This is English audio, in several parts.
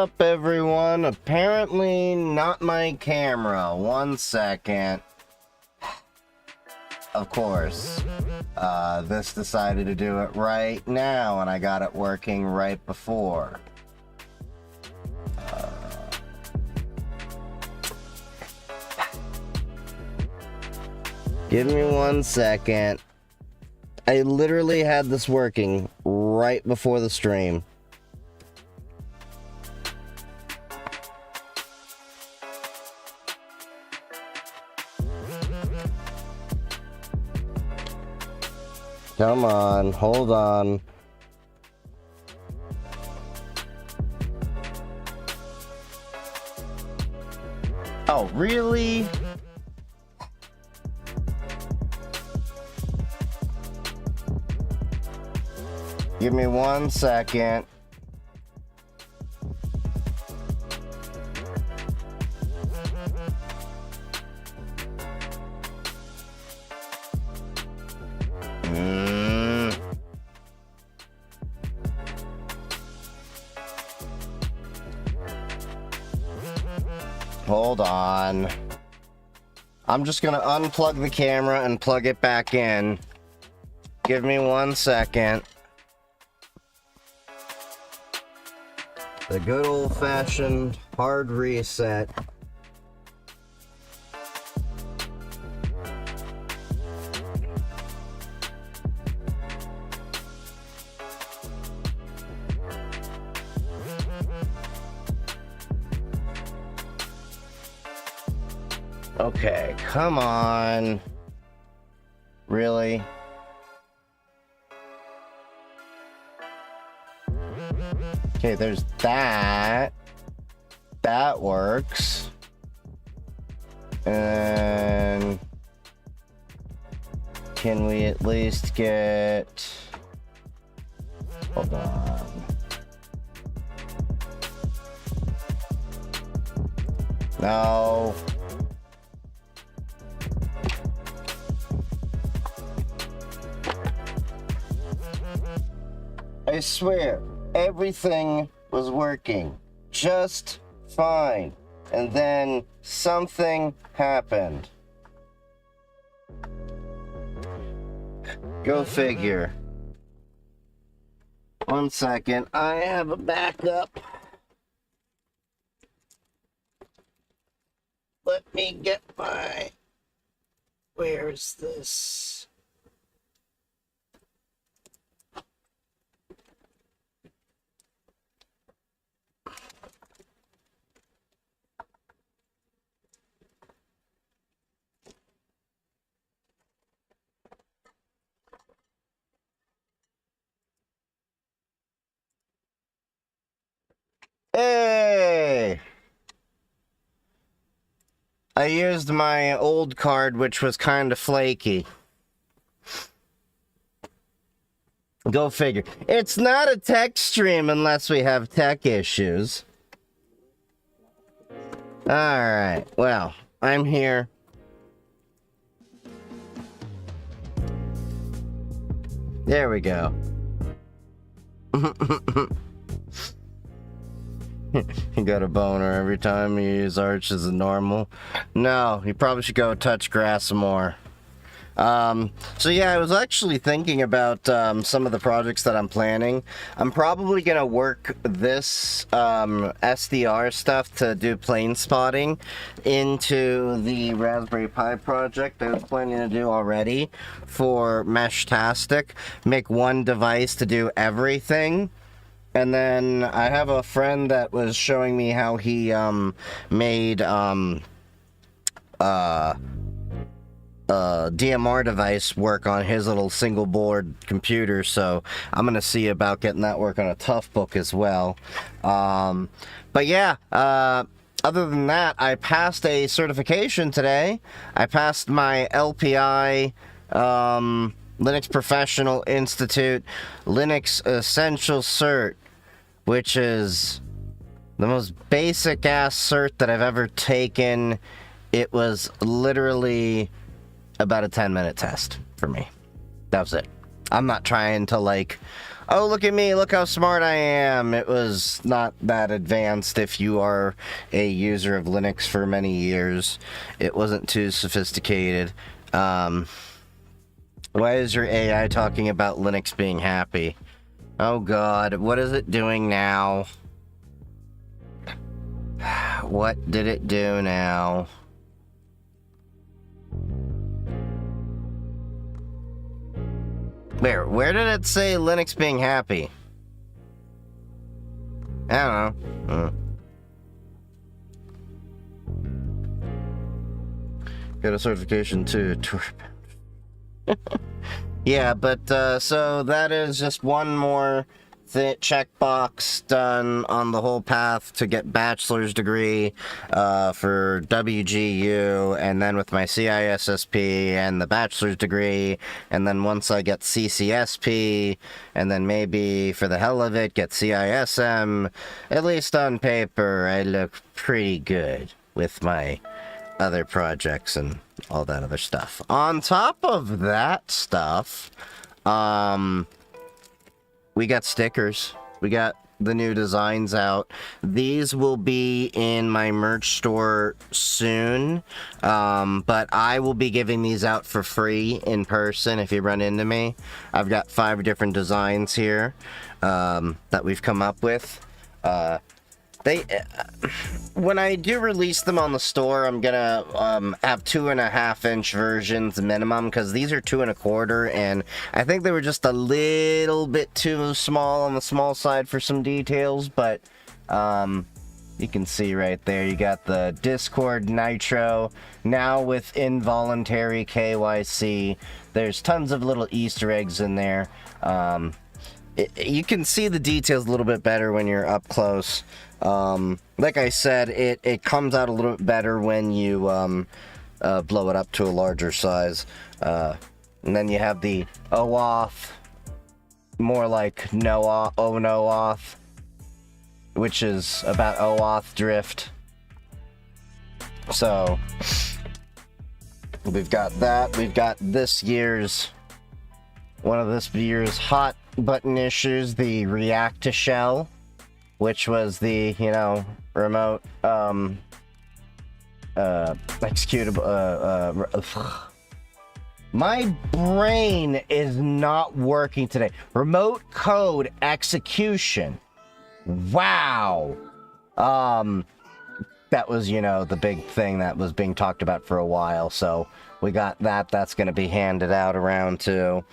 up, everyone? Apparently not my camera. 1 second. Of course. This decided to do it right now, and I got it working right before. Give me 1 second. I literally had this working right before the stream. Come on, hold on. Oh, really? Give me 1 second. Hold on. I'm just gonna unplug the camera and plug it back in. Give me 1 second. The good old-fashioned hard reset. Okay, come on. Really? Okay, there's that. That works. And can we at least get... Hold on. No. I swear, everything was working just fine. And then something happened. Go figure. 1 second, I have a backup. Let me get my... Where's this? Hey! I used my old card, which was kind of flaky. Go figure. It's not a tech stream unless we have tech issues. Alright, well, I'm here. There we go. You got a boner every time you use Arch as a normal? No, you probably should go touch grass some more. So yeah, I was actually thinking about some of the projects that I'm planning. I'm probably gonna work this SDR stuff to do plane spotting into the Raspberry Pi project I was planning to do already for Meshtastic. Make one device to do everything. And then I have a friend that was showing me how he made DMR device work on his little single board computer, so I'm gonna see about getting that work on a Toughbook as well. But yeah, other than that, I passed a certification today. I passed my LPI Linux Professional Institute Linux Essential Cert, which is the most basic ass cert that I've ever taken. It was literally about a 10-minute test for me. That was it. I'm not trying to like, oh, look at me, look how smart I am. It was not that advanced if you are a user of Linux for many years. It wasn't too sophisticated. Why is your AI talking about Linux being happy? Oh god, what is it doing now? What did it do now? Where did it say Linux being happy? I don't know. Got a certification too. Yeah, but so that is just one more checkbox done on the whole path to get bachelor's degree for WGU, and then with my CISSP and the bachelor's degree, and then once I get CCSP, and then maybe for the hell of it get CISM, at least on paper I look pretty good with my other projects and all that other stuff. On top of that stuff, we got stickers. We got the new designs out. These will be in my merch store soon, but I will be giving these out for free in person if you run into me. I've got 5 different designs here that we've come up with. When I do release them on the store, I'm gonna have 2.5-inch versions minimum, because these are 2 1/4, and I think they were just a little bit too small on the small side for some details. But you can see right there, you got the Discord Nitro now with involuntary KYC. There's tons of little Easter eggs in there. You can see the details a little bit better when you're up close. Like I said, it comes out a little bit better when you blow it up to a larger size. And then you have the OAuth, more like OAuth, which is about OAuth drift. So we've got that. We've got one of this year's hot button issues, the React to Shell, which was the, remote, executable, my brain is not working today. Remote code execution. Wow. That was, the big thing that was being talked about for a while, so we got that. That's going to be handed out around too.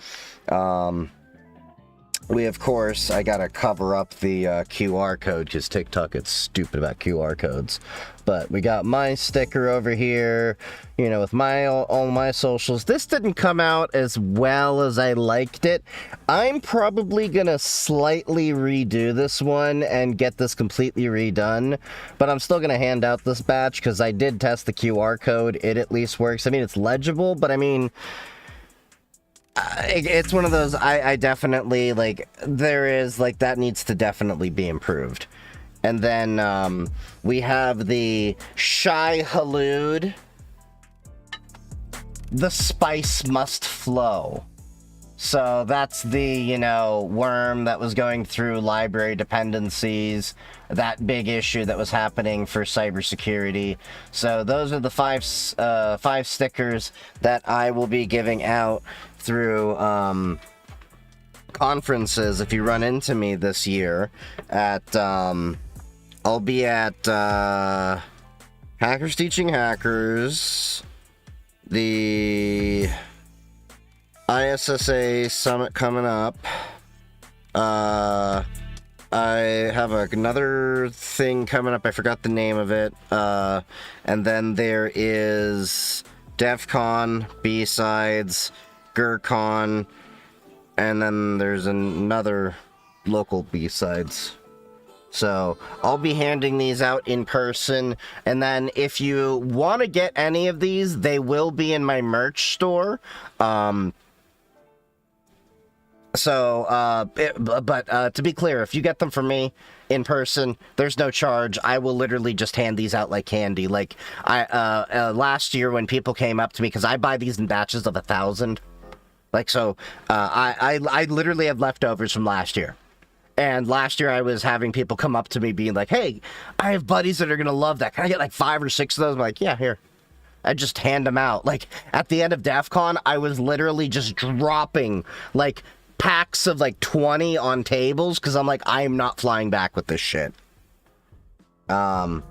We, of course, I gotta cover up the QR code, because TikTok is stupid about QR codes. But we got my sticker over here, with all my socials. This didn't come out as well as I liked it. I'm probably gonna slightly redo this one and get this completely redone. But I'm still gonna hand out this batch, because I did test the QR code. It at least works. I mean, it's legible, but I mean... it's one of those, I definitely, that needs to definitely be improved. And then, we have the Shy Halud. The spice must flow. So that's the, worm that was going through library dependencies, that big issue that was happening for cybersecurity. So those are the 5 stickers that I will be giving out through conferences if you run into me this year at I'll be at Hackers Teaching Hackers, the ISSA Summit coming up. I have another thing coming up, I forgot the name of it, and then there is DEF CON, B-Sides, GERCON, and then there's another local B-Sides. So I'll be handing these out in person, and then if you want to get any of these, they will be in my merch store. To be clear, if you get them from me in person, there's no charge. I will literally just hand these out like candy. Like last year when people came up to me, because I buy these in batches of 1,000. Like, so, I literally have leftovers from last year. And last year I was having people come up to me being like, hey, I have buddies that are going to love that. Can I get like 5 or 6 of those? I'm like, yeah, here. I just hand them out. Like, at the end of DEF CON, I was literally just dropping, like, packs of, like, 20 on tables, because I'm like, I am not flying back with this shit. But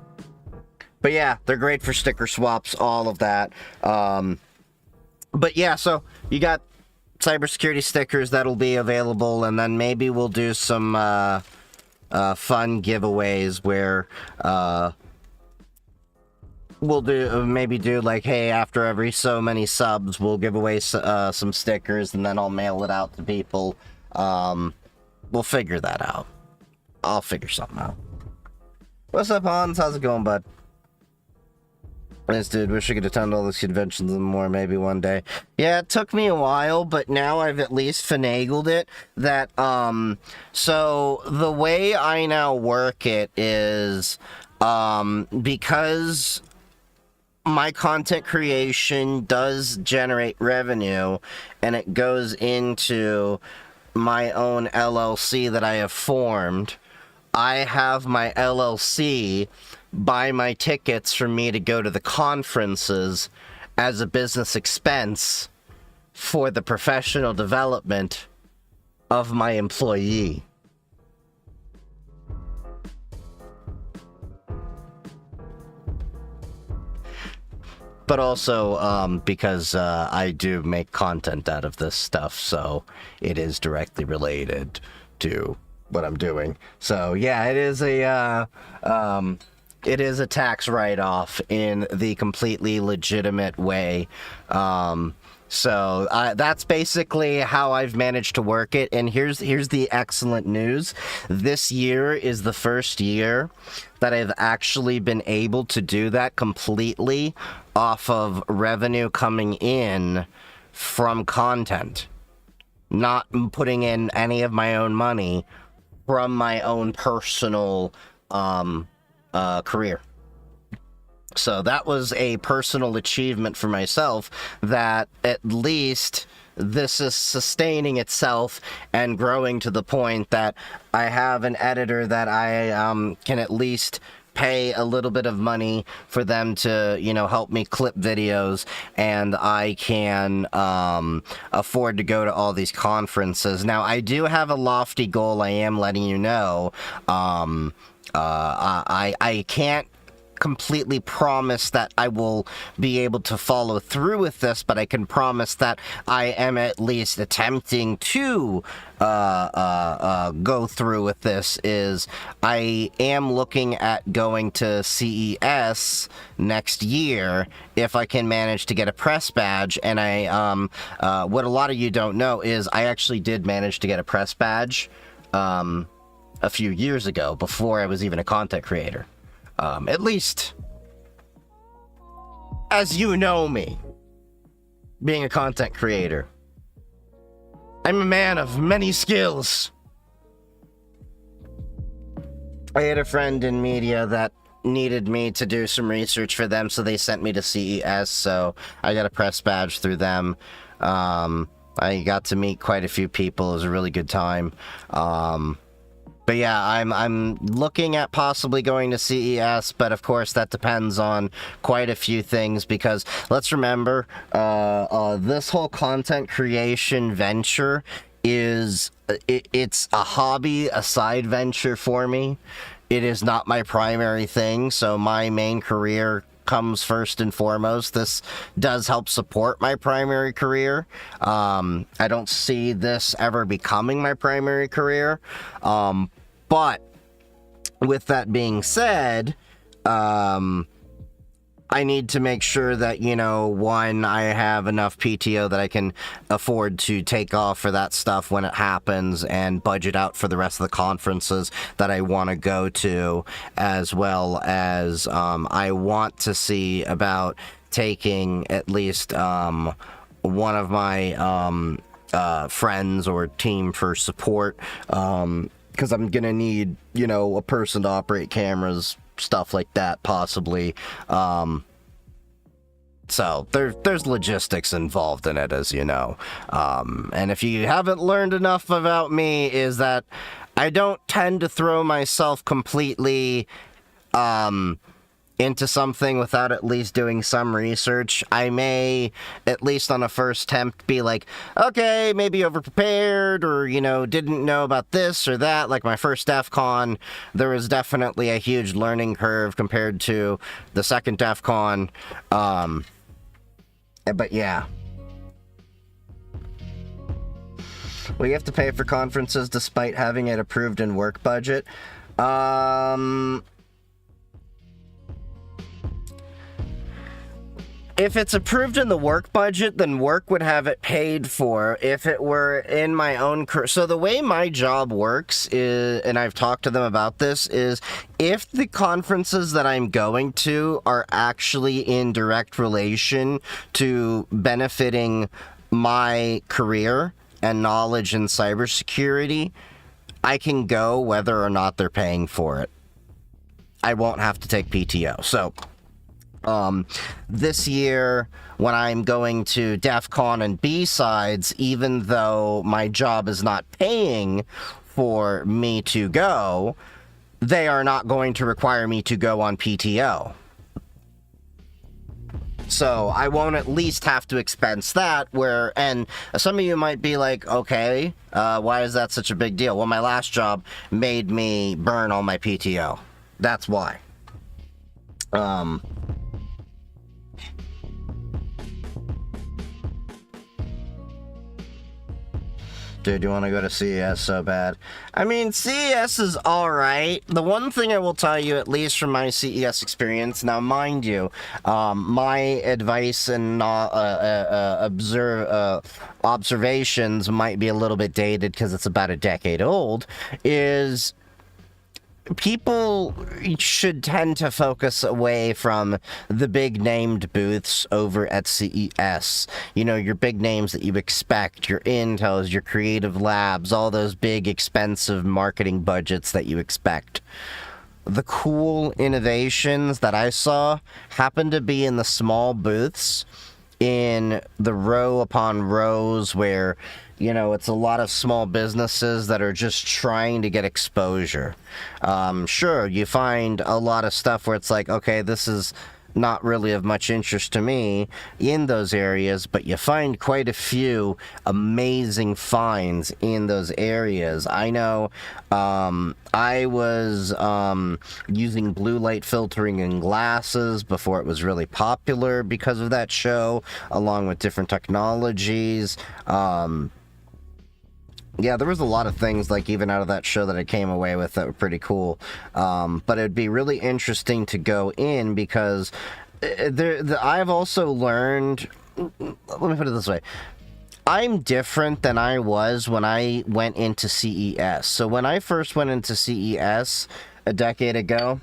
yeah, they're great for sticker swaps, all of that. But yeah, so you got cybersecurity stickers that'll be available, and then maybe we'll do some fun giveaways where we'll do like, hey, after every so many subs we'll give away some stickers, and then I'll mail it out to people. We'll figure that out. I'll figure something out. What's up, Hans? How's it going, bud? Yes, dude, wish I could attend all these conventions and more maybe one day. Yeah, it took me a while, but now I've at least finagled it. That, so the way I now work it is, because my content creation does generate revenue, and it goes into my own LLC that I have formed. I have my LLC buy my tickets for me to go to the conferences as a business expense for the professional development of my employee. But also because I do make content out of this stuff, so it is directly related to what I'm doing. So yeah, it is a tax write-off in the completely legitimate way. So that's basically how I've managed to work it. And here's the excellent news. This year is the first year that I've actually been able to do that completely off of revenue coming in from content. Not putting in any of my own money from my own personal career. So that was a personal achievement for myself, that at least this is sustaining itself and growing to the point that I have an editor that I can at least pay a little bit of money for them to, you know, help me clip videos, and I can afford to go to all these conferences. Now, I do have a lofty goal, I am letting you know. I can't completely promise that I will be able to follow through with this, but I can promise that I am at least attempting to go through with this. Is I am looking at going to CES next year if I can manage to get a press badge. And I what a lot of you don't know is I actually did manage to get a press badge a few years ago, before I was even a content creator. At least, as you know me, being a content creator, I'm a man of many skills. I had a friend in media that needed me to do some research for them, so they sent me to CES, so I got a press badge through them. I got to meet quite a few people. It was a really good time. But yeah, I'm looking at possibly going to CES, but of course that depends on quite a few things, because let's remember, this whole content creation venture is, it's a hobby, a side venture for me. It is not my primary thing, so my main career comes first and foremost. This does help support my primary career. I don't see this ever becoming my primary career. But with that being said, I need to make sure that, you know, one, I have enough PTO that I can afford to take off for that stuff when it happens, and budget out for the rest of the conferences that I want to go to, as well as I want to see about taking at least one of my friends or team for support, because I'm gonna need, you know, a person to operate cameras, stuff like that, possibly, So there's logistics involved in it, as you know. And if you haven't learned enough about me, is that I don't tend to throw myself completely into something without at least doing some research. I may, at least on a first attempt, be like, okay, maybe overprepared, or, didn't know about this or that. Like my first DEF CON, there was definitely a huge learning curve compared to the second DEF CON. But yeah. Well, you have to pay for conferences despite having it approved in work budget. If it's approved in the work budget, then work would have it paid for. If it were in my own... So the way my job works is, and I've talked to them about this, is if the conferences that I'm going to are actually in direct relation to benefiting my career and knowledge in cybersecurity, I can go whether or not they're paying for it. I won't have to take PTO. So... this year, when I'm going to DEF CON and B-Sides, even though my job is not paying for me to go, they are not going to require me to go on PTO. So I won't at least have to expense that, and some of you might be like, okay, why is that such a big deal? Well, my last job made me burn all my PTO. That's why. Dude, you want to go to CES so bad? I mean, CES is alright. The one thing I will tell you, at least from my CES experience, now mind you, my advice and observations might be a little bit dated because it's about a decade old, is... people should tend to focus away from the big named booths over at CES. Your big names that you expect, your Intels, your Creative Labs, all those big expensive marketing budgets that you expect. The cool innovations that I saw happened to be in the small booths, in the row upon rows where, it's a lot of small businesses that are just trying to get exposure. Sure, you find a lot of stuff where it's like, okay, this is not really of much interest to me in those areas, but you find quite a few amazing finds in those areas. I know I was using blue light filtering in glasses before it was really popular because of that show, along with different technologies. Yeah, there was a lot of things, like, even out of that show that I came away with that were pretty cool. But it'd be really interesting to go in because I've also learned... Let me put it this way. I'm different than I was when I went into CES. So when I first went into CES a decade ago,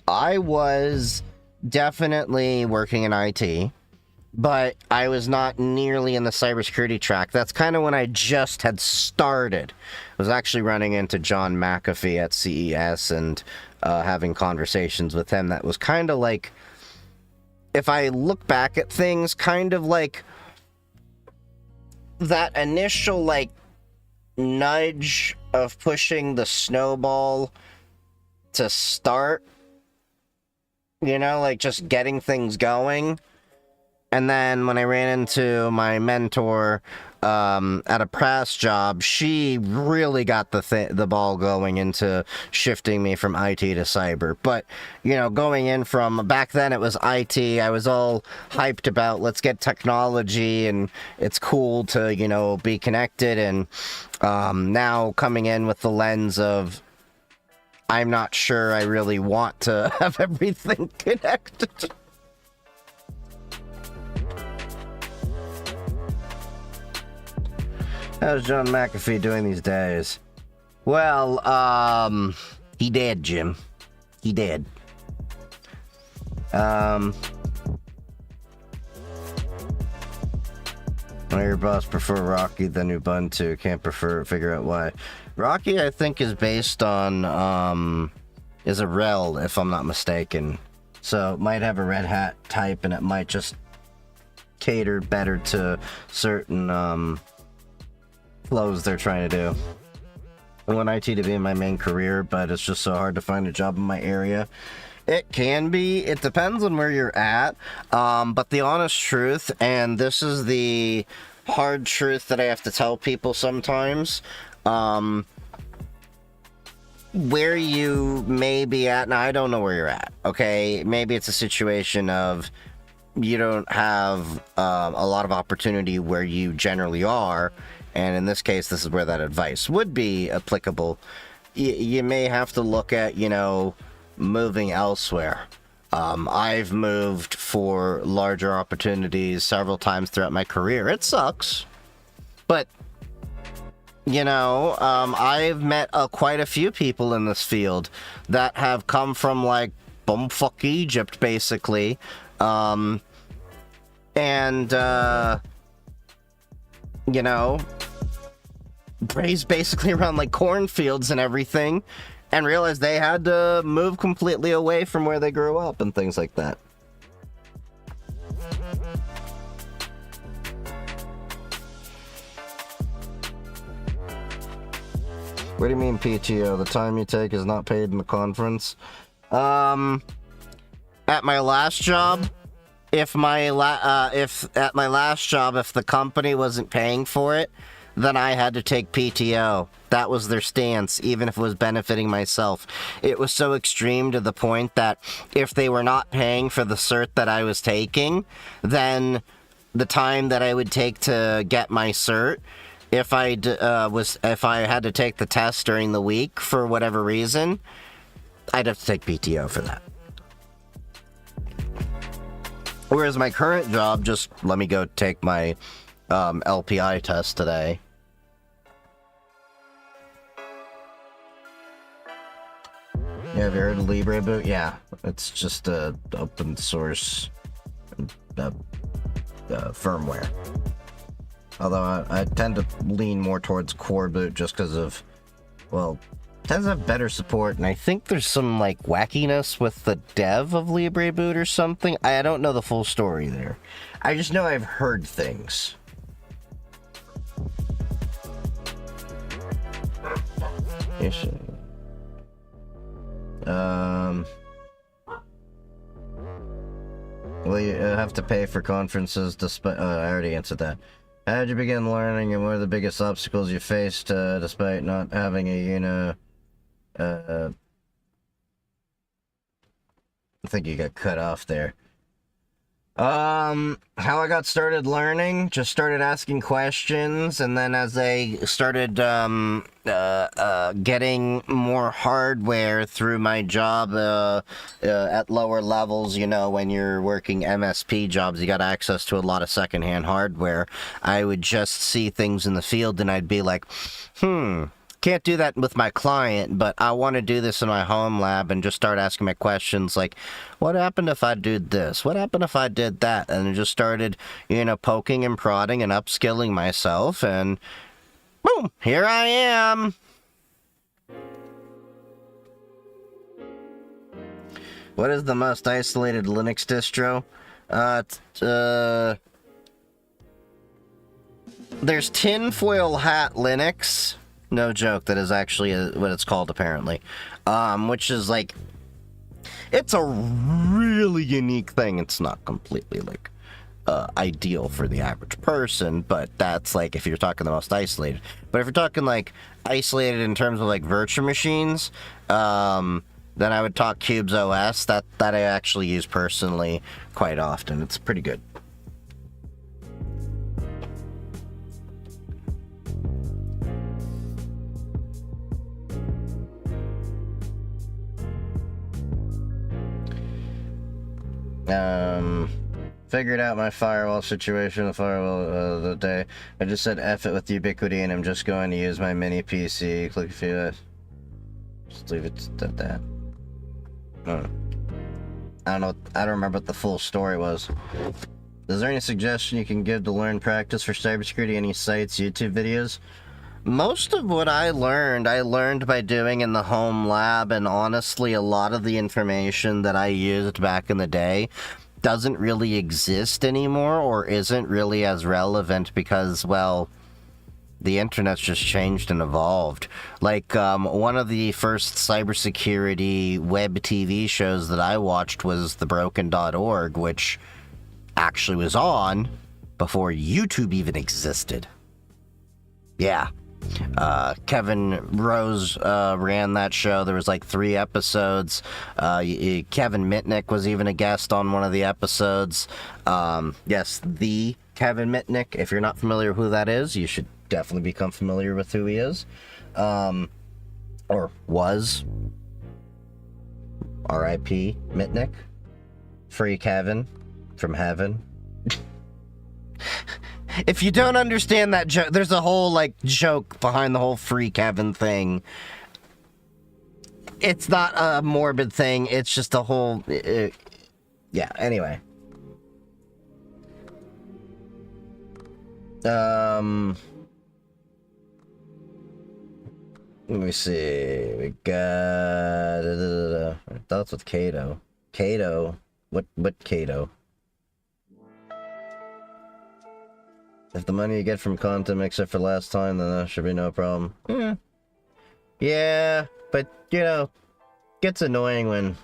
I was definitely working in IT. But I was not nearly in the cybersecurity track. That's kind of when I just had started. I was actually running into John McAfee at CES and having conversations with him. That was kind of like, if I look back at things, kind of like that initial, like, nudge of pushing the snowball to start. Like just getting things going. And then when I ran into my mentor at a press job, she really got the ball going into shifting me from IT to cyber. But, going in from back then it was IT, I was all hyped about let's get technology and it's cool to, be connected. And now coming in with the lens of I'm not sure I really want to have everything connected. How's John McAfee doing these days? Well, he did, Jim. He did. Why your boss prefer Rocky than Ubuntu? Can't figure out why. Rocky, I think, is based on, is a RHEL, if I'm not mistaken. So it might have a Red Hat type, and it might just cater better to certain flows they're trying to do. I want IT to be my main career, but it's just so hard to find a job in my area. It can be. It depends on where you're at. But the honest truth, and this is the hard truth that I have to tell people sometimes, where you may be at, now I don't know where you're at, okay? Maybe it's a situation of you don't have a lot of opportunity where you generally are, and in this case, this is where that advice would be applicable. You may have to look at, moving elsewhere. I've moved for larger opportunities several times throughout my career. It sucks, but I've met quite a few people in this field that have come from like bumfuck Egypt, basically, grazed basically around like cornfields and everything, and realized they had to move completely away from where they grew up and things like that. What do you mean PTO? The time you take is not paid in the conference? At my last job, if at my last job, if the company wasn't paying for it, then I had to take PTO. That was their stance, even if it was benefiting myself. It was so extreme to the point that if they were not paying for the cert that I was taking, then the time that I would take to get my cert, if I had to take the test during the week for whatever reason, I'd have to take PTO for that. Whereas my current job, just let me go take my LPI test today. Yeah, have you heard of Libre Boot? Yeah, it's just a open source firmware. Although I tend to lean more towards Core Boot just because of, well, it tends to have better support, and I think there's some like wackiness with the dev of Libre Boot or something. I don't know the full story there. I just know I've heard things. Yes. Well, you have to pay for conferences despite... I already answered that. How did you begin learning, and what are the biggest obstacles you faced despite not having a, I think you got cut off there. How I got started learning, just started asking questions, and then as I started getting more hardware through my job at lower levels, when you're working MSP jobs, you got access to a lot of secondhand hardware. I would just see things in the field and I'd be like, can't do that with my client, but I want to do this in my home lab, and just start asking my questions like, what happened if I did this? What happened if I did that? And I just started, poking and prodding and upskilling myself, and boom, here I am. What is the most isolated Linux distro? There's Tinfoil Hat Linux. No joke, that is actually what it's called, apparently. Which is like, it's a really unique thing. It's not completely like ideal for the average person, but that's like if you're talking the most isolated. But if you're talking like isolated in terms of like virtual machines, then I would talk Cubes OS. That I actually use personally quite often. It's pretty good. Figured out my firewall situation, the firewall the day. I just said F it with Ubiquity, and I'm just going to use my mini PC. Click a few. Just leave it at that. I don't know. I don't remember what the full story was. Is there any suggestion you can give to learn practice for cybersecurity? Any sites, YouTube videos? Most of what I learned by doing in the home lab, and honestly, a lot of the information that I used back in the day doesn't really exist anymore or isn't really as relevant because, well, the internet's just changed and evolved. Like, one of the first cybersecurity web TV shows that I watched was thebroken.org, which actually was on before YouTube even existed. Yeah. Kevin Rose ran that show. There was like 3 episodes. Kevin Mitnick was even a guest on one of the episodes. Yes, the Kevin Mitnick. If you're not familiar with who that is, you should definitely become familiar with who he is. Or was. R.I.P. Mitnick. Free Kevin from heaven. If you don't understand that joke, there's a whole, like, joke behind the whole free Kevin thing. It's not a morbid thing, it's just a whole... yeah, anyway. Let me see. We got... thoughts with Kato. Kato? What Kato? If the money you get from content makes up for last time, then that should be no problem. Yeah, but, you know, gets annoying when you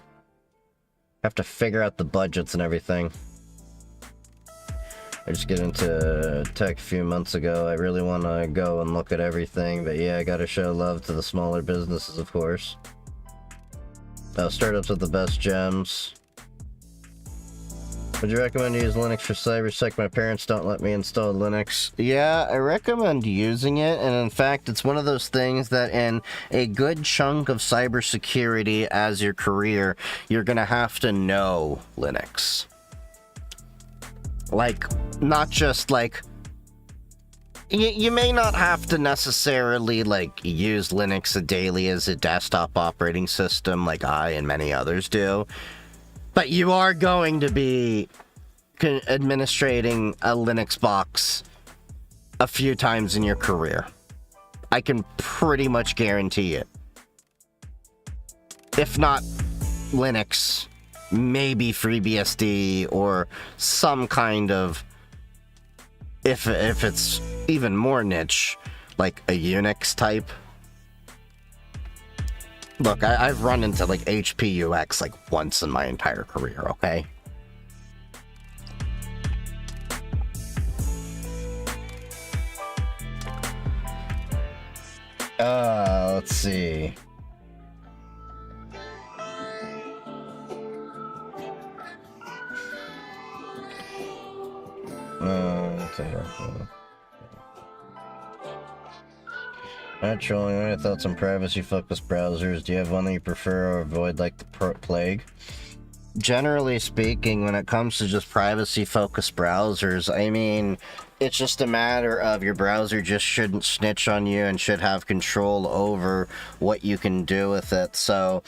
have to figure out the budgets and everything. I just get into tech a few months ago. I really want to go and look at everything, but yeah, I gotta show love to the smaller businesses, of course. Startups with the best gems. Would you recommend to use Linux for Cybersec? My parents don't let me install Linux. Yeah, I recommend using it, and in fact, it's one of those things that in a good chunk of cybersecurity as your career, you're gonna have to know Linux. Like, not just like... You may not have to necessarily, like, use Linux daily as a desktop operating system like I and many others do. But you are going to be administrating a Linux box a few times in your career. I can pretty much guarantee it. If not Linux, maybe FreeBSD or some kind of, if it's even more niche, like a Unix type. Look, I've run into, like, HP UX, like, once in my entire career, okay? Let's see. Not trolling. What are your thoughts on privacy-focused browsers? Do you have one that you prefer or avoid, like the plague? Generally speaking, when it comes to just privacy-focused browsers, I mean, it's just a matter of your browser just shouldn't snitch on you and should have control over what you can do with it. So,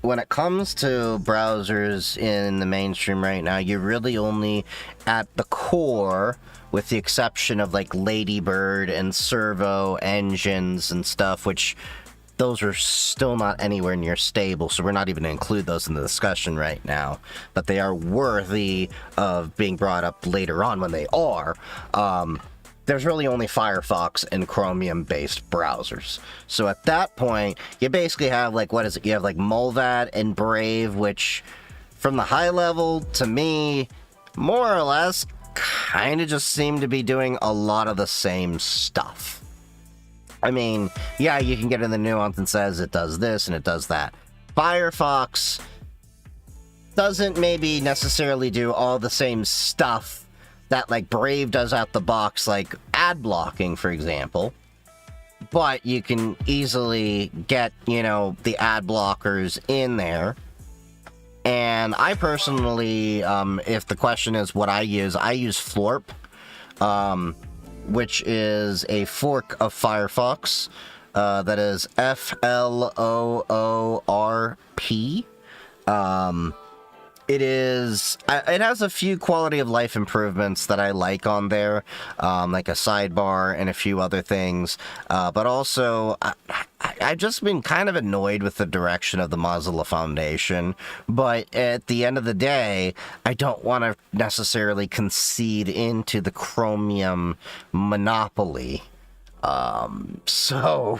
when it comes to browsers in the mainstream right now, you're really only at the core, with the exception of like Ladybird and Servo engines and stuff, which those are still not anywhere near stable, so we're not even going to include those in the discussion right now. But they are worthy of being brought up later on when they are. There's really only Firefox and Chromium-based browsers. So at that point, you basically have, like, what is it? You have, like, Mulvad and Brave, which, from the high level, to me, more or less, kind of just seem to be doing a lot of the same stuff. I mean, yeah, you can get in the nuance and says it does this and it does that. Firefox doesn't maybe necessarily do all the same stuff that, like, Brave does out the box, like ad blocking, for example. But you can easily get, you know, the ad blockers in there. And I personally, if the question is what I use Florp, which is a fork of Firefox. That is Floorp. it has a few quality of life improvements that I like on there, like a sidebar and a few other things, but also I've just been kind of annoyed with the direction of the Mozilla Foundation, but at the end of the day, I don't want to necessarily concede into the Chromium monopoly. So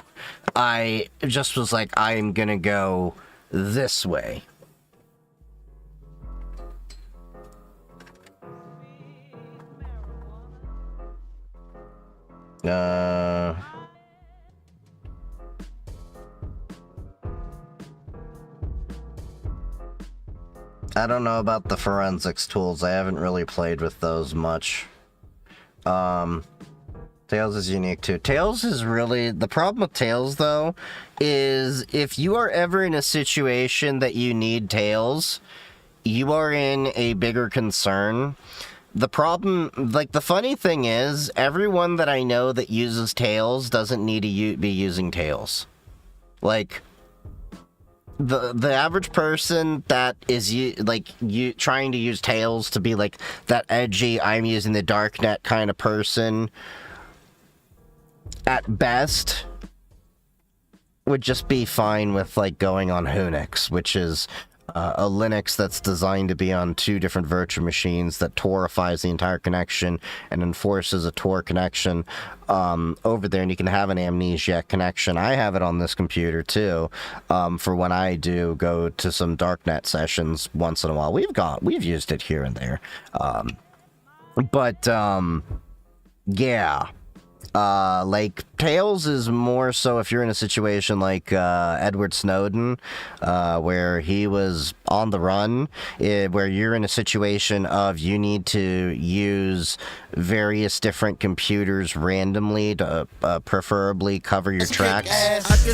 I just was like, I'm gonna go this way. I don't know about the forensics tools. I haven't really played with those much. Tails is unique too. Tails is really... The problem with Tails, though, is if you are ever in a situation that you need Tails, you are in a bigger concern. The problem... Like, the funny thing is, everyone that I know that uses Tails doesn't need to be using Tails. Like... The average person that is trying to use Tails to be like that edgy, I'm using the darknet kind of person, at best would just be fine with like going on Unix, which is a Linux that's designed to be on two different virtual machines that Torifies the entire connection and enforces a Tor connection over there, and you can have an Amnesia connection. I have it on this computer too, for when I do go to some darknet sessions once in a while. We've used it here and there, but yeah. Like, Tails is more so if you're in a situation like Edward Snowden, where he was on the run, where you're in a situation of you need to use various different computers randomly to preferably cover your tracks.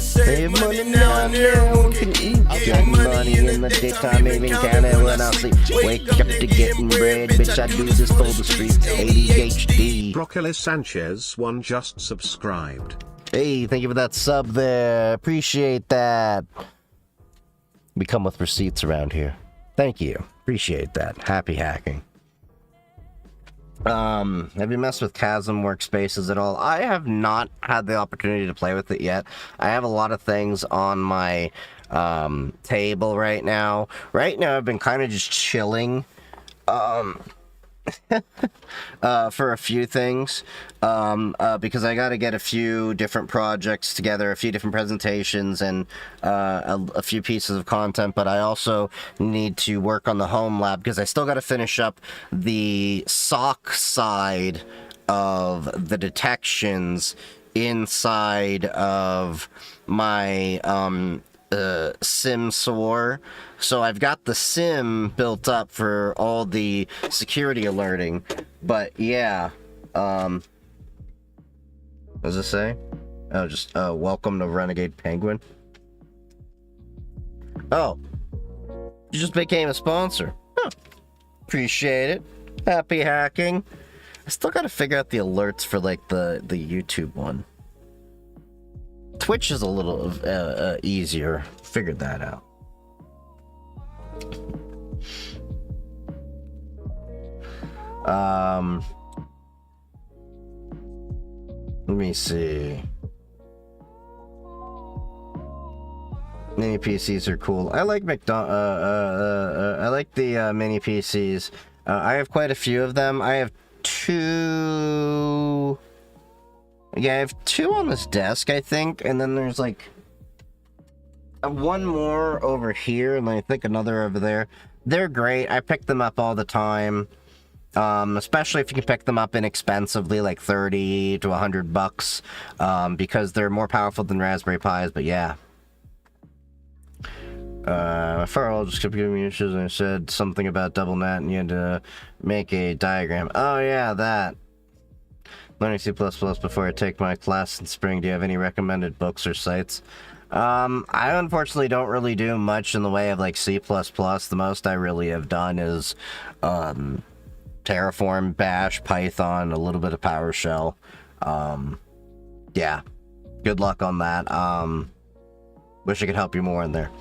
Save money now, no one can eat. Get money in the daytime, even can it when I sleep. Wake up to getting bread, bitch, I do this for the streets. ADHD. Broccoli Sanchez 1 just subscribed. Hey, thank you for that sub there. Appreciate that. We come with receipts around here. Thank you. Appreciate that. Happy hacking. Have you messed with Chasm workspaces at all? I have not had the opportunity to play with it yet. I have a lot of things on my table right now. Right now, I've been kind of just chilling. For a few things, because I got to get a few different projects together, a few different presentations, and a few pieces of content, but I also need to work on the home lab, because I still got to finish up the SOC side of the detections inside of my SIM SOAR. So I've got the SIM built up for all the security alerting, but yeah, what does it say? Oh, just welcome to Renegade Penguin. Oh, you just became a sponsor. Huh. Appreciate it. Happy hacking. I still gotta figure out the alerts for like the YouTube one. Twitch is a little easier. Figured that out. Let me see. Mini PCs are cool. I like I like the mini PCs. I have quite a few of them. I have two. Yeah, I have two on this desk, I think, and then there's like one more over here, and I think another over there. They're great. I pick them up all the time, especially if you can pick them up inexpensively, like 30 to $100, because they're more powerful than Raspberry Pis. But yeah, my firewall just kept giving me issues, and I said something about double net, and you had to make a diagram. Oh yeah, that. Learning C++ before I take my class in spring. Do you have any recommended books or sites? I unfortunately don't really do much in the way of like C++. The most I really have done is Terraform, Bash, Python, a little bit of PowerShell. Yeah, good luck on that. Wish I could help you more in there.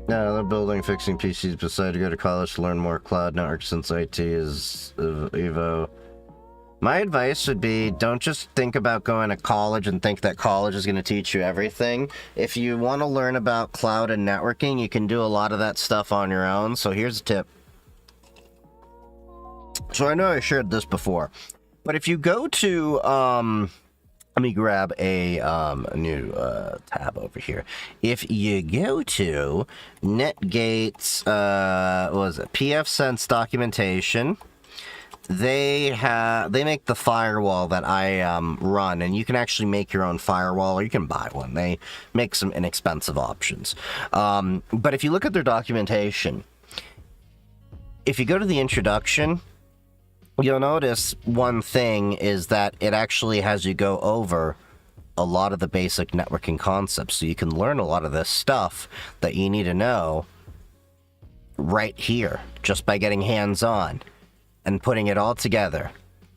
Yeah, they're building, fixing PCs beside to go to college to learn more cloud networks since IT is Evo. My advice would be, don't just think about going to college and think that college is going to teach you everything. If you want to learn about cloud and networking, you can do a lot of that stuff on your own. So here's a tip. So I know I shared this before, but if you go to, let me grab a new tab over here. If you go to Netgate's, what was it, pfSense documentation, they make the firewall that I run, and you can actually make your own firewall, or you can buy one. They make some inexpensive options. But if you look at their documentation, if you go to the introduction, you'll notice one thing is that it actually has you go over a lot of the basic networking concepts, so you can learn a lot of this stuff that you need to know right here just by getting hands-on and putting it all together.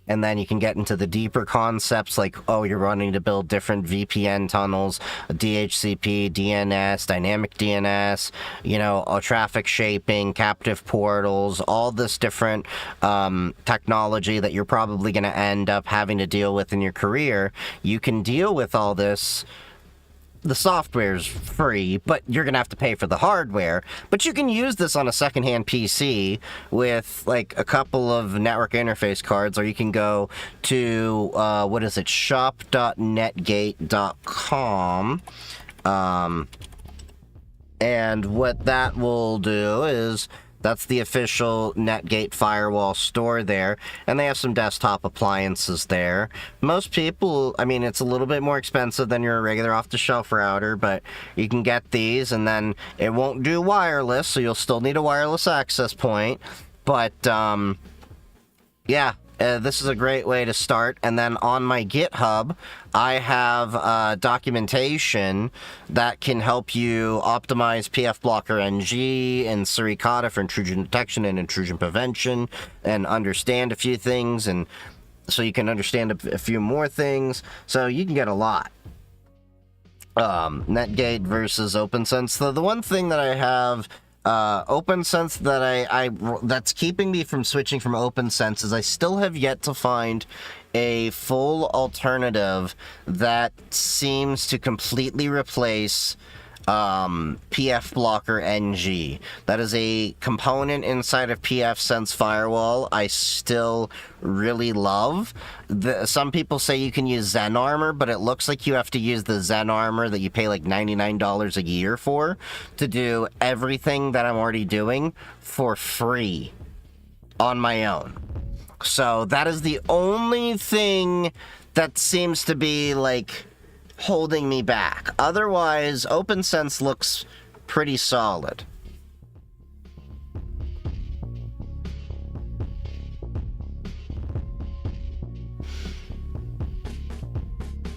And then you can get into the deeper concepts like, oh, you're running to build different VPN tunnels, DHCP, DNS, dynamic DNS, you know, traffic shaping, captive portals, all this different technology that you're probably going to end up having to deal with in your career. You can deal with all this. The software's free, but you're going to have to pay for the hardware. But you can use this on a secondhand PC with like a couple of network interface cards, or you can go to, shop.netgate.com. And what that will do is, that's the official Netgate firewall store there, and they have some desktop appliances there. Most people, I mean, it's a little bit more expensive than your regular off-the-shelf router, but you can get these, and then it won't do wireless, so you'll still need a wireless access point. But, yeah, this is a great way to start. And then on my GitHub, I have documentation that can help you optimize PF Blocker NG and Suricata for intrusion detection and intrusion prevention, and understand a few things, and so you can understand a few more things. So you can get a lot. Netgate versus OpenSense. The one thing that I have, OpenSense, that I that's keeping me from switching from OpenSense is I still have yet to find a full alternative that seems to completely replace PF Blocker NG. That is a component inside of pfSense Firewall I still really love. Some people say you can use Zen Armor, but it looks like you have to use the Zen Armor that you pay like $99 a year for to do everything that I'm already doing for free on my own. So that is the only thing that seems to be like holding me back. Otherwise, OpenSense looks pretty solid.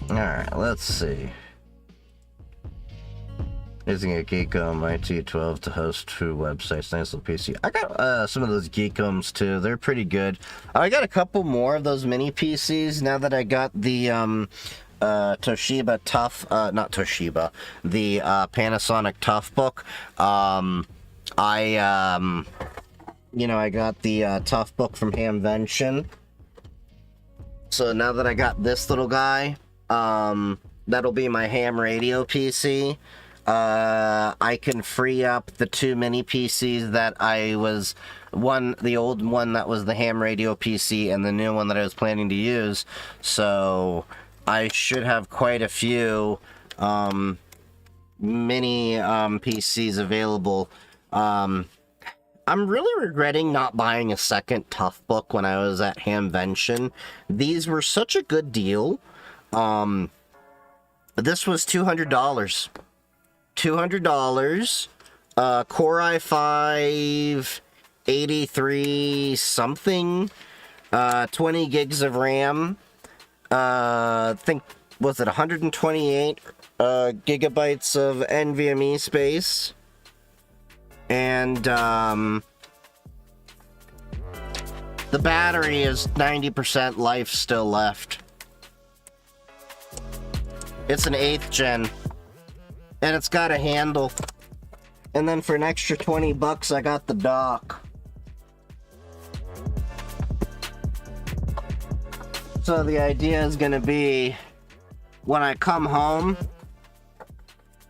Alright, let's see. Using a Geekom IT12 to host two websites. Nice little PC. I got some of those Geekoms too. They're pretty good. I got a couple more of those mini PCs now that I got the Toshiba Tough, not Toshiba, the Panasonic Toughbook. I got the Toughbook from Hamvention. So now that I got this little guy, that'll be my ham radio PC. I can free up the two mini PCs that the old one that was the ham radio PC and the new one that I was planning to use. So I should have quite a few mini PCs available. I'm really regretting not buying a second Toughbook when I was at Hamvention. These were such a good deal. This was $200. $200. Core i5 83 something. 20 gigs of RAM. I think, was it 128 gigabytes of NVMe space? And the battery is 90% life still left. It's an 8th gen, and it's got a handle. And then for an extra 20 bucks, I got the dock. So the idea is gonna be, when I come home,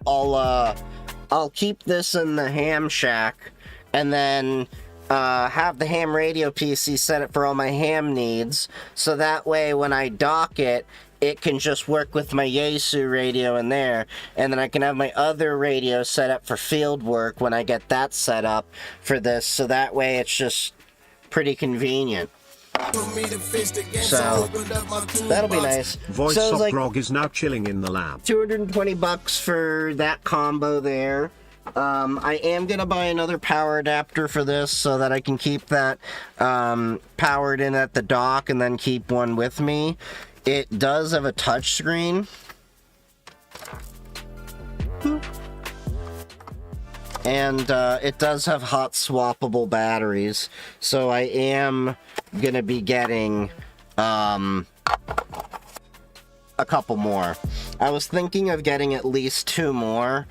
I'll keep this in the ham shack, and then have the ham radio PC set it for all my ham needs, so that way when I dock it, it can just work with my Yaesu radio in there, and then I can have my other radio set up for field work when I get that set up for this, so that way it's just pretty convenient. So that'll be nice. Voice so of like Grog is now chilling in the lab. 220 bucks for that combo there. I am gonna buy another power adapter for this so that I can keep that powered in at the dock and then keep one with me. It does have a touch screen. And it does have hot swappable batteries, so I am gonna be getting a couple more. I was thinking of getting at least 2 more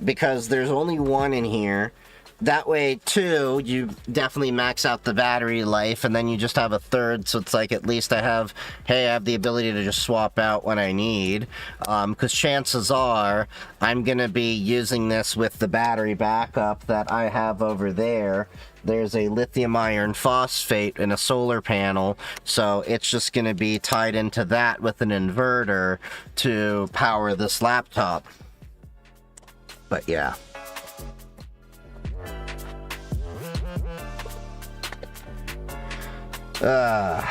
because there's only 1 in here. That way, 2, you definitely max out the battery life, and then you just have a 3rd, so it's like at least I have the ability to just swap out when I need. Because chances are, I'm going to be using this with the battery backup that I have over there. There's a lithium iron phosphate in a solar panel, so it's just going to be tied into that with an inverter to power this laptop. But yeah. I'm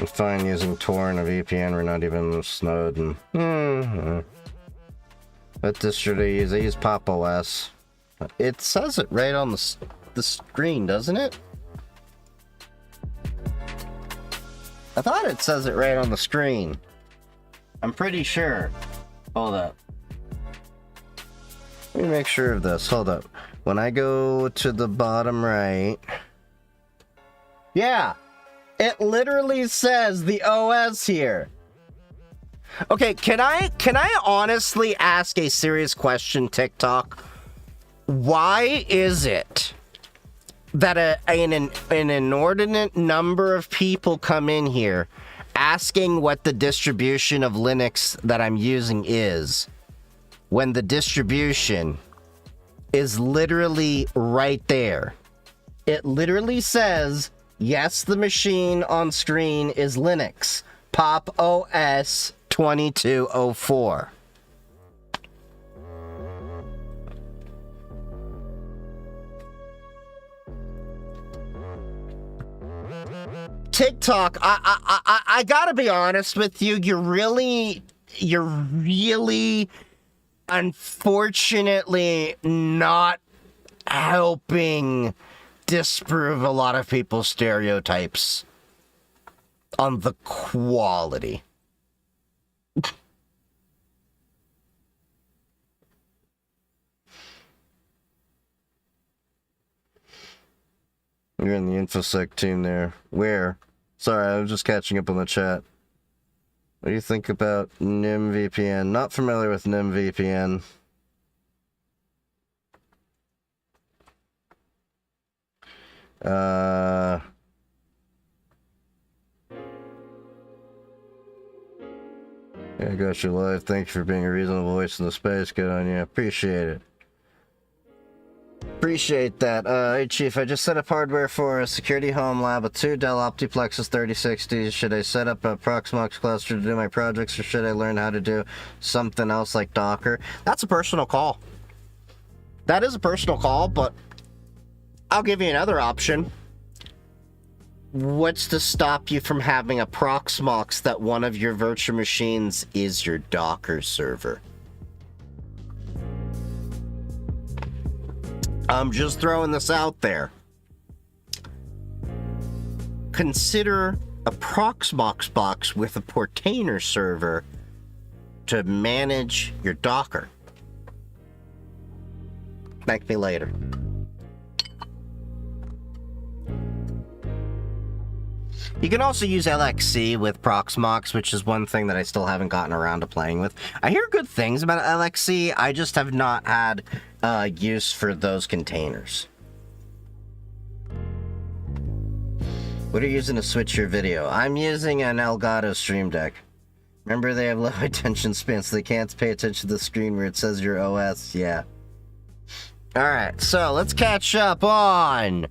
fine using Tor and a VPN. We're not even snowed. And what distro do I use? I use Pop OS. It says it right on the screen, doesn't it? I thought it says it right on the screen. I'm pretty sure. Hold up. Let me make sure of this. Hold up. When I go to the bottom right... Yeah! It literally says the OS here. Okay, can I honestly ask a serious question, TikTok? Why is it that an inordinate number of people come in here asking what the distribution of Linux that I'm using is, when the distribution is literally right there? It literally says, yes, the machine on screen is Linux, Pop OS 2204. TikTok, I gotta be honest with you, you're really unfortunately not helping disprove a lot of people's stereotypes on the quality. You're in the InfoSec team there. Where? Sorry, I was just catching up on the chat. What do you think about NIM VPN? Not familiar with NIM VPN. Yeah, I got you live. Thank you for being a reasonable voice in the space. Good on you. Appreciate it. Appreciate that. Hey, Chief, I just set up hardware for a security home lab with 2 Dell Optiplexes 3060s. Should I set up a Proxmox cluster to do my projects, or should I learn how to do something else like Docker? That's a personal call. That is a personal call, but I'll give you another option. What's to stop you from having a Proxmox that one of your virtual machines is your Docker server? I'm just throwing this out there. Consider a Proxmox box with a Portainer server to manage your Docker. Thank me later. You can also use LXC with Proxmox, which is one thing that I still haven't gotten around to playing with. I hear good things about LXC, I just have not had use for those containers. What are you using to switch your video? I'm using an Elgato Stream Deck. Remember, they have low attention span, so they can't pay attention to the screen where it says your OS. Yeah. Alright, so let's catch up on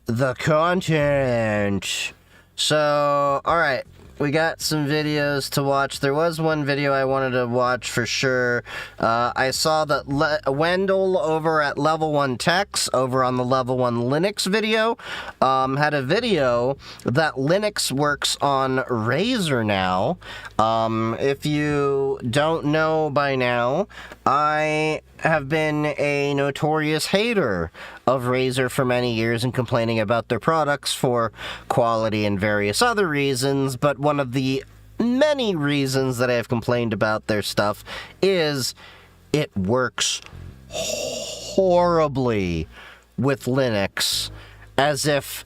the content. So, alright, we got some videos to watch. There was one video I wanted to watch for sure. I saw that Wendell over at Level 1 Techs, over on the Level 1 Linux video, had a video that Linux works on Razer now. If you don't know by now, I have been a notorious hater of Razer for many years and complaining about their products for quality and various other reasons, but one of the many reasons that I have complained about their stuff is it works horribly with Linux, as if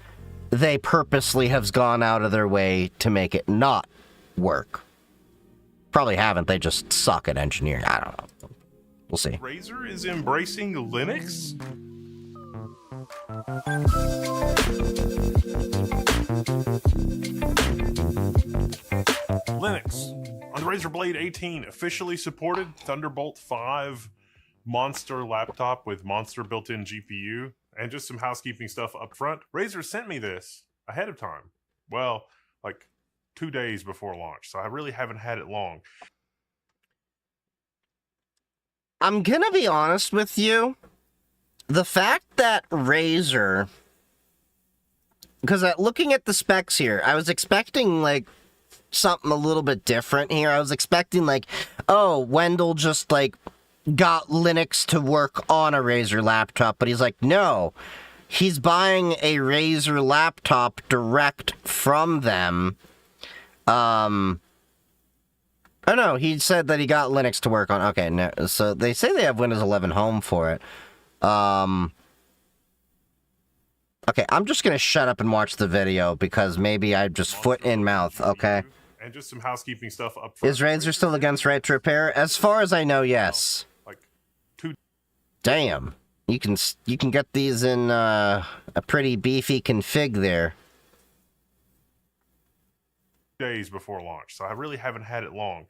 they purposely have gone out of their way to make it not work. Probably haven't, they just suck at engineering. I don't know. We'll see. Razer is embracing Linux? Linux on the Razer Blade 18 officially supported Thunderbolt 5 monster laptop with monster built-in GPU, and just some housekeeping stuff up front. Razer sent me this ahead of time. Well, like 2 days before launch, so I really haven't had it long. I'm gonna be honest with you. The fact that Razer, because looking at the specs here, I was expecting like something a little bit different here. I was expecting like, oh, Wendell just like got Linux to work on a Razer laptop, but he's like, no, he's buying a Razer laptop direct from them. Oh no, he said that he got Linux to work on. Okay, no, so they say they have Windows 11 Home for it. Okay, I'm just gonna shut up and watch the video because maybe I just foot in mouth, okay? And just some housekeeping stuff up front. Is Razer still against right to repair? As far as I know, yes. Like 2 Damn. You can get these in a pretty beefy config there. days before launch, so I really haven't had it long.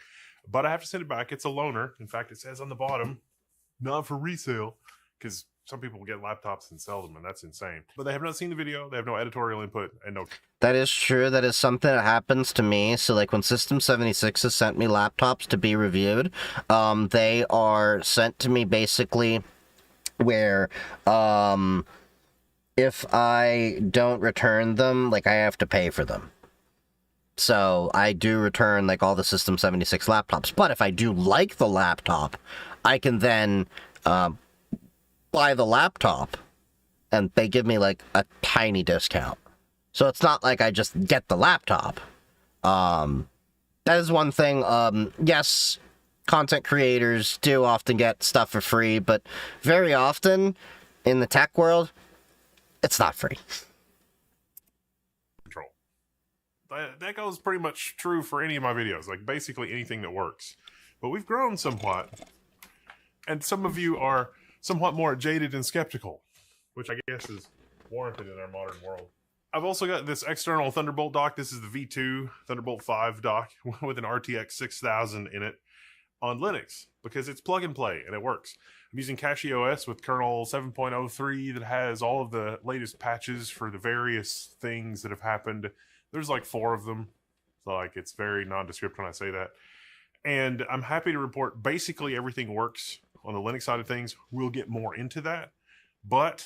But I have to send it back. It's a loaner. In fact, it says on the bottom, not for resale, because some people get laptops and sell them, and that's insane. But they have not seen the video. They have no editorial input and no... That is true. That is something that happens to me. So, like, when System 76 has sent me laptops to be reviewed, they are sent to me basically where, if I don't return them, like, I have to pay for them. So, I do return, like, all the System 76 laptops. But if I do like the laptop, I can then, buy the laptop, and they give me, like, a tiny discount. So it's not like I just get the laptop. That is one thing. Yes, content creators do often get stuff for free, but very often in the tech world, it's not free. Control. That goes pretty much true for any of my videos, like basically anything that works. But we've grown somewhat, and some of you are somewhat more jaded and skeptical, which I guess is warranted in our modern world. I've also got this external Thunderbolt dock. This is the V2 Thunderbolt 5 dock with an RTX 6000 in it on Linux because it's plug and play and it works. I'm using CachyOS with kernel 7.03 that has all of the latest patches for the various things that have happened. There's like 4 of them, so like it's very nondescript when I say that. And I'm happy to report basically everything works on the Linux side of things. We'll get more into that, but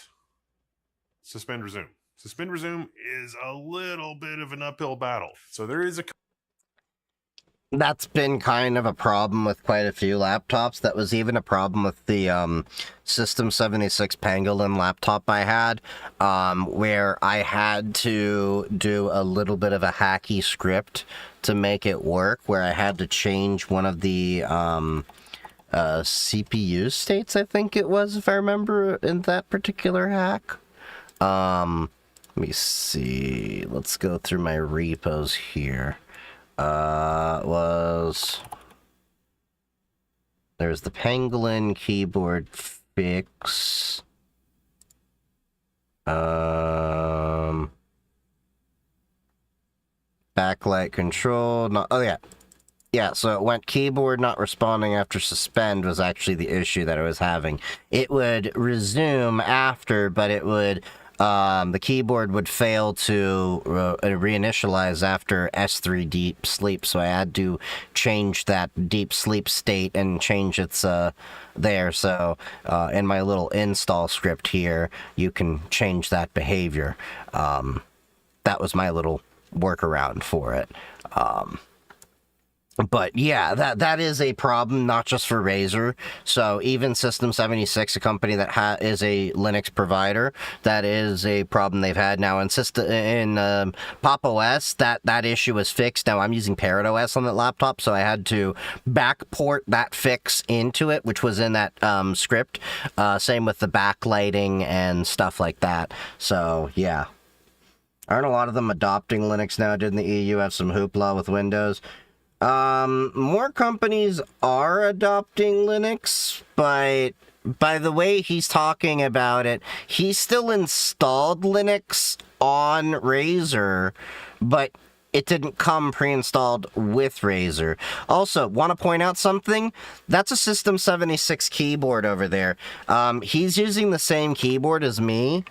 suspend resume. Suspend resume is a little bit of an uphill battle. So there is a... That's been kind of a problem with quite a few laptops. That was even a problem with the System 76 Pangolin laptop I had, where I had to do a little bit of a hacky script to make it work, where I had to change one of the CPU states, I think it was, if I remember, in that particular hack. Let me see. Let's go through my repos here. There's the Pangolin keyboard fix. Backlight control. No, oh yeah. Yeah, so it went keyboard not responding after suspend was actually the issue that I was having. It would resume after, but it would, the keyboard would fail to reinitialize after S3 deep sleep, so I had to change that deep sleep state and change its, there. So, in my little install script here, you can change that behavior. That was my little workaround for it. But yeah, that is a problem, not just for Razer. So even System76, a company that is a Linux provider, that is a problem they've had now. In Pop OS, that issue was fixed. Now I'm using Parrot OS on that laptop, so I had to backport that fix into it, which was in that script. Same with the backlighting and stuff like that. So yeah. Aren't a lot of them adopting Linux now? Didn't the EU have some hoopla with Windows? More companies are adopting Linux, but by the way he's talking about it, he still installed Linux on Razer, but it didn't come pre-installed with Razer. Also, want to point out something? That's a System76 keyboard over there. He's using the same keyboard as me.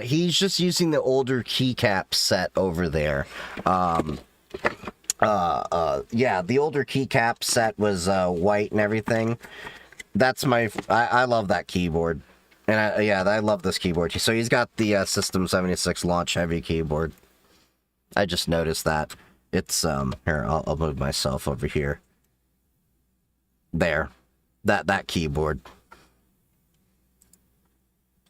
He's just using the older keycap set over there. Yeah, the older keycap set was white and everything. That's I love that keyboard. And I love this keyboard. So he's got the System76 launch heavy keyboard. I just noticed that. It's here, I'll move myself over here. There. That keyboard.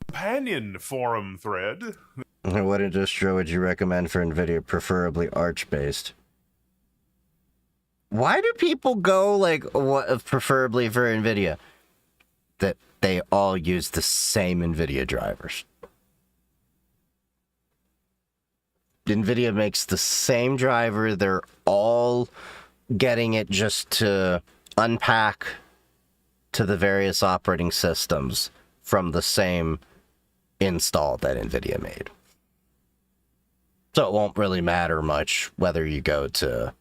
Companion forum thread. What distro would you recommend for NVIDIA, preferably Arch-based? Why do people go, like, preferably for NVIDIA? That they all use the same NVIDIA drivers. NVIDIA makes the same driver. They're all getting it just to unpack to the various operating systems from the same install that NVIDIA made. So it won't really matter much whether you go to,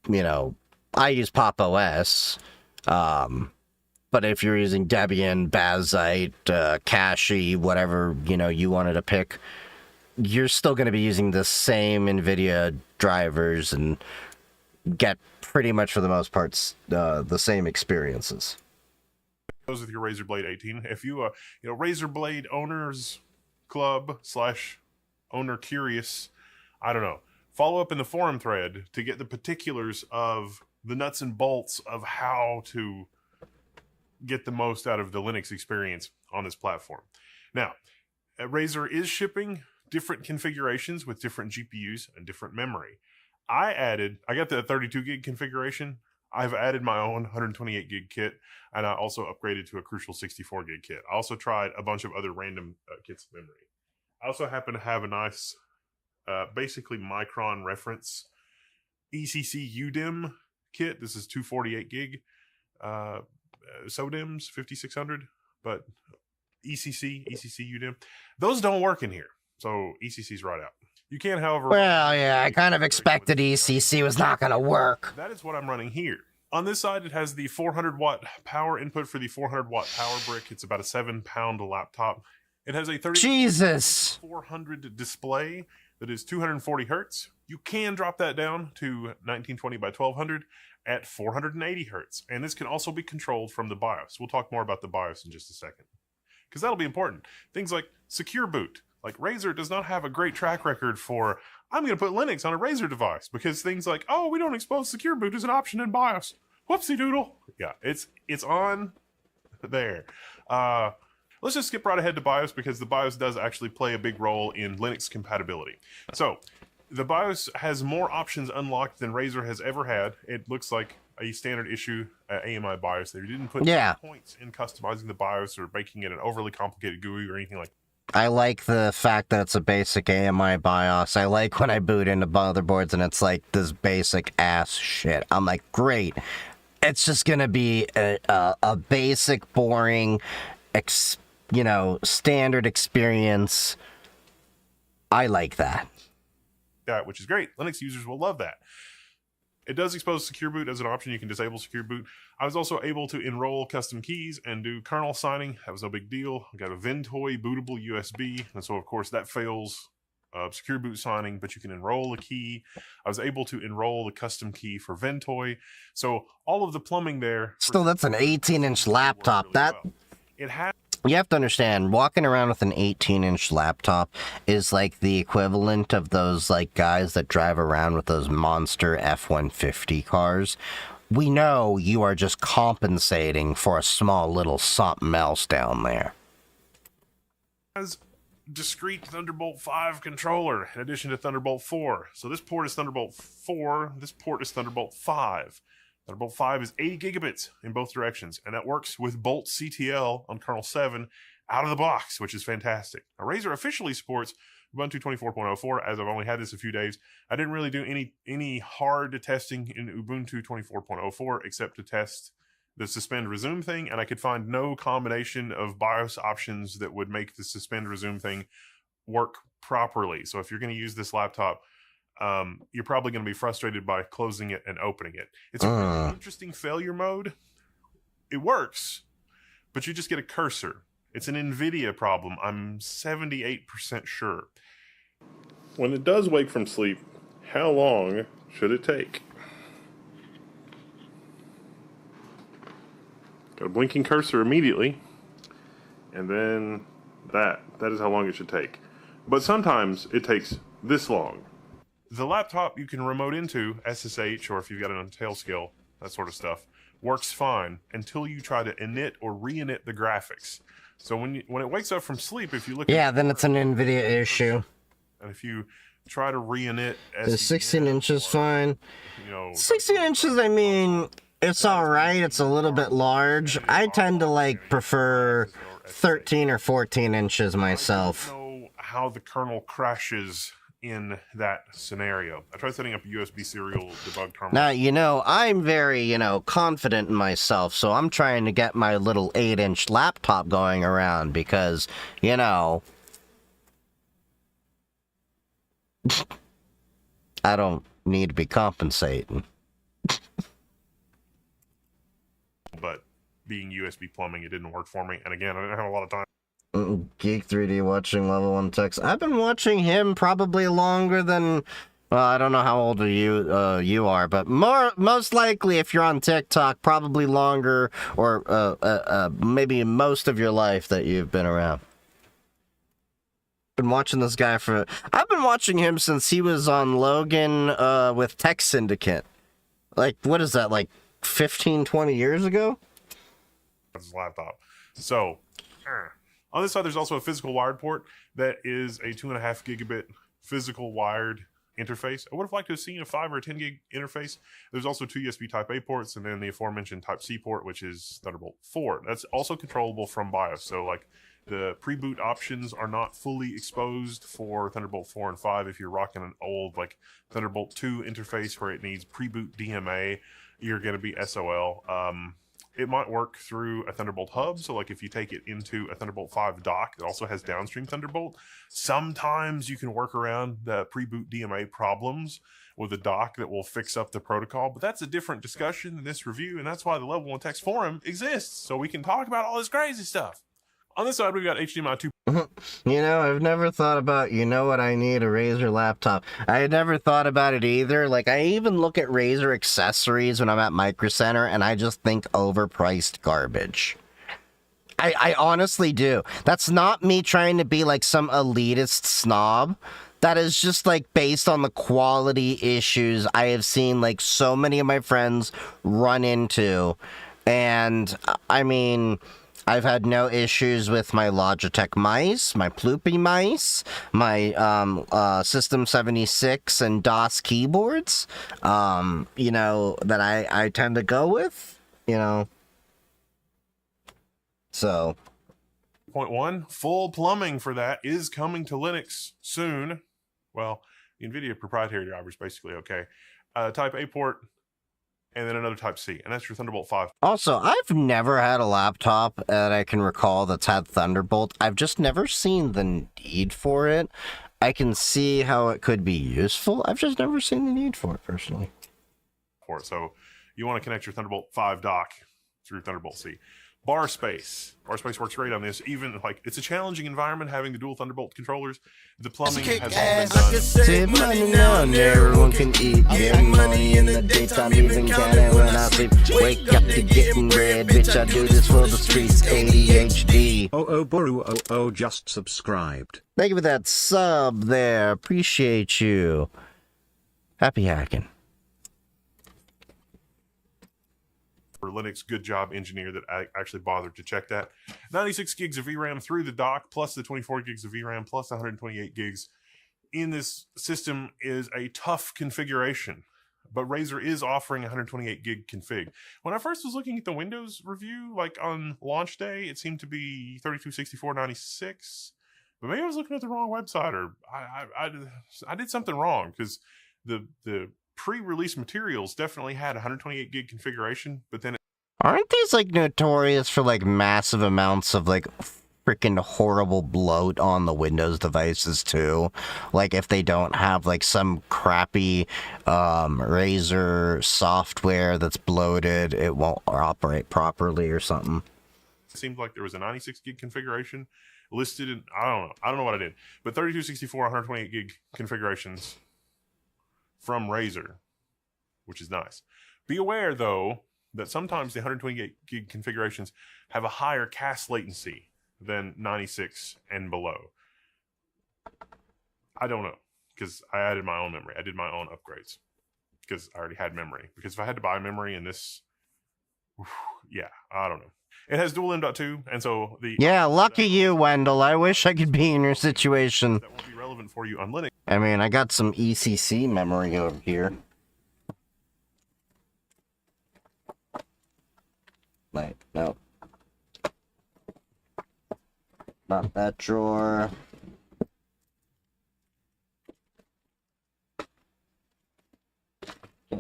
you know, I use Pop OS, but if you're using Debian, Bazite, Cache, whatever, you know, you wanted to pick, you're still going to be using the same NVIDIA drivers and get pretty much, for the most part, the same experiences. Goes with your Razer Blade 18. If you, Razer Blade owners club / owner curious, I don't know, follow up in the forum thread to get the particulars of the nuts and bolts of how to get the most out of the Linux experience on this platform. Now, Razer is shipping different configurations with different GPUs and different memory. I got the 32 gig configuration. I've added my own 128 gig kit, and I also upgraded to a Crucial 64 gig kit. I also tried a bunch of other random kits of memory. I also happen to have a nice, basically Micron reference ECC UDIM kit. This is 248 gig SODIMMs 5600, but ECC UDIM. Those don't work in here, so ECC's right out. You can, however... Well, yeah, I kind of expected ECC was not going to work. That is what I'm running here. On this side, it has the 400 watt power input for the 400 watt power brick. It's about a 7-pound laptop. It has a 400 display that is 240 hertz. You can drop that down to 1920 by 1200 at 480 hertz. And this can also be controlled from the BIOS. We'll talk more about the BIOS in just a second, because that'll be important. Things like secure boot. Like, Razer does not have a great track record for, I'm going to put Linux on a Razer device, because things like, oh, we don't expose secure boot as an option in BIOS. Whoopsie doodle. Yeah, it's on there. Let's just skip right ahead to BIOS, because the BIOS does actually play a big role in Linux compatibility. So, the BIOS has more options unlocked than Razer has ever had. It looks like a standard issue AMI BIOS. They didn't put points in customizing the BIOS or making it an overly complicated GUI or anything like that. I like the fact that it's a basic AMI BIOS. I like when I boot into motherboards and it's like this basic ass shit. I'm like, great. It's just gonna be a basic, boring, standard experience. I like that. That, which is great. Linux users will love that. It does expose Secure Boot as an option. You can disable Secure Boot. I was also able to enroll custom keys and do kernel signing. That was no big deal. I got a Ventoy bootable USB, and so of course that fails Secure Boot signing, but you can enroll a key. I was able to enroll the custom key for Ventoy. So all of the plumbing there. Still, that's an 18-inch laptop. Really That well. It has. You have to understand, walking around with an 18-inch laptop is like the equivalent of those like guys that drive around with those monster F-150 cars. We know you are just compensating for a small little something else down there. Has discrete Thunderbolt 5 controller in addition to Thunderbolt 4. So this port is Thunderbolt 4, this port is Thunderbolt 5. Thunderbolt 5 is 80 gigabits in both directions, and that works with Bolt CTL on kernel 7 out of the box, which is fantastic. Now, Razer officially supports Ubuntu 24.04, as I've only had this a few days. I didn't really do any hard testing in Ubuntu 24.04 except to test the suspend resume thing, and I could find no combination of BIOS options that would make the suspend resume thing work properly. So if you're going to use this laptop, you're probably going to be frustrated by closing it and opening it. It's a really interesting failure mode. It works, but you just get a cursor. It's an NVIDIA problem. I'm 78% sure. When it does wake from sleep, how long should it take? Got a blinking cursor immediately, and then that is how long it should take. But sometimes it takes this long. The laptop you can remote into SSH, or if you've got it on Tailscale, that sort of stuff, works fine until you try to init or re-init the graphics. So when it wakes up from sleep, if you look then it's an NVIDIA issue. And if you try to re-init the 16 inches fine. 16 inches, I mean, it's alright. It's a little bit large. I tend to prefer 13 or 14 inches myself. I don't know how the kernel crashes in that scenario. I tried setting up a USB serial debug terminal. Now, I'm very, confident in myself, so I'm trying to get my little 8-inch laptop going around because, I don't need to be compensating. But being USB plumbing, it didn't work for me. And again, I didn't have a lot of time. Geek 3D watching Level 1 Text. I've been watching him probably longer than... Well, I don't know how old you are, but most likely if you're on TikTok, probably longer or maybe most of your life that you've been around. Been watching this guy I've been watching him since he was on Logan with Tech Syndicate. What is that, 15, 20 years ago? His laptop. So, on this side, there's also a physical wired port that is a 2.5 gigabit physical wired interface. I would have liked to have seen a 5 or 10 gig interface. There's also 2 USB Type A ports, and then the aforementioned Type C port, which is Thunderbolt 4. That's also controllable from BIOS. So, the pre-boot options are not fully exposed for Thunderbolt 4 and 5. If you're rocking an old, Thunderbolt 2 interface where it needs pre-boot DMA, you're going to be SOL. It might work through a Thunderbolt hub. So if you take it into a Thunderbolt 5 dock that also has downstream Thunderbolt, sometimes you can work around the pre-boot DMA problems with a dock that will fix up the protocol. But that's a different discussion in this review, and that's why the Level 1 Text Forum exists, so we can talk about all this crazy stuff. On this side, we've got HDMI 2. I've never thought about, what I need, a Razer laptop. I had never thought about it either. I even look at Razer accessories when I'm at Micro Center, and I just think overpriced garbage. I honestly do. That's not me trying to be some elitist snob. That is just based on the quality issues I have seen so many of my friends run into. And, I mean... I've had no issues with my Logitech mice, my Ploopy mice, my System 76 and DOS keyboards, that I tend to go with, So, Point one, full plumbing for that is coming to Linux soon. Well, the NVIDIA proprietary driver is basically okay. Type A port, and then another Type C, and that's your Thunderbolt 5. Also, I've never had a laptop that I can recall that's had Thunderbolt. I've just never seen the need for it. I can see how it could be useful. I've just never seen the need for it, personally. So you want to connect your Thunderbolt 5 dock through Thunderbolt C. Bar space works great on this. Even like it's a challenging environment having the dual Thunderbolt controllers. The plumbing has all been done. Save money now and everyone can eat. Getting money in the daytime, even can it when I sleep. Wake up to getting bread, bitch, I do this for the streets. ADHD. Oh, Boru, just subscribed. Thank you for that sub there. Appreciate you. Happy hacking. For Linux, good job engineer that I actually bothered to check that. 96 gigs of VRAM through the dock, plus the 24 gigs of VRAM, plus 128 gigs in this system is a tough configuration. But Razer is offering 128 gig config. When I first was looking at the Windows review, like on launch day, it seemed to be 3264.96. But maybe I was looking at the wrong website, or I did something wrong, because the pre-release materials definitely had 128 gig configuration, but then Aren't these like notorious for like massive amounts of like freaking horrible bloat on the Windows devices too? Like if they don't have like some crappy Razer software that's bloated, it won't operate properly or something. it seemed like there was a 96 gig configuration listed in, I don't know what I did, but 3264 128 gig configurations from Razer, which is nice. Be aware though that sometimes the 128 gig configurations have a higher cache latency than 96 and below. I don't know, because I added my own memory. I did my own upgrades because I already had memory. Because if I had to buy memory in this, yeah, I don't know. It has dual M.2, and so the... Yeah, lucky you, Wendell. I wish I could be in your situation. That won't be relevant for you on Linux. I mean, I got some ECC memory over here. Wait, no. Not that drawer.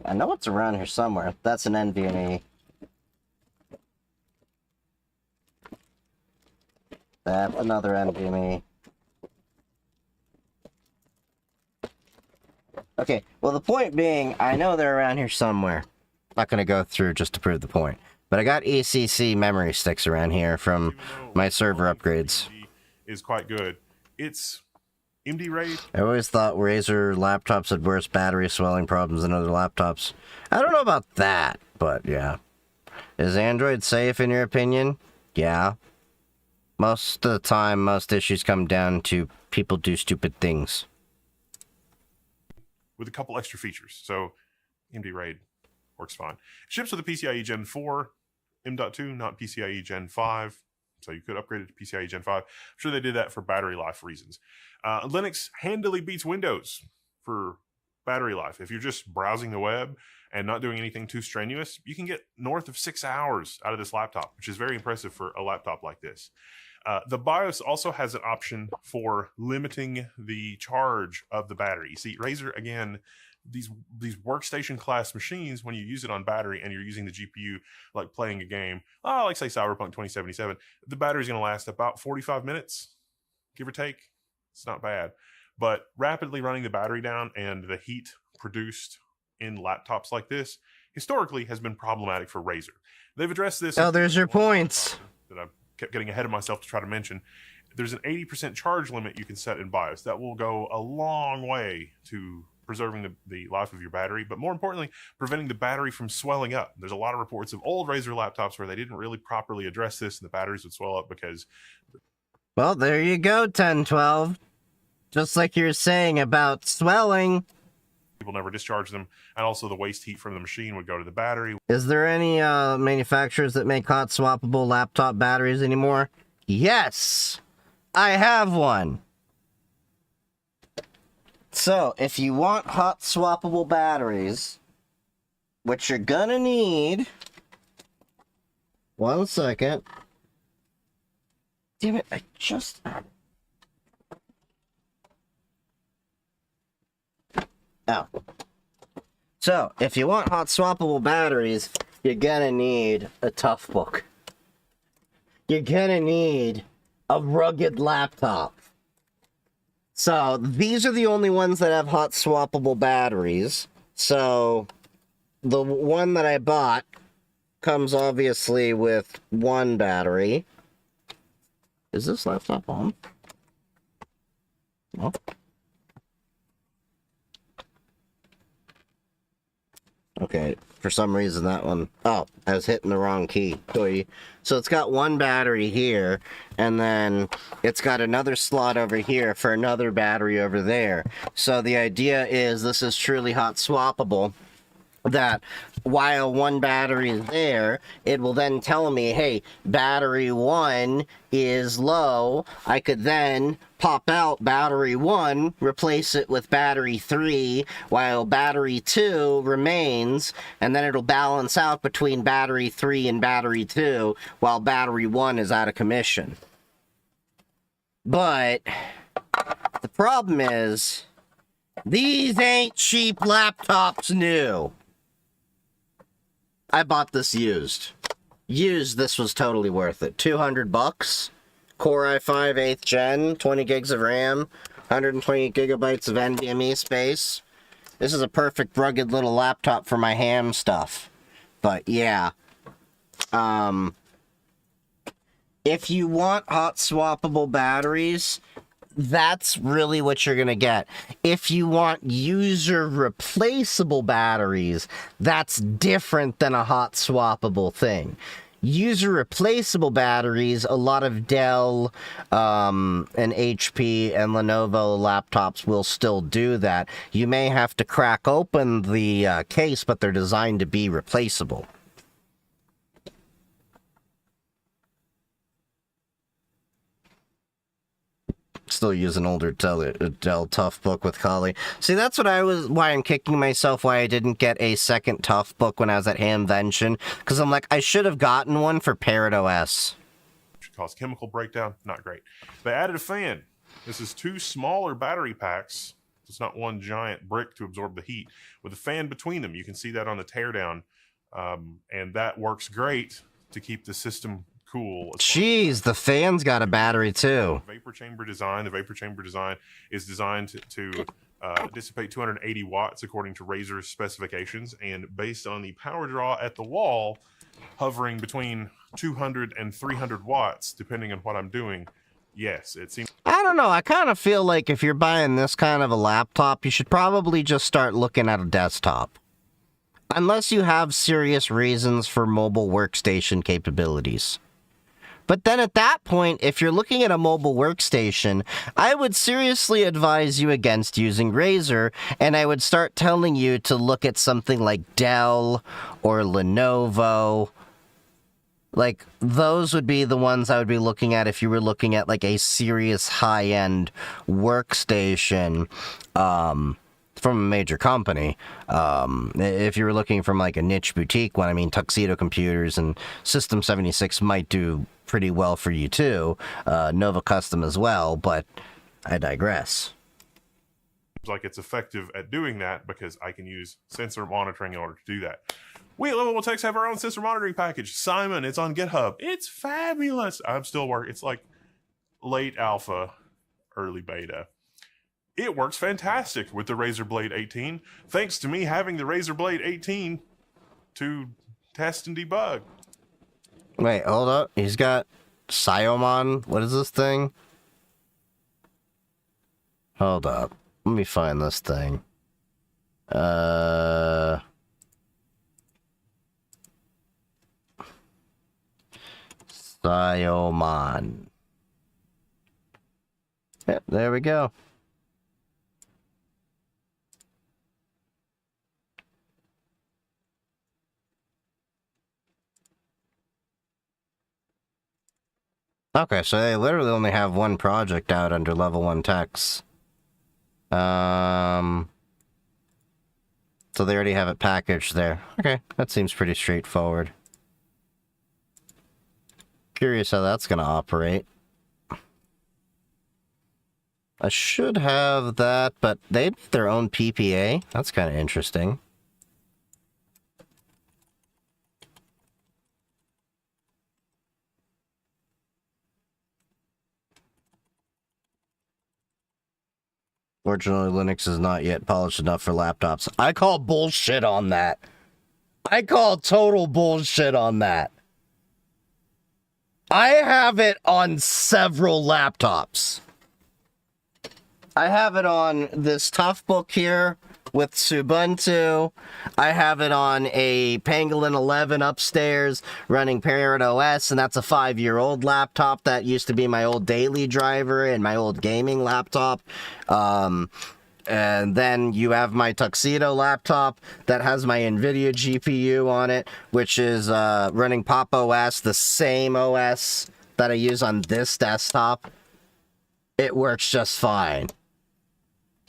I know it's around here somewhere. That's an NVMe. That's another NVMe. Okay, well the point being, I know they're around here somewhere. Not gonna go through just to prove the point. But I got ECC memory sticks around here from my server upgrades. Is quite good. It's MD RAID. I always thought Razer laptops had worse battery swelling problems than other laptops. I don't know about that, but yeah. Is Android safe in your opinion? Yeah. Most of the time, most issues come down to people do stupid things. With a couple extra features. So MD RAID works fine. It ships with a PCIe Gen 4 M.2, not PCIe Gen 5. So you could upgrade it to PCIe Gen 5. I'm sure they did that for battery life reasons. Linux handily beats Windows for battery life. If you're just browsing the web and not doing anything too strenuous, you can get north of 6 hours out of this laptop, which is very impressive for a laptop like this. The BIOS also has an option for limiting the charge of the battery. You see, Razer, again, these workstation class machines, when you use it on battery and you're using the GPU like playing a game, like say Cyberpunk 2077, the battery's going to last about 45 minutes, give or take. It's not bad. But rapidly running the battery down and the heat produced in laptops like this historically has been problematic for Razer. They've addressed this. Oh, there's your points. That I kept getting ahead of myself to try to mention. There's an 80% charge limit you can set in BIOS. That will go a long way to preserving the life of your battery, but more importantly, preventing the battery from swelling up. There's a lot of reports of old Razer laptops where they didn't really properly address this and the batteries would swell up because... Well, there you go, 1012. Just like you're saying about swelling. People never discharge them, and also the waste heat from the machine would go to the battery. Is there any manufacturers that make hot swappable laptop batteries anymore? Yes! I have one! So, if you want hot swappable batteries, which you're gonna need... 1 second. Damn it, I just... Oh. So, if you want hot swappable batteries, you're gonna need a tough book. You're gonna need a rugged laptop. So, these are the only ones that have hot swappable batteries. So, the one that I bought comes obviously with one battery. Is this laptop on? No. Okay, for some reason that one... Oh, I was hitting the wrong key. So it's got one battery here, and then it's got another slot over here for another battery over there. So the idea is this is truly hot swappable, that while one battery is there, it will then tell me, hey, battery 1 is low. I could then pop out battery 1, replace it with battery 3, while battery 2 remains, and then it'll balance out between battery 3 and battery 2, while battery 1 is out of commission. But the problem is, these ain't cheap laptops new. I bought this used. Used, this was totally worth it. $200. Core i5 8th gen, 20 gigs of RAM, 128 gigabytes of NVMe space. This is a perfect rugged little laptop for my ham stuff. But yeah. If you want hot swappable batteries, that's really what you're going to get. If you want user replaceable batteries, that's different than a hot swappable thing. User replaceable batteries, a lot of Dell and HP and Lenovo laptops will still do that. You may have to crack open the case, but they're designed to be replaceable. Still use an older Dell Tough book with Kali. See, that's why I'm kicking myself why I didn't get a second Tough book when I was at Hamvention. Because I'm like, I should have gotten one for Parrot OS. Which cause chemical breakdown. Not great. They added a fan. This is 2 smaller battery packs. It's not one giant brick to absorb the heat. With a fan between them. You can see that on the teardown. And that works great to keep the system cool. Jeez, the fan's got a battery too. Vapor chamber design. The vapor chamber design is designed to dissipate 280 watts according to Razer's specifications, and based on the power draw at the wall, hovering between 200 and 300 watts, depending on what I'm doing. Yes, it seems... I don't know, I kind of feel like if you're buying this kind of a laptop, you should probably just start looking at a desktop. Unless you have serious reasons for mobile workstation capabilities. But then at that point, if you're looking at a mobile workstation, I would seriously advise you against using Razer, and I would start telling you to look at something like Dell or Lenovo. Like, those would be the ones I would be looking at if you were looking at, like, a serious high-end workstation, from a major company. If you were looking from, like, a niche boutique one, I mean, Tuxedo Computers and System 76 might do pretty well for you too. Nova Custom as well, but I digress. Like it's effective at doing that because I can use sensor monitoring in order to do that. We at Livable Techs have our own sensor monitoring package. Simon, it's on GitHub. It's fabulous. I'm still working. It's like late alpha, early beta. It works fantastic with the Razer Blade 18. Thanks to me having the Razer Blade 18 to test and debug. Wait, hold up. He's got Cyomon. What is this thing? Hold up. Let me find this thing. Cyomon. Yep, there we go. Okay, so they literally only have one project out under level 1 techs. So they already have it packaged there. Okay, that seems pretty straightforward. Curious how that's gonna operate. I should have that, but they have their own PPA. That's kind of interesting. Fortunately, Linux is not yet polished enough for laptops. I call bullshit on that. I call total bullshit on that. I have it on several laptops. I have it on this Toughbook here with Ubuntu. I have it on a Pangolin 11 upstairs running Parrot OS, and that's a 5-year-old laptop that used to be my old daily driver and my old gaming laptop. And then you have my Tuxedo laptop that has my NVIDIA GPU on it, which is running Pop OS, the same OS that I use on this desktop. It works just fine.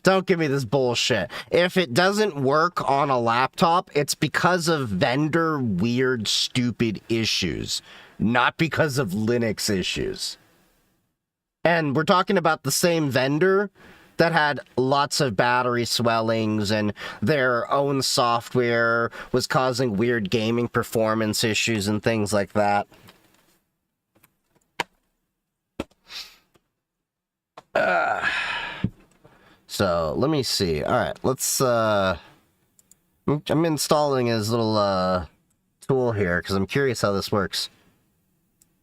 Don't give me this bullshit. If it doesn't work on a laptop, it's because of vendor weird, stupid issues, not because of Linux issues. And we're talking about the same vendor that had lots of battery swellings and their own software was causing weird gaming performance issues and things like that. So, let me see. Alright, let's, I'm installing his little, tool here, because I'm curious how this works.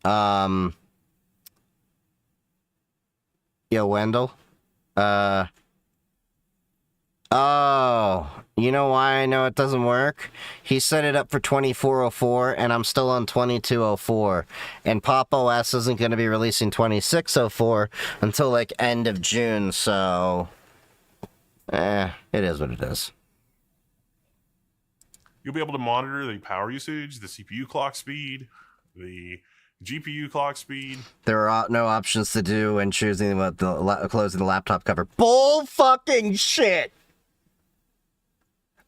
Yo, Wendell? Oh, you know why I know it doesn't work? He set it up for 2404, and I'm still on 2204. And Pop OS isn't going to be releasing 2604 until, like, end of June, so... it is what it is. You'll be able to monitor the power usage, the CPU clock speed, the GPU clock speed. There are no options to do when choosing what closing the laptop cover. Bull fucking shit!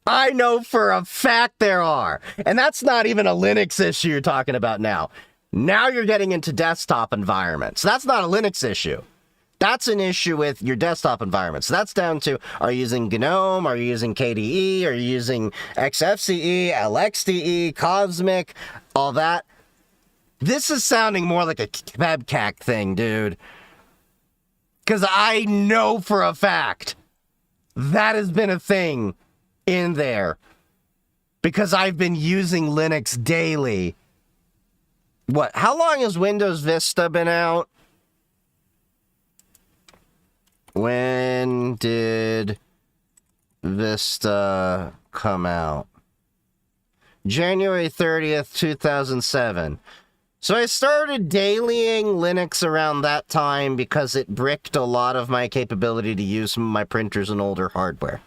I know for a fact there are. And that's not even a Linux issue you're talking about now. Now you're getting into desktop environments. That's not a Linux issue. That's an issue with your desktop environment. So that's down to, are you using GNOME? Are you using KDE? Are you using XFCE, LXDE, Cosmic, all that? This is sounding more like a webcack thing, dude. Because I know for a fact that has been a thing in there. Because I've been using Linux daily. What? How long has Windows Vista been out? When did Vista come out? January 30th, 2007. So I started dailying Linux around that time because it bricked a lot of my capability to use some of my printers and older hardware.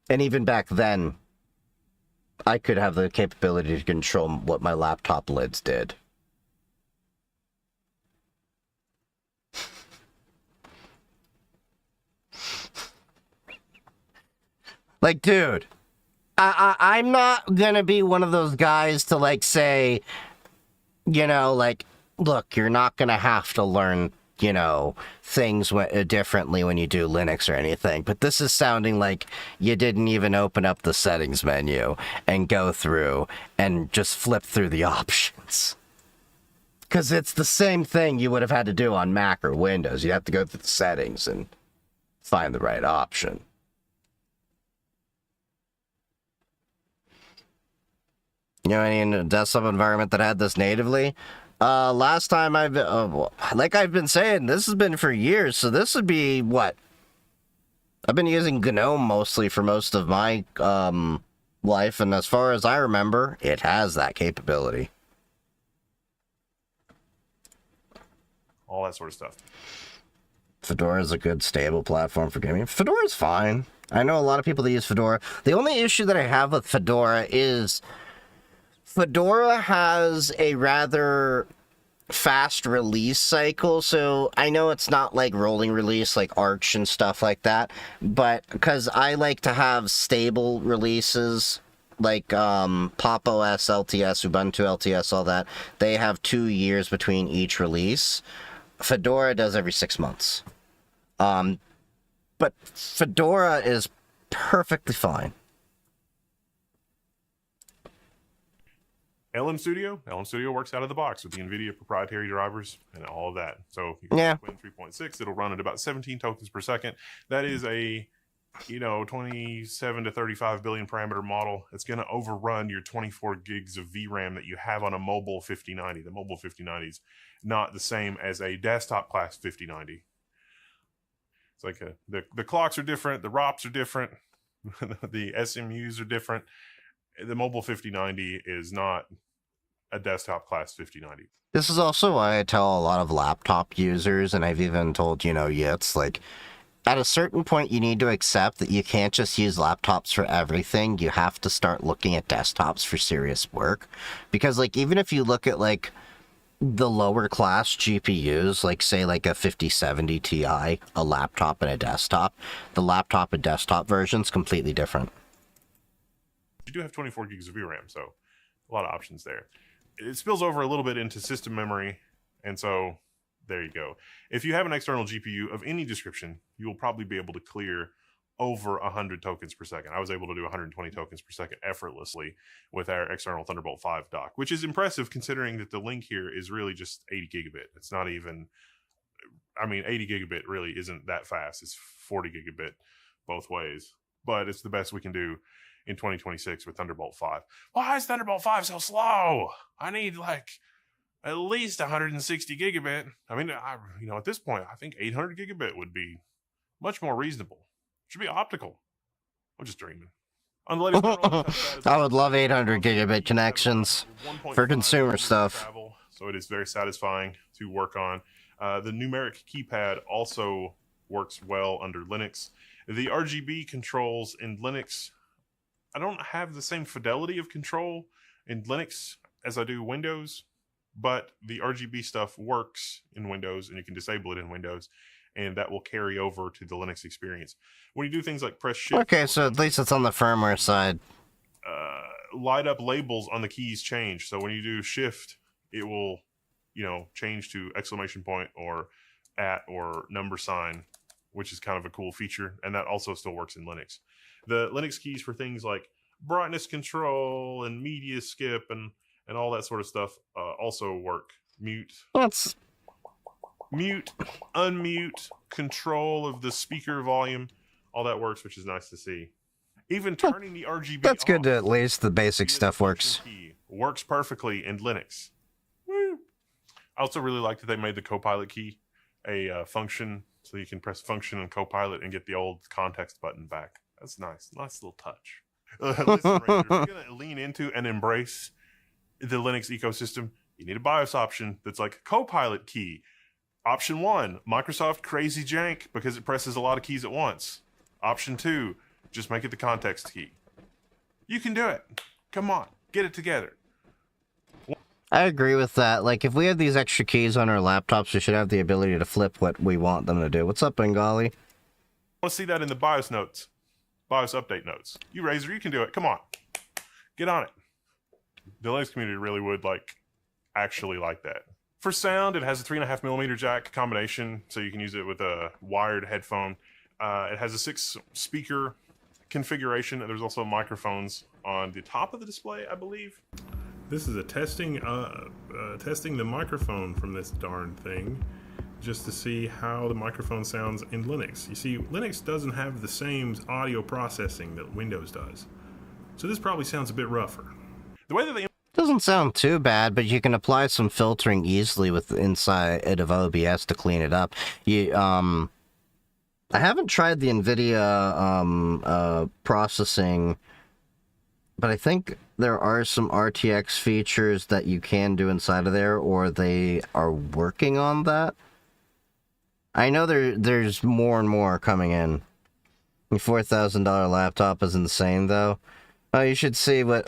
And even back then, I could have the capability to control what my laptop lids did. Like, dude, I'm not gonna be one of those guys to, like, say, you know, like, look, you're not gonna have to learn, you know, things differently when you do Linux or anything. But this is sounding like you didn't even open up the settings menu and go through and just flip through the options. Because it's the same thing you would have had to do on Mac or Windows. You have to go through the settings and find the right option. You know, any in a desktop environment that had this natively? Last time like I've been saying, this has been for years, so this would be, what? I've been using GNOME mostly for most of my, life, and as far as I remember, it has that capability. All that sort of stuff. Fedora is a good, stable platform for gaming. Fedora's fine. I know a lot of people that use Fedora. The only issue that I have with Fedora is Fedora has a rather fast release cycle, so I know it's not like rolling release like Arch and stuff like that, but because I like to have stable releases like Pop OS, LTS, Ubuntu LTS, all that, they have 2 years between each release. Fedora does every 6 months. But Fedora is perfectly fine. LM Studio works out of the box with the NVIDIA proprietary drivers and all of that. So you Yeah. Win 3.6, it'll run at about 17 tokens per second. That is a 27 to 35 billion parameter model. It's going to overrun your 24 gigs of VRAM that you have on a mobile 5090. The mobile 5090 is not the same as a desktop class 5090. It's like the clocks are different, the ROPs are different, the SMUs are different. The mobile 5090 is not a desktop class 5090. This is also why I tell a lot of laptop users, and I've even told, Yitz, like, at a certain point you need to accept that you can't just use laptops for everything. You have to start looking at desktops for serious work. Because, like, even if you look at, like, the lower class GPUs, like, say, like a 5070 Ti, a laptop and a desktop, the laptop and desktop version's completely different. You do have 24 gigs of VRAM, so a lot of options there. It spills over a little bit into system memory, and so there you go. If you have an external GPU of any description, you will probably be able to clear over 100 tokens per second. I was able to do 120 tokens per second effortlessly with our external Thunderbolt 5 dock, which is impressive considering that the link here is really just 80 gigabit. It's not even, 80 gigabit really isn't that fast. It's 40 gigabit both ways, but it's the best we can do in 2026 with Thunderbolt 5. Why is Thunderbolt 5 so slow? I need at least 160 gigabit. At this point, I think 800 gigabit would be much more reasonable. It should be optical. I'm just dreaming. On the latest I would love 800 gigabit connections for consumer stuff. Travel, so it is very satisfying to work on. The numeric keypad also works well under Linux. The RGB controls in Linux, I don't have the same fidelity of control in Linux as I do Windows, but the RGB stuff works in Windows, and you can disable it in Windows, and that will carry over to the Linux experience. When you do things like press shift... Okay, so at least it's on the firmware side. Light up labels on the keys change. So when you do shift, it will, change to exclamation point or @ or number sign, which is kind of a cool feature, and that also still works in Linux. The Linux keys for things like brightness control and media skip and all that sort of stuff also work. Mute, unmute, control of the speaker volume, all that works, which is nice to see. Even turning the RGB That's off, good to at least the basic stuff works. Works perfectly in Linux. Woo. I also really like that they made the Copilot key a function, so you can press function in Copilot and get the old context button back. That's nice. Nice little touch. Listen, Ranger, if you're going to lean into and embrace the Linux ecosystem, you need a BIOS option that's like Copilot key. Option 1, Microsoft crazy jank because it presses a lot of keys at once. Option 2, just make it the context key. You can do it. Come on, get it together. I agree with that. Like, if we have these extra keys on our laptops, we should have the ability to flip what we want them to do. What's up, Bengali? I want to see that in the BIOS notes. BIOS update notes. You Razer, you can do it. Come on. Get on it. The Linux community really would actually like that. For sound, it has a 3.5 millimeter jack combination, so you can use it with a wired headphone. It has a 6 speaker configuration, and there's also microphones on the top of the display, I believe. This is a testing the microphone from this darn thing, just to see how the microphone sounds in Linux. You see, Linux doesn't have the same audio processing that Windows does, so this probably sounds a bit rougher. The way that they Doesn't sound too bad, but you can apply some filtering easily with inside of OBS to clean it up. I haven't tried the NVIDIA processing, but I think there are some RTX features that you can do inside of there, or they are working on that. I know there's more and more coming in. The $4,000 laptop is insane, though. Oh, you should see what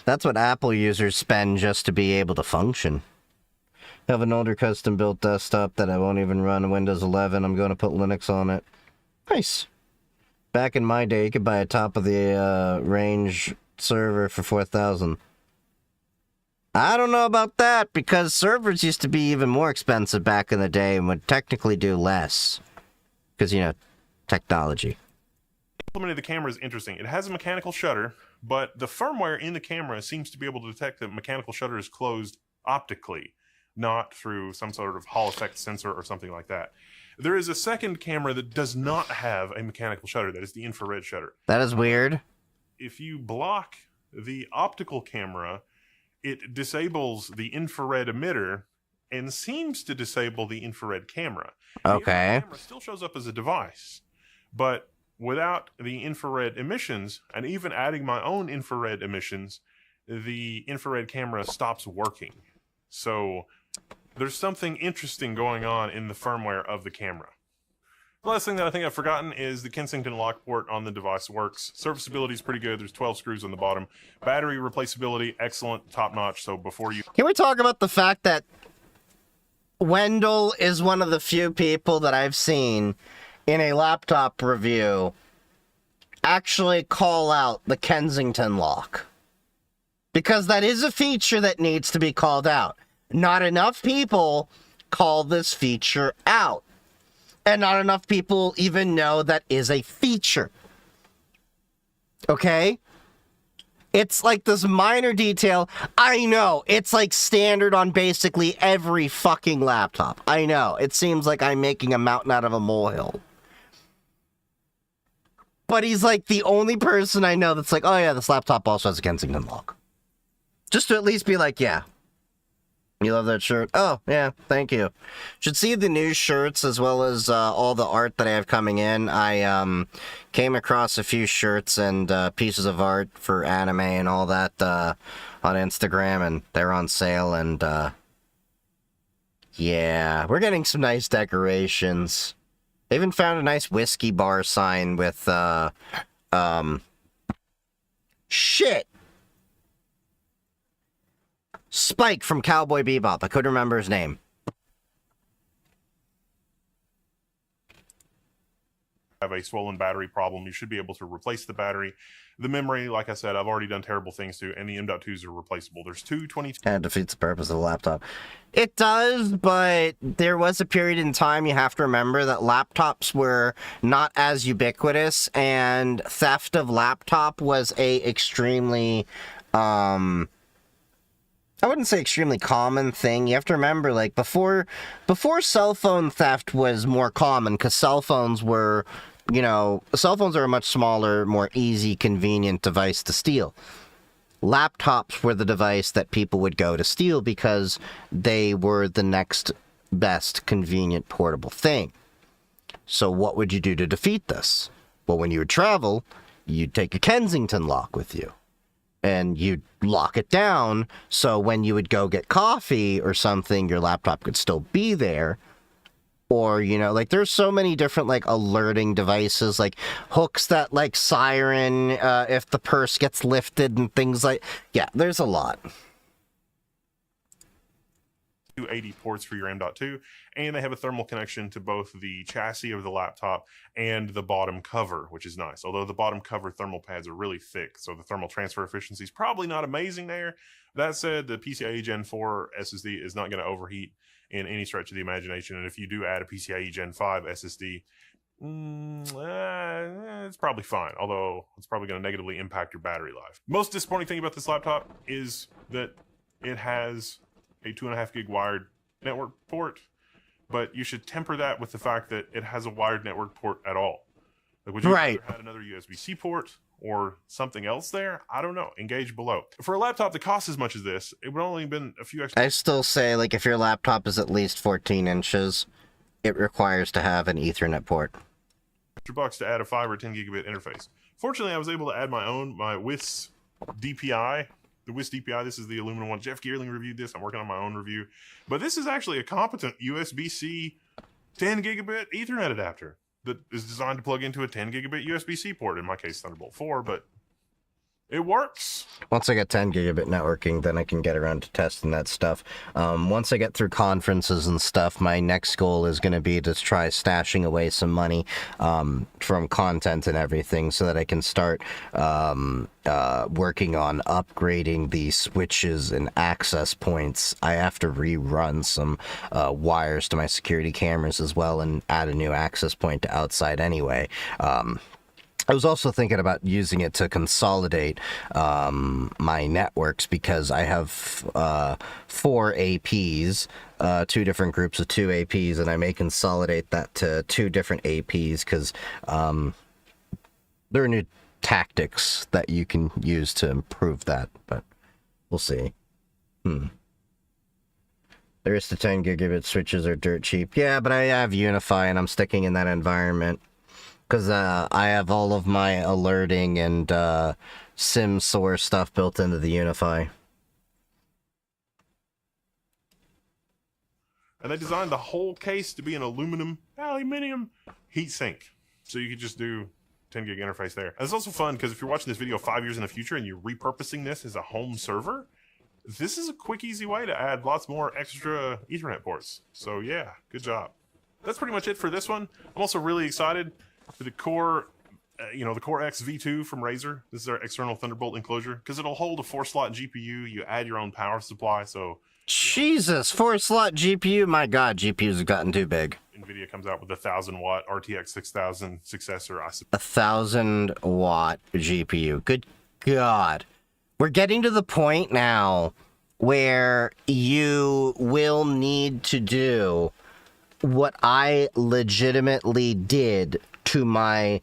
that's what Apple users spend just to be able to function. I have an older custom-built desktop that I won't even run Windows 11. I'm going to put Linux on it. Nice. Back in my day, you could buy a top-of-the-range server for $4,000. I don't know about that, because servers used to be even more expensive back in the day and would technically do less. Because, you know, technology. Implemented the camera is interesting. It has a mechanical shutter, but the firmware in the camera seems to be able to detect that mechanical shutter is closed optically, not through some sort of Hall effect sensor or something like that. There is a second camera that does not have a mechanical shutter. That is the infrared shutter. That is weird. If you block the optical camera, it disables the infrared emitter and seems to disable the infrared camera. The Okay. infrared camera still shows up as a device, but without the infrared emissions, and even adding my own infrared emissions, the infrared camera stops working. So there's something interesting going on in the firmware of the camera. The last thing that I think I've forgotten is the Kensington lock port on the device works. Serviceability is pretty good. There's 12 screws on the bottom. Battery replaceability, excellent, top-notch. So before you... Can we talk about the fact that Wendell is one of the few people that I've seen in a laptop review actually call out the Kensington lock? Because that is a feature that needs to be called out. Not enough people call this feature out. And not enough people even know that is a feature. Okay? It's like this minor detail. I know, it's like standard on basically every fucking laptop. I know, it seems like I'm making a mountain out of a molehill. But he's like the only person I know that's like, oh yeah, this laptop also has a Kensington lock. Just to at least be like, yeah. You love that shirt? Oh, yeah, thank you. Should see the new shirts as well as all the art that I have coming in. I came across a few shirts and pieces of art for anime and all that on Instagram, and they're on sale, and yeah, we're getting some nice decorations. I even found a nice whiskey bar sign with shit! Spike from Cowboy Bebop. I couldn't remember his name. Have a swollen battery problem, you should be able to replace the battery. The memory, like I said, I've already done terrible things to, and the M.2s are replaceable. There's two 22... Kind of defeats the purpose of the laptop. It does, but there was a period in time, you have to remember, that laptops were not as ubiquitous, and theft of laptop was a extremely, I wouldn't say extremely common thing. You have to remember, like, before cell phone theft was more common, because cell phones were, you know, cell phones are a much smaller, more easy, convenient device to steal. Laptops were the device that people would go to steal because they were the next best convenient portable thing. So what would you do to defeat this? Well, when you would travel, you'd take a Kensington lock with you. And you'd lock it down, so when you would go get coffee or something, your laptop could still be there. Or, you know, like, there's so many different, like, alerting devices, like, hooks that, like, siren if the purse gets lifted and things like... Yeah, there's a lot. 280 ports for your M.2, and they have a thermal connection to both the chassis of the laptop and the bottom cover, which is nice. Although the bottom cover thermal pads are really thick, so the thermal transfer efficiency is probably not amazing there. That said, the PCIe Gen 4 SSD is not going to overheat in any stretch of the imagination, and if you do add a PCIe Gen 5 SSD, it's probably fine, although it's probably going to negatively impact your battery life. Most disappointing thing about this laptop is that it has a 2.5 gig wired network port, but you should temper that with the fact that it has a wired network port at all. Like, would you rather had another USB-C port or something else there? I don't know. Engage below. For a laptop that costs as much as this, it would only have been a few extra... I still say, like, if your laptop is at least 14 inches, it requires to have an Ethernet port. $100 to add a 5 or 10 gigabit interface. Fortunately, I was able to add my WIS DPI. The WIS DPI, this is the aluminum one. Jeff Geerling reviewed this. I'm working on my own review. But this is actually a competent USB-C 10 gigabit Ethernet adapter that is designed to plug into a 10 gigabit USB-C port. In my case, Thunderbolt 4, but It works. Once I get 10 gigabit networking, then I can get around to testing that stuff. Once I get through conferences and stuff, my next goal is going to be to try stashing away some money from content and everything so that I can start working on upgrading the switches and access points. I have to rerun some wires to my security cameras as well and add a new access point to outside anyway. I was also thinking about using it to consolidate my networks because I have 4 APs, 2 different groups of 2 APs, and I may consolidate that to 2 different APs because there are new tactics that you can use to improve that, but we'll see. The rest of 10 gigabit switches are dirt cheap. Yeah, but I have Unify and I'm sticking in that environment. Because I have all of my alerting and SIM source stuff built into the Unify. And they designed the whole case to be an aluminium heatsink. So you could just do 10 gig interface there. And it's also fun because if you're watching this video 5 years in the future and you're repurposing this as a home server, this is a quick, easy way to add lots more extra Ethernet ports. So yeah, good job. That's pretty much it for this one. I'm also really excited for the Core, the Core X V2 from Razer. This is our external Thunderbolt enclosure because it'll hold a 4-slot GPU. You add your own power supply, so Jesus, 4-slot GPU. My God, GPUs have gotten too big. NVIDIA comes out with a 1000-watt RTX 6000 successor. 1000-watt GPU. Good God, we're getting to the point now where you will need to do what I legitimately did to my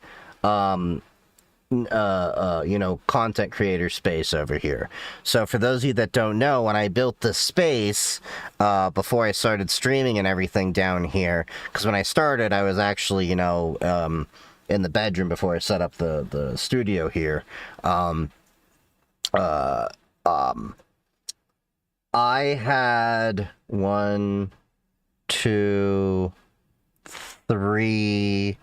content creator space over here. So for those of you that don't know, when I built this space before I started streaming and everything down here, because when I started I was actually in the bedroom before I set up the studio here. I had 1, 2, 3,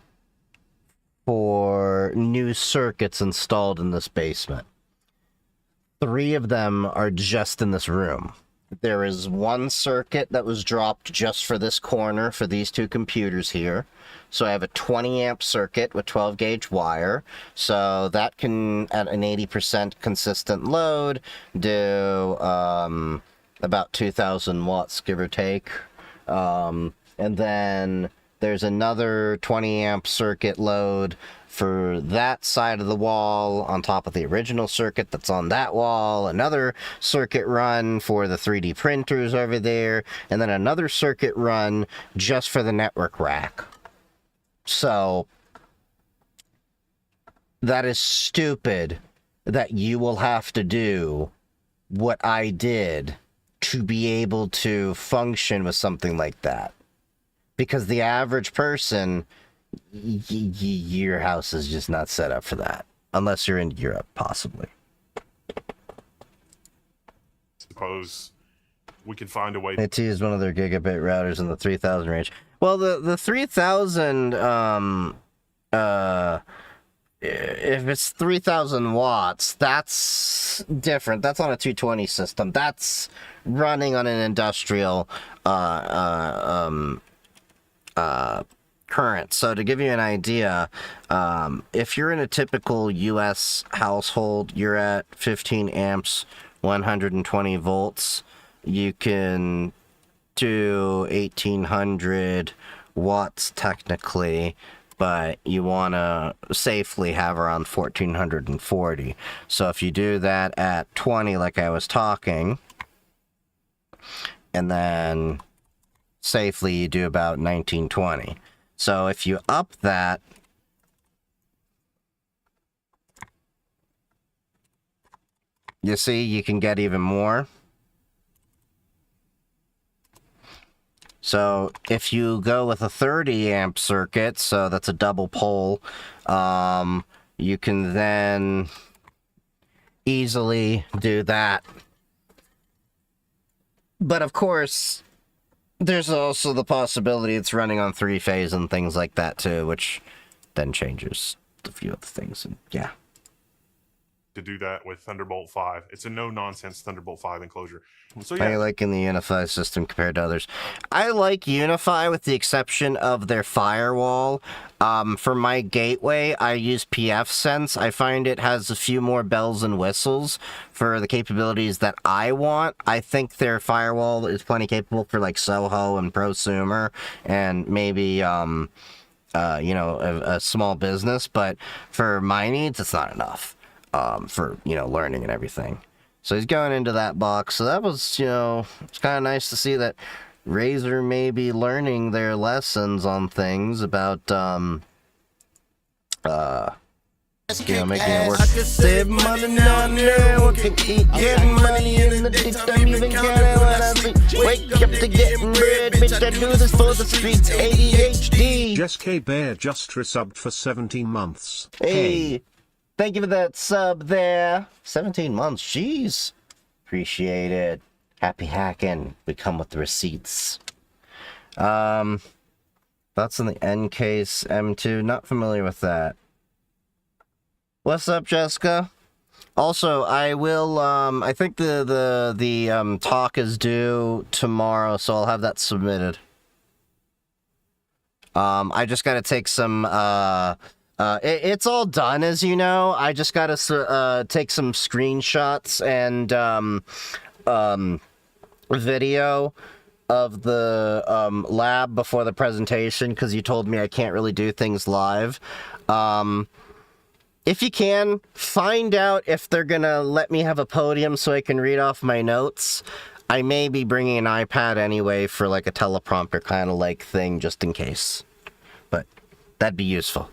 4 new circuits installed in this basement. 3 of them are just in this room. There is 1 circuit that was dropped just for this corner for these 2 computers here. So I have a 20 amp circuit with 12 gauge wire. So that can, at an 80% consistent load, do about 2000 watts, give or take. And then there's another 20 amp circuit load for that side of the wall on top of the original circuit that's on that wall, another circuit run for the 3D printers over there, and then another circuit run just for the network rack. So that is stupid that you will have to do what I did to be able to function with something like that. Because the average person, your house is just not set up for that. Unless you're in Europe, possibly. Suppose we can find a way They use one of their gigabit routers in the 3000 range. Well, the 3000, if it's 3000 watts, that's different. That's on a 220 system. That's running on an industrial, current. So to give you an idea, if you're in a typical US household, you're at 15 amps, 120 volts. You can do 1800 watts technically, but you want to safely have around 1440. So if you do that at 20 like I was talking, and then safely you do about 1920. So if you up that, you see you can get even more. So if you go with a 30 amp circuit, so that's a double pole, you can then easily do that. But of course, there's also the possibility it's running on 3-phase and things like that too, which then changes a few other things. And yeah. to do that with Thunderbolt 5. It's a no-nonsense Thunderbolt 5 enclosure. So How yeah, you liking the Unify system compared to others? I like Unify with the exception of their firewall. For my gateway, I use pfSense. I find it has a few more bells and whistles for the capabilities that I want. I think their firewall is plenty capable for like Soho and prosumer and maybe a small business, but for my needs, it's not enough for, learning and everything. So he's going into that box. So that was, it's kind of nice to see that Razer may be learning their lessons on things about, making it work. Save money now, working, eat, getting money in the daytime, even can when I sleep. Wake up to getting bread, bitch, I do this for the streets. ADHD. Jess K. Bear just resubbed for 17 months. Hey, thank you for that sub there. 17 months, jeez. Appreciate it. Happy hacking. We come with the receipts. Thoughts on the N case M2. Not familiar with that. What's up, Jessica? Also, I will, I think the talk is due tomorrow, so I'll have that submitted. I just gotta take some, it's all done, as you know. I just gotta, take some screenshots and, video of the, lab before the presentation, because you told me I can't really do things live. If you can, find out if they're gonna let me have a podium so I can read off my notes. I may be bringing an iPad anyway for like a teleprompter kind of like thing just in case. But that'd be useful.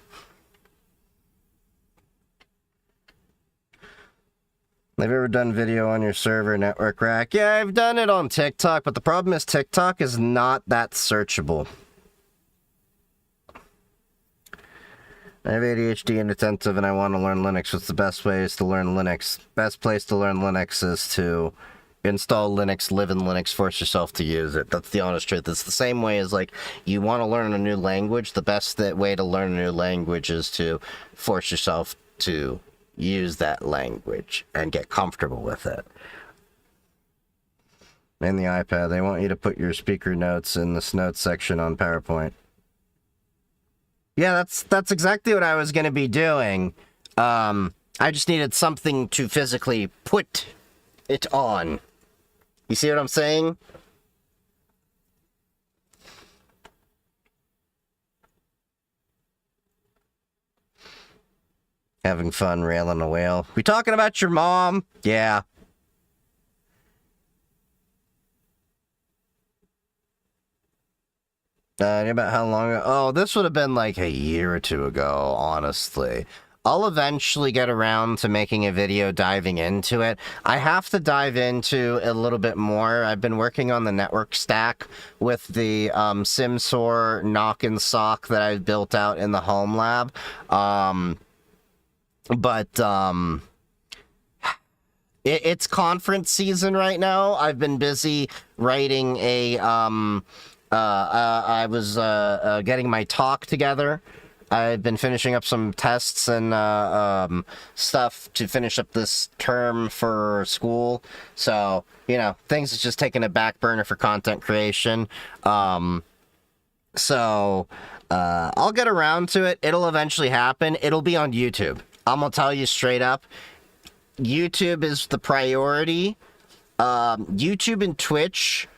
Have you ever done video on your server network rack? Yeah, I've done it on TikTok, but the problem is TikTok is not that searchable. I have ADHD and attentive and I want to learn Linux. What's the best ways to learn Linux? Best place to learn Linux is to install Linux, live in Linux, force yourself to use it. That's the honest truth. It's the same way as like you want to learn a new language. The best way to learn a new language is to force yourself to use that language and get comfortable with it. In the iPad, they want you to put your speaker notes in this notes section on PowerPoint. Yeah, that's exactly what I was going to be doing. I just needed something to physically put it on. You see what I'm saying? Having fun railing a whale. We talking about your mom? Yeah. About how long ago? Oh, this would have been like a year or two ago, honestly. I'll eventually get around to making a video diving into it. I have to dive into a little bit more. I've been working on the network stack with the SimSor knock and sock that I built out in the home lab. It's conference season right now. I've been busy writing a I was getting my talk together. I've been finishing up some tests and stuff to finish up this term for school. So, things is just taking a back burner for content creation. I'll get around to it. It'll eventually happen. It'll be on YouTube. I'm gonna tell you straight up. YouTube is the priority. YouTube and Twitch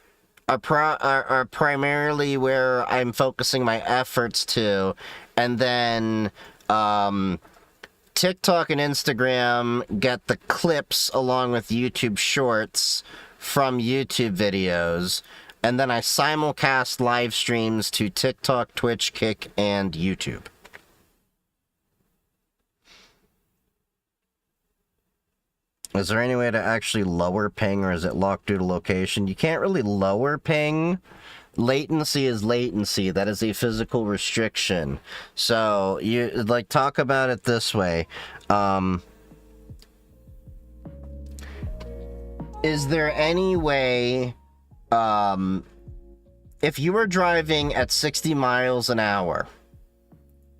are primarily where I'm focusing my efforts to, and then TikTok and Instagram get the clips along with YouTube Shorts from YouTube videos, and then I simulcast live streams to TikTok, Twitch, Kick, and YouTube. Is there any way to actually lower ping, or is it locked due to location? You can't really lower ping. Latency is latency. That is a physical restriction. So, talk about it this way. Is there any way, if you were driving at 60 miles an hour,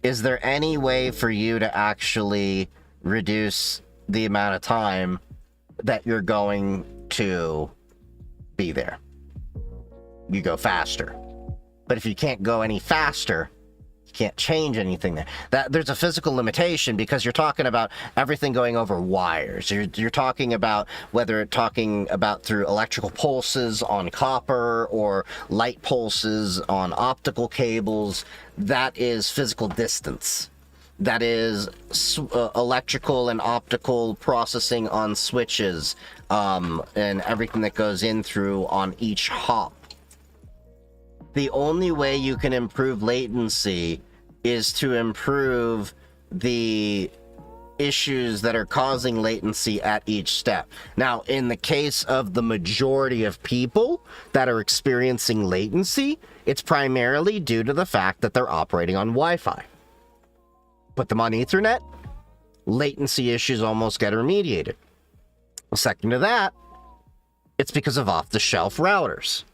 is there any way for you to actually reduce the amount of time that you're going to be there. You go faster. But if you can't go any faster, you can't change anything there. There's a physical limitation because you're talking about everything going over wires. You're talking about whether it's talking about through electrical pulses on copper or light pulses on optical cables. That is physical distance. That is electrical and optical processing on switches, and everything that goes in through on each hop. The only way you can improve latency is to improve the issues that are causing latency at each step. Now, in the case of the majority of people that are experiencing latency, it's primarily due to the fact that they're operating on Wi-Fi. Put them on Ethernet, latency issues almost get remediated. Second to that, it's because of off-the-shelf routers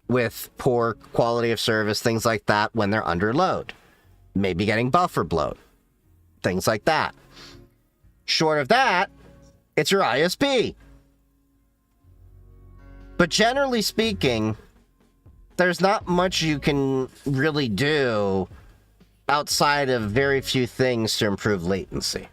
with poor quality of service, things like that when they're under load. Maybe getting buffer bloat, things like that. Short of that, it's your ISP. But generally speaking, there's not much you can really do outside of very few things to improve latency.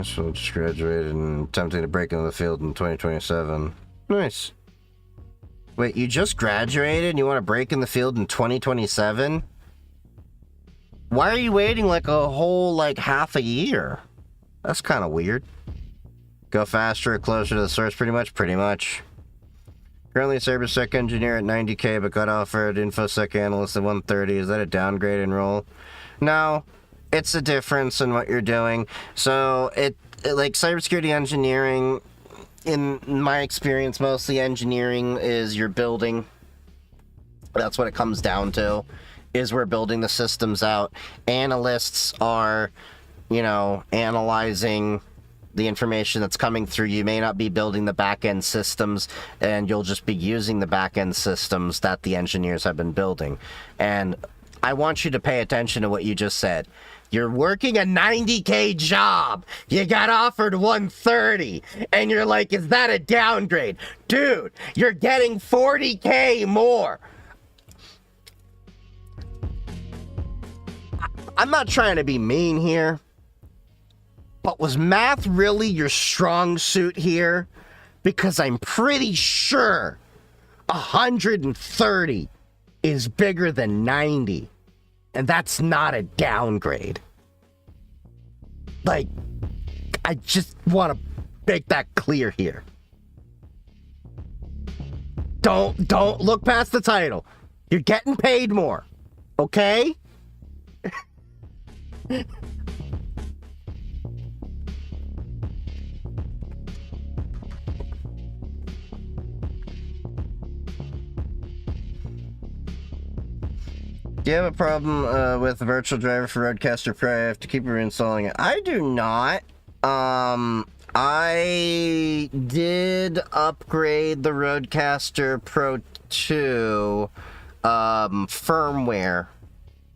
So just graduated and attempting to break into the field in 2027. Nice. Wait, you just graduated and you want to break in the field in 2027? Why are you waiting like a whole, half a year? That's kind of weird. Go faster or closer to the source, pretty much? Pretty much. Currently a Cybersec engineer at 90k, but got offered InfoSec analyst at 130. Is that a downgrade in role? No, it's a difference in what you're doing. So, like cybersecurity engineering, in my experience, mostly engineering is you're building. That's what it comes down to, is we're building the systems out. Analysts are, analyzing the information that's coming through. You may not be building the back-end systems, and you'll just be using the back-end systems that the engineers have been building. And I want you to pay attention to what you just said. You're working a 90k job. You got offered 130. And you're like, is that a downgrade? Dude, you're getting 40k more. I'm not trying to be mean here, but was math really your strong suit here? Because I'm pretty sure 130 is bigger than 90. And that's not a downgrade. I just want to make that clear here. Don't look past the title. You're getting paid more. Okay? Do you have a problem with the virtual driver for Rodecaster Pro? I have to keep reinstalling it. I do not. I did upgrade the Rodecaster Pro 2 firmware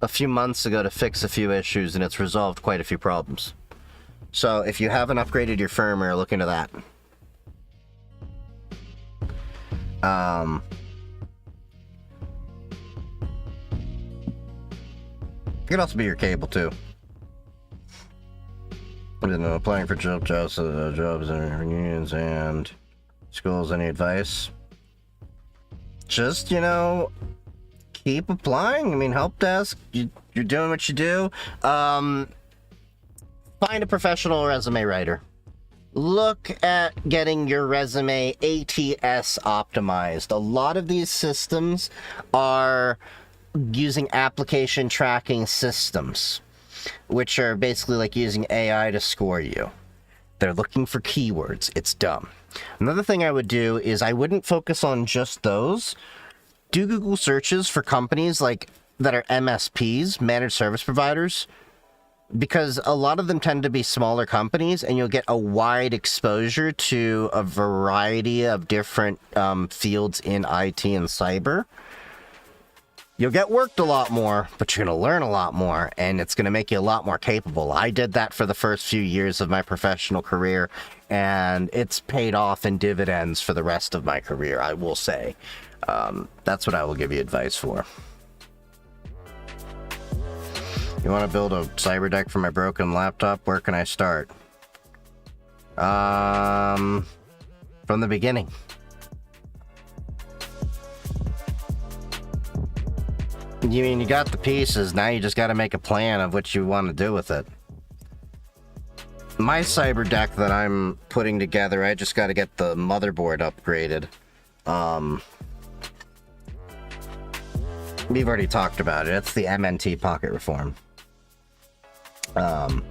a few months ago to fix a few issues, and it's resolved quite a few problems. So if you haven't upgraded your firmware, look into that. It could also be your cable, too. I've been applying for jobs and unions and schools. Any advice? Just, keep applying. I mean, help desk, you're doing what you do. Find a professional resume writer. Look at getting your resume ATS optimized. A lot of these systems are using application tracking systems, which are basically like using AI to score you. They're looking for keywords. It's dumb. Another thing I would do is I wouldn't focus on just those. Do Google searches for companies that are MSPs, managed service providers. because a lot of them tend to be smaller companies, and you'll get a wide exposure to a variety of different fields in IT and cyber. You'll get worked a lot more, but you're going to learn a lot more, and it's going to make you a lot more capable. I did that for the first few years of my professional career, and it's paid off in dividends for the rest of my career, I will say. That's what I will give you advice for. You want to build a cyber deck for my broken laptop? Where can I start? From the beginning. You mean you got the pieces, now you just got to make a plan of what you want to do with it. My cyber deck that I'm putting together, I just got to get the motherboard upgraded. We've already talked about it. It's the MNT Pocket Reform. Alright,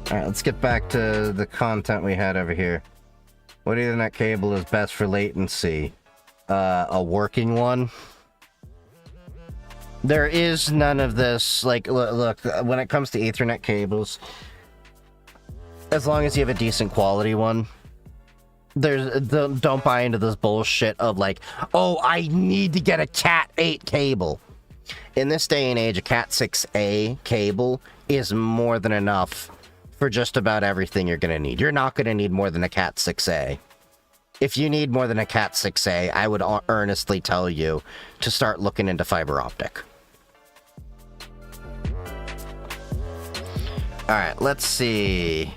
let's get back to the content we had over here. What Ethernet cable is best for latency? A working one? There is none of this, like, look, when it comes to Ethernet cables, as long as you have a decent quality one, don't buy into this bullshit of like, oh, I need to get a Cat 8 cable. In this day and age, a Cat 6A cable is more than enough for just about everything you're going to need. You're not going to need more than a Cat 6A. If you need more than a Cat 6A, I would earnestly tell you to start looking into fiber optic. Alright, let's see.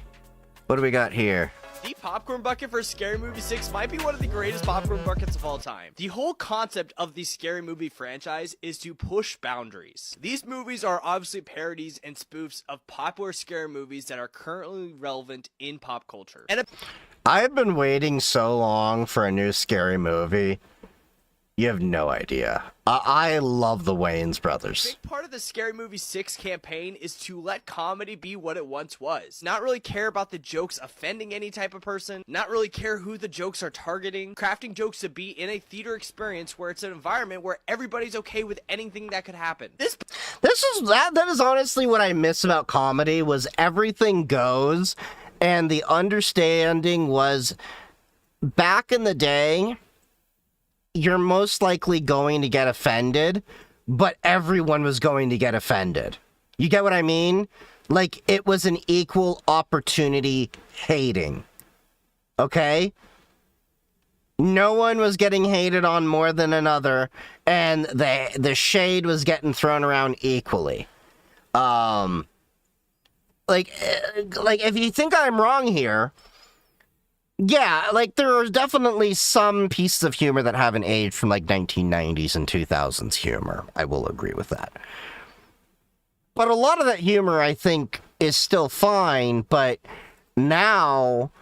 What do we got here? The popcorn bucket for Scary Movie 6 might be one of the greatest popcorn buckets of all time. The whole concept of the Scary Movie franchise is to push boundaries. These movies are obviously parodies and spoofs of popular scary movies that are currently relevant in pop culture. And I've been waiting so long for a new scary movie. You have no idea. I love the Wayans brothers. a big part of the Scary Movie 6 campaign is to let comedy be what it once was. Not really care about the jokes offending any type of person, not really care who the jokes are targeting, crafting jokes to be in a theater experience where it's an environment where everybody's okay with anything that could happen. That is honestly what I miss about comedy, was everything goes, and the understanding was, back in the day, you're most likely going to get offended, but everyone was going to get offended. You get what I mean? Like, it was an equal opportunity hating. Okay? No one was getting hated on more than another, and the shade was getting thrown around equally. Like, if you think I'm wrong here, yeah, like, there are definitely some pieces of humor that haven't aged from, like, 1990s and 2000s humor. I will agree with that. But a lot of that humor, I think, is still fine, but now,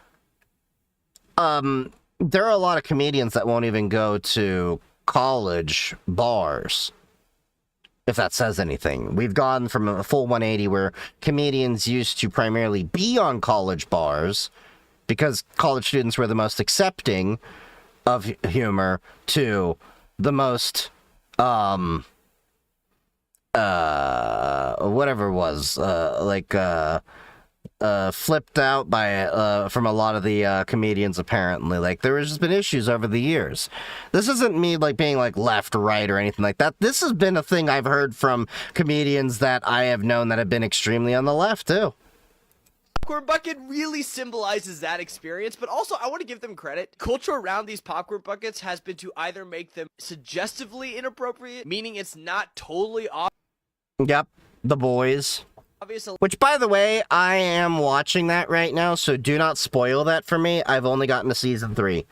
there are a lot of comedians that won't even go to college bars, if that says anything. We've gone from a full 180 where comedians used to primarily be on college bars, because college students were the most accepting of humor, to the most, whatever it was, flipped out by, from a lot of the, comedians, apparently. Like, there has just been issues over the years. This isn't me, like, being, like, left or right or anything like that. This has been a thing I've heard from comedians that I have known that have been extremely on the left, too. Popcorn bucket really symbolizes that experience, but also I want to give them credit. Culture around these popcorn buckets has been to either make them suggestively inappropriate, meaning it's not totally Yep, The Boys. obvious. Which, by the way, I am watching that right now, so do not spoil that for me. I've only gotten to season 3.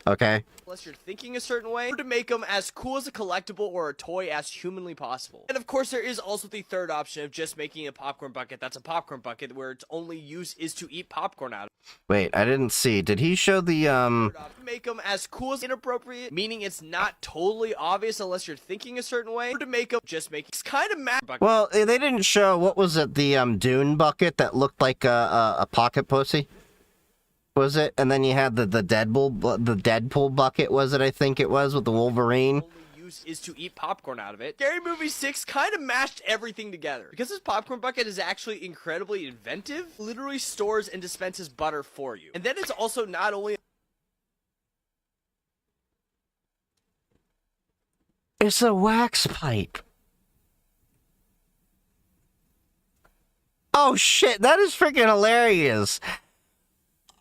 Okay? Unless you're thinking a certain way, or to make them as cool as a collectible or a toy as humanly possible. And of course, there is also the third option of just making a popcorn bucket that's a popcorn bucket where its only use is to eat popcorn out of. Wait, I didn't see. Did he show the, Make them as cool as inappropriate, meaning it's not totally obvious unless you're thinking a certain way, or to make them just make it's kind of mad. Well, they didn't show, what was it, the, Dune bucket that looked like a pocket pussy? Was it? And then you had the Deadpool bucket, was it? I think it was, with the Wolverine. Only use is to eat popcorn out of it, Scary Movie 6 kind of mashed everything together. Because this popcorn bucket is actually incredibly inventive, it literally stores and dispenses butter for you. And then it's also not only It's a wax pipe. Oh shit, that is freaking hilarious.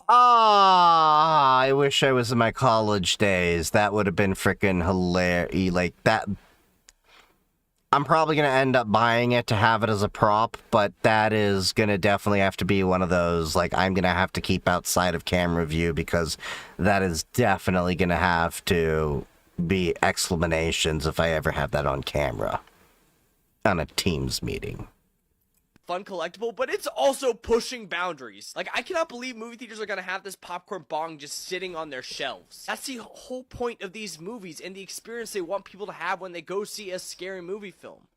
Ah, I wish I was in my college days. That would have been freaking hilarious. Like that. I'm probably going to end up buying it to have it as a prop, but that is going to definitely have to be one of those, like, I'm going to have to keep outside of camera view because that is definitely going to have to be exclamations if I ever have that on camera on a Teams meeting. fun collectible, but it's also pushing boundaries. Like, I cannot believe movie theaters are gonna have this popcorn bong just sitting on their shelves. That's the whole point of these movies and the experience they want people to have when they go see a scary movie film.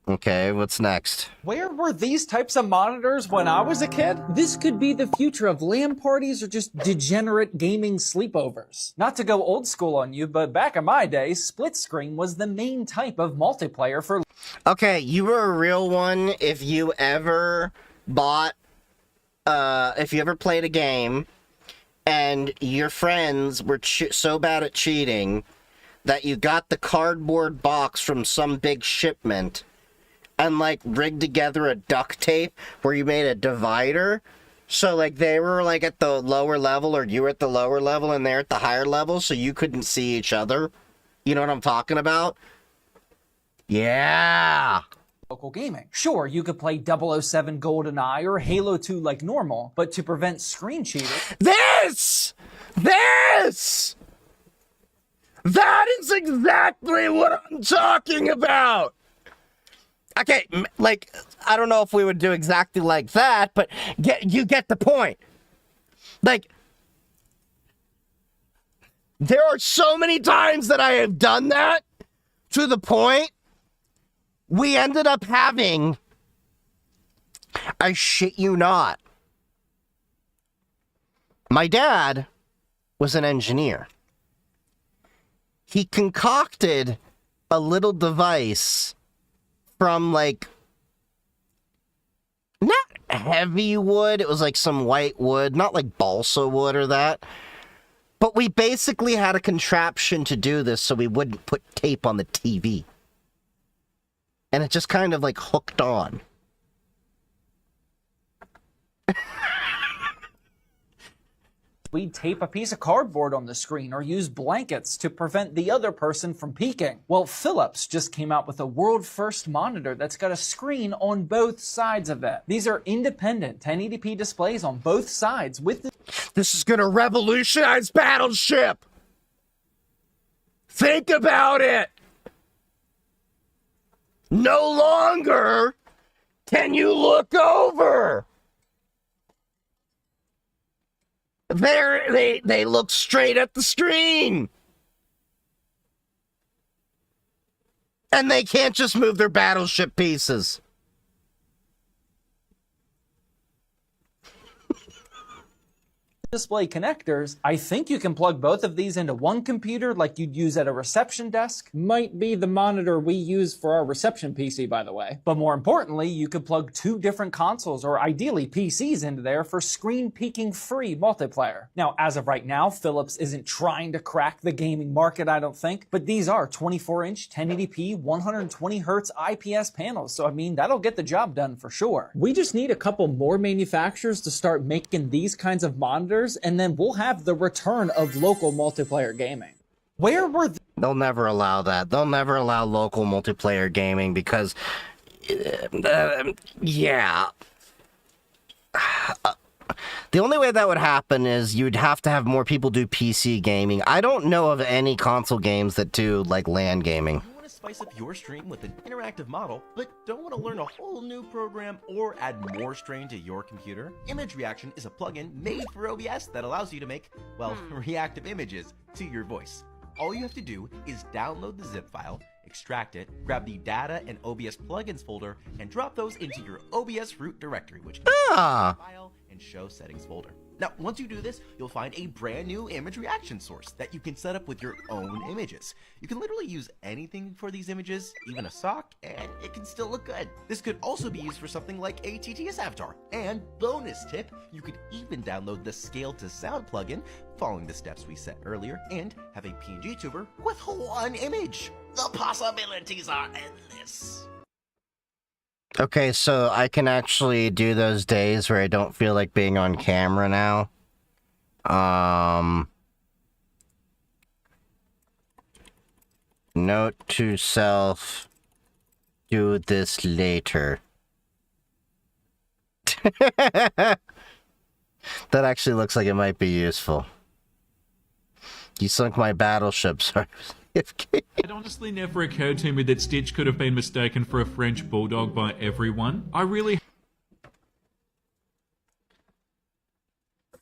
Okay, what's next? Where were these types of monitors when I was a kid? This could be the future of LAN parties or just degenerate gaming sleepovers. Not to go old school on you, but back in my day, split screen was the main type of multiplayer for... Okay, you were a real one if you ever bought, if you ever played a game and your friends were so bad at cheating that you got the cardboard box from some big shipment and, like, rigged together a duct tape where you made a divider. So, like, they were, like, at the lower level, or you were at the lower level, and they're at the higher level, so you couldn't see each other. You know what I'm talking about? Yeah! Local gaming. Sure, you could play 007 GoldenEye or Halo 2 like normal, but to prevent screen cheating... This! That is exactly what I'm talking about! Okay, like, I don't know if we would do exactly like that, but you get the point. Like, there are so many times that I have done that, to the point we ended up having, I shit you not, my dad was an engineer. He concocted a little device from, like, not heavy wood, it was like some white wood, not like balsa wood or that, but we basically had a contraption to do this so we wouldn't put tape on the TV. And it just kind of, like, hooked on. We'd tape a piece of cardboard on the screen or use blankets to prevent the other person from peeking. Well, Philips just came out with a world-first monitor that's got a screen on both sides of it. These are independent 1080p displays on both sides with the... This is gonna revolutionize Battleship! Think about it! No longer can you look over! They look straight at the screen! And they can't just move their battleship pieces. display connectors. I think you can plug both of these into one computer like you'd use at a reception desk. Might be the monitor we use for our reception PC, by the way. But more importantly, you could plug two different consoles or ideally PCs into there for screen peeking free multiplayer. Now, as of right now, Philips isn't trying to crack the gaming market, I don't think, but these are 24-inch 1080p 120Hz IPS panels, so I mean, that'll get the job done for sure. We just need a couple more manufacturers to start making these kinds of monitors, and then we'll have the return of local multiplayer gaming. Where were They'll never allow that. They'll never allow local multiplayer gaming because, yeah. The only way that would happen is you'd have to have more people do PC gaming. I don't know of any console games that do, like, LAN gaming. You want to spice up your stream with an interactive model, but don't want to learn a whole new program or add more strain to your computer? Image Reaction is a plugin made for OBS that allows you to make, well, reactive images to your voice. All you have to do is download the zip file, extract it, grab the data and OBS plugins folder, and drop those into your OBS root directory, which can file and show settings folder. Now, once you do this, you'll find a brand new image reaction source that you can set up with your own images. You can literally use anything for these images, even a sock, and it can still look good. This could also be used for something like a TTS avatar. And bonus tip, you could even download the Scale to Sound plugin, following the steps we set earlier, and have a PNG tuber with one image. The possibilities are endless. Okay, so I can actually do those days where I don't feel like being on camera now. Note to self, do this later. That actually looks like it might be useful. You sunk my battleship, sorry. It honestly never occurred to me that Stitch could have been mistaken for a French bulldog by everyone. I really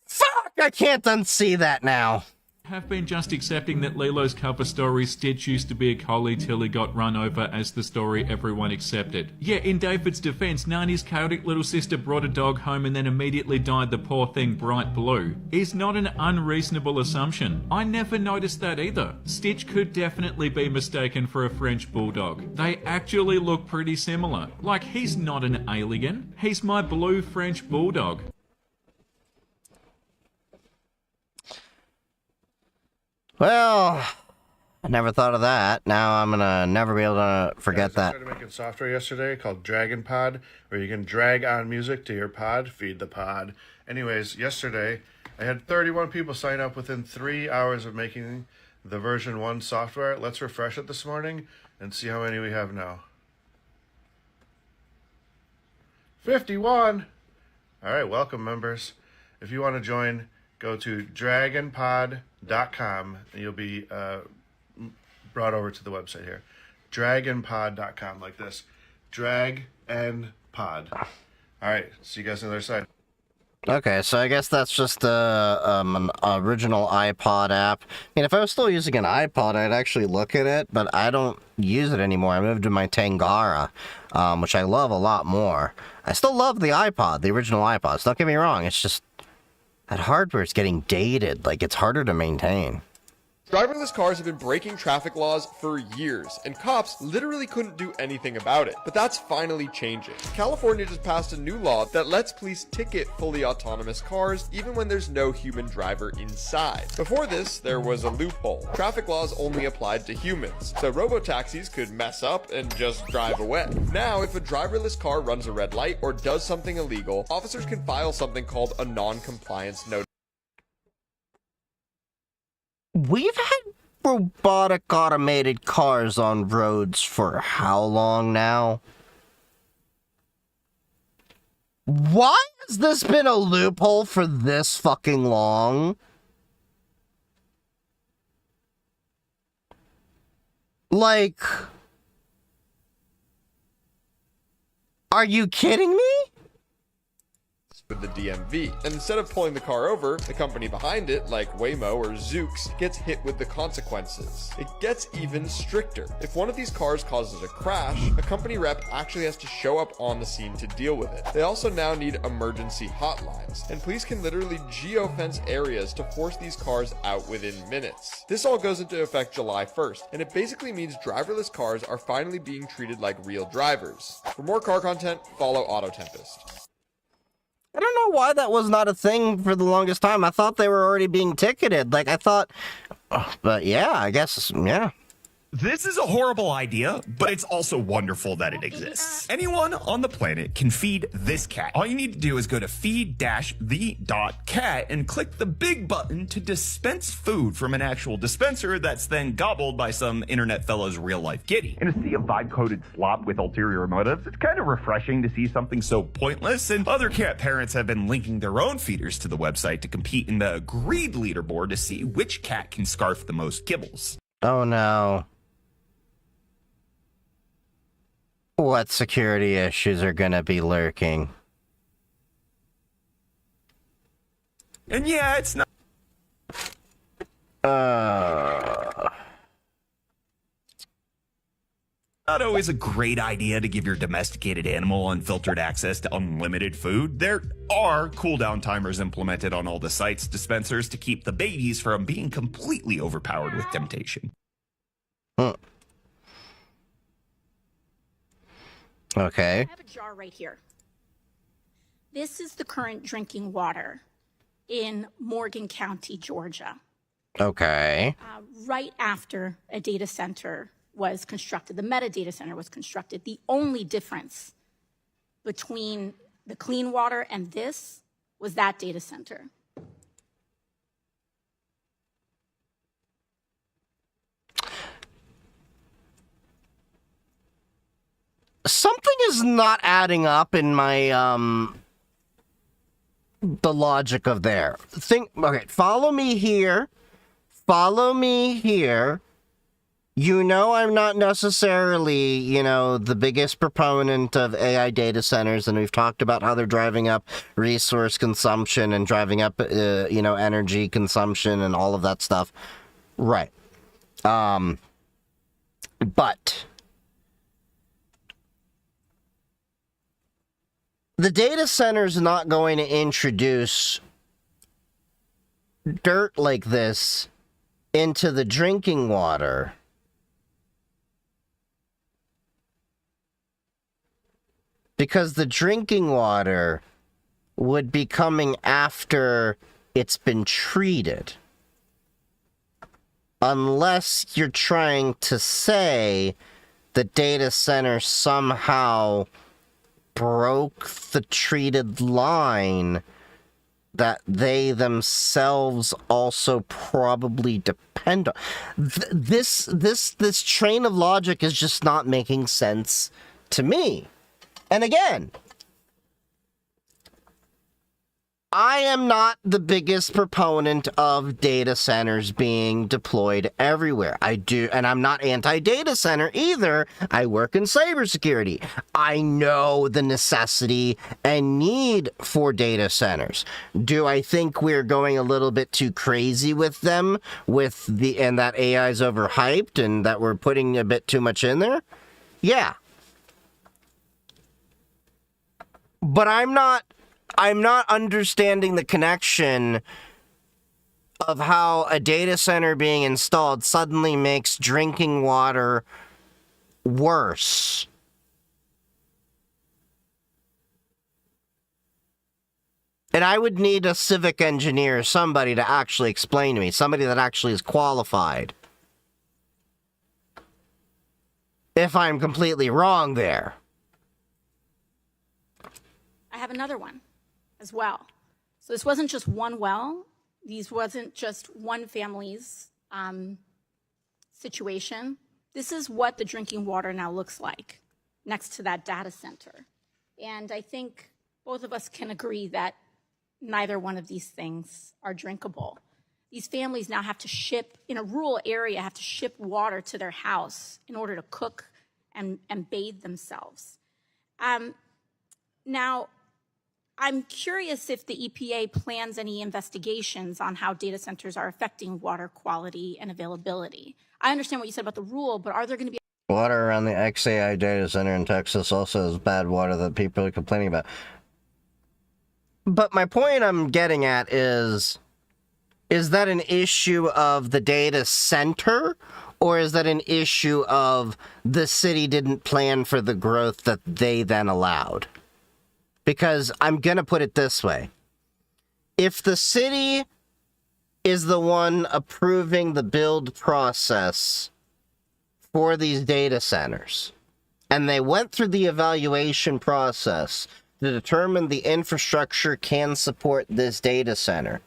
Fuck! I can't unsee that now. have been just accepting that Lilo's cover story Stitch used to be a collie till he got run over as the story everyone accepted. Yeah, in David's defense, Nani's chaotic little sister brought a dog home and then immediately dyed the poor thing bright blue. Is not an unreasonable assumption. I never noticed that either. Stitch could definitely be mistaken for a French bulldog. They actually look pretty similar. Like, he's not an alien. He's my blue French bulldog. Well, I never thought of that. Now I'm gonna never be able to forget that. I started making software yesterday called Dragon Pod, where you can drag on music to your pod, feed the pod. Anyways, yesterday I had 31 people sign up within 3 hours of making the version 1 software. Let's refresh it this morning and see how many we have now. 51! Alright, welcome members. If you want to join, go to dragonpod.com and you'll be brought over to the website here. Dragonpod.com, like this. Drag and pod. Alright, see you guys on the other side. Okay, so I guess that's just an original iPod app. I mean, if I was still using an iPod, I'd actually look at it, but I don't use it anymore. I moved to my Tangara, which I love a lot more. I still love the iPod, the original iPods. Don't get me wrong, it's just that hardware is getting dated. Like, it's harder to maintain. Driverless cars have been breaking traffic laws for years, and cops literally couldn't do anything about it. But that's finally changing. California just passed a new law that lets police ticket fully autonomous cars even when there's no human driver inside. Before this, there was a loophole. Traffic laws only applied to humans, so robotaxis could mess up and just drive away. Now, if a driverless car runs a red light or does something illegal, officers can file something called a non-compliance notice. We've had robotic automated cars on roads for how long now? Why has this been a loophole for this fucking long? Like, are you kidding me? With the DMV, and instead of pulling the car over, the company behind it, like Waymo or Zoox, gets hit with the consequences. It gets even stricter. If one of these cars causes a crash, a company rep actually has to show up on the scene to deal with it. They also now need emergency hotlines, and police can literally geofence areas to force these cars out within minutes. This all goes into effect July 1st, and it basically means driverless cars are finally being treated like real drivers. For more car content, follow Auto Tempest. I don't know why that was not a thing for the longest time. I thought they were already being ticketed. Like, I thought... But yeah, I guess, yeah. This is a horrible idea, but it's also wonderful that it exists. Anyone on the planet can feed this cat. All you need to do is go to feed-the.cat and click the big button to dispense food from an actual dispenser that's then gobbled by some internet fellow's real-life kitty. In a sea of vibe-coded slop with ulterior motives, it's kind of refreshing to see something so pointless, and other cat parents have been linking their own feeders to the website to compete in the greed leaderboard to see which cat can scarf the most kibbles. Oh no. What security issues are gonna be lurking? And yeah, it's not... Not always a great idea to give your domesticated animal unfiltered access to unlimited food. There are cooldown timers implemented on all the site's dispensers to keep the babies from being completely overpowered with temptation. Okay. I have a jar right here. This is the current drinking water in Morgan County, Georgia. Okay. Right after a data center was constructed, the metadata center was constructed. The only difference between the clean water and this was that data center. Something is not adding up in my, the logic of there. Okay, follow me here. Follow me here. You know I'm not necessarily, the biggest proponent of AI data centers, and we've talked about how they're driving up resource consumption and driving up, energy consumption and all of that stuff. Right. But the data center's not going to introduce dirt like this into the drinking water because the drinking water would be coming after it's been treated. Unless you're trying to say the data center somehow broke the treated line that they themselves also probably depend on. This train of logic is just not making sense to me. And again, I am not the biggest proponent of data centers being deployed everywhere. And I'm not anti-data center either. I work in cybersecurity. I know the necessity and need for data centers. Do I think we're going a little bit too crazy with them, and that AI is overhyped and that we're putting a bit too much in there? Yeah. But I'm not understanding the connection of how a data center being installed suddenly makes drinking water worse. And I would need a civic engineer, somebody to actually explain to me, somebody that actually is qualified. If I'm completely wrong there. I have another one as well. So this wasn't just one well. These wasn't just one family's situation. This is what the drinking water now looks like next to that data center. And I think both of us can agree that neither one of these things are drinkable. These families now have to ship, in a rural area, have to ship water to their house in order to cook and bathe themselves. Now, I'm curious if the EPA plans any investigations on how data centers are affecting water quality and availability. I understand what you said about the rule, but are there going to be... Water around the XAI data center in Texas also has bad water that people are complaining about. But my point I'm getting at is that an issue of the data center, or is that an issue of the city didn't plan for the growth that they then allowed? Because I'm going to put it this way. If the city is the one approving the build process for these data centers, and they went through the evaluation process to determine the infrastructure can support this data center,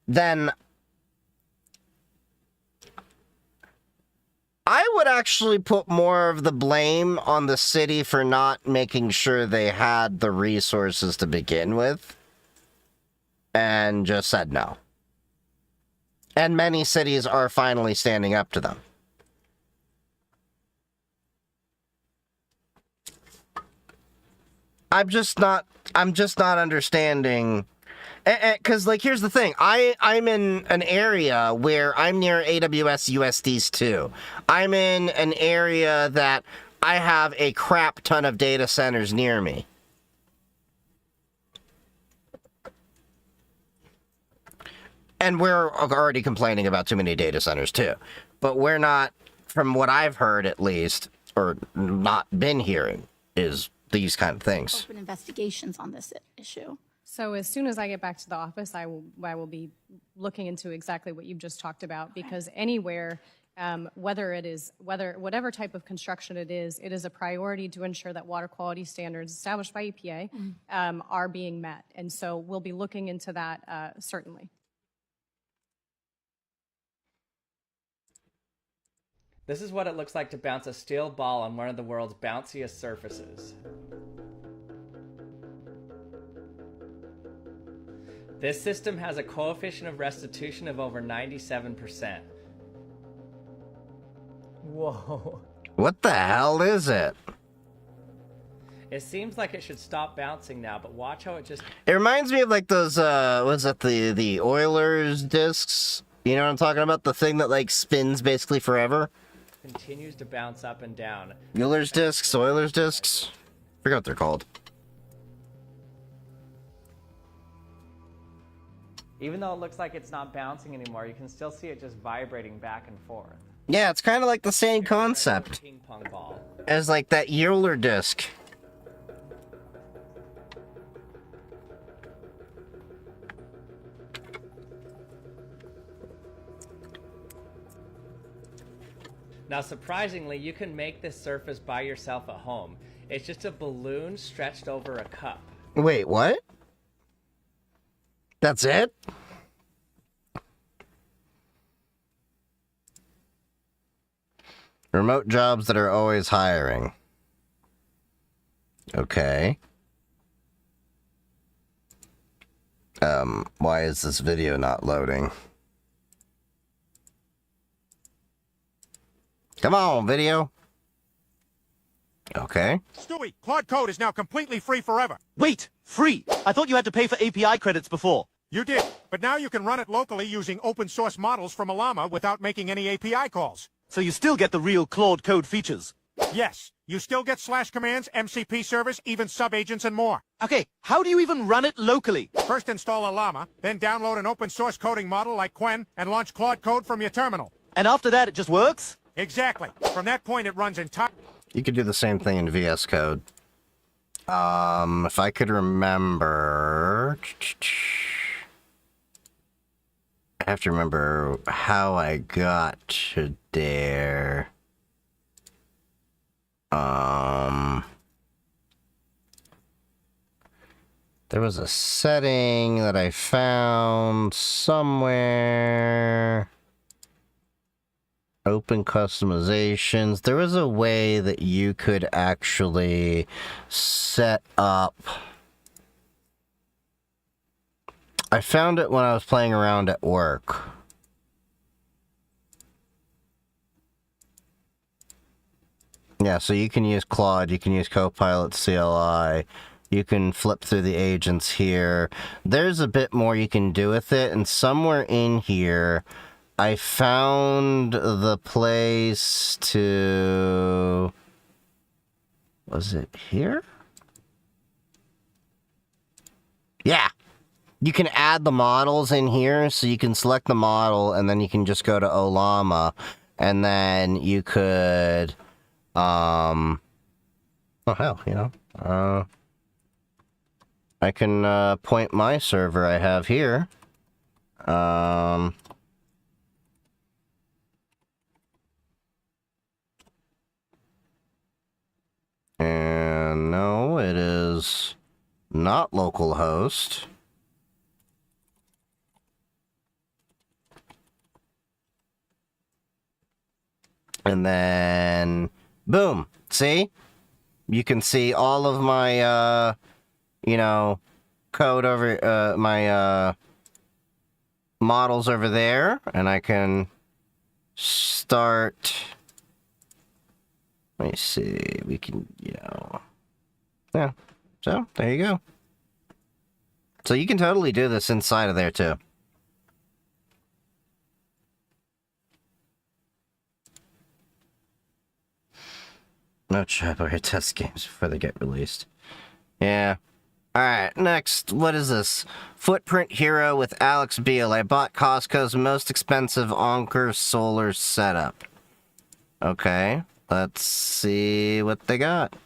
then I would actually put more of the blame on the city for not making sure they had the resources to begin with, and just said no. And many cities are finally standing up to them. I'm just not understanding. Because, like, here's the thing. I'm in an area where I'm near AWS USDs too. I'm in an area that I have a crap ton of data centers near me. And we're already complaining about too many data centers too. But we're not, from what I've heard at least, or not been hearing, is these kind of things. Open investigations on this issue. So as soon as I get back to the office, I will be looking into exactly what you've just talked about, because anywhere, whatever type of construction it is a priority to ensure that water quality standards established by EPA are being met. And so we'll be looking into that certainly. This is what it looks like to bounce a steel ball on one of the world's bounciest surfaces. This system has a coefficient of restitution of over 97%. Whoa. What the hell is it? It seems like it should stop bouncing now, but watch how it just... It reminds me of like those, what's that, the Oilers discs? You know what I'm talking about? The thing that like spins basically forever? continues to bounce up and down. Oilers discs? I forgot what they're called. Even though it looks like it's not bouncing anymore, you can still see it just vibrating back and forth. Yeah, it's kind of like the same concept Ping pong ball. as like that Euler disc. Now, surprisingly, you can make this surface by yourself at home. It's just a balloon stretched over a cup. Wait, what? That's it? Remote jobs that are always hiring. Okay. Why is this video not loading? Come on, video. Okay. Stewie, Claude Code is now completely free forever. Wait, free? I thought you had to pay for API credits before. You did, but now you can run it locally using open source models from Llama without making any API calls. So you still get the real Claude Code features? Yes, you still get slash commands, MCP servers, even subagents and more. Okay, how do you even run it locally? First install a Llama, then download an open source coding model like Quen and launch Claude Code from your terminal. And after that, it just works? Exactly. From that point, it runs entire... You could do the same thing in VS Code. If I could remember... I have to remember how I got to there. There was a setting that I found somewhere. Open customizations. There was a way that you could actually set up. I found it when I was playing around at work. Yeah, so you can use Claude, you can use Copilot CLI, you can flip through the agents here. There's a bit more you can do with it, and somewhere in here, I found the place to... Was it here? Yeah! You can add the models in here, so you can select the model, and then you can just go to Olama, and then you could, oh hell, you know, I can, point my server I have here, and no, it is not localhost. And then, boom, see? You can see all of my, you know, code over, my, models over there. And I can start, let me see, we can, you know, yeah. So, there you go. So you can totally do this inside of there too. No jailbreak test games before they get released. Yeah. Alright, next. What is this? Footprint Hero with Alex Beal. I bought Costco's most expensive Anker solar setup. Okay. Let's see what they got.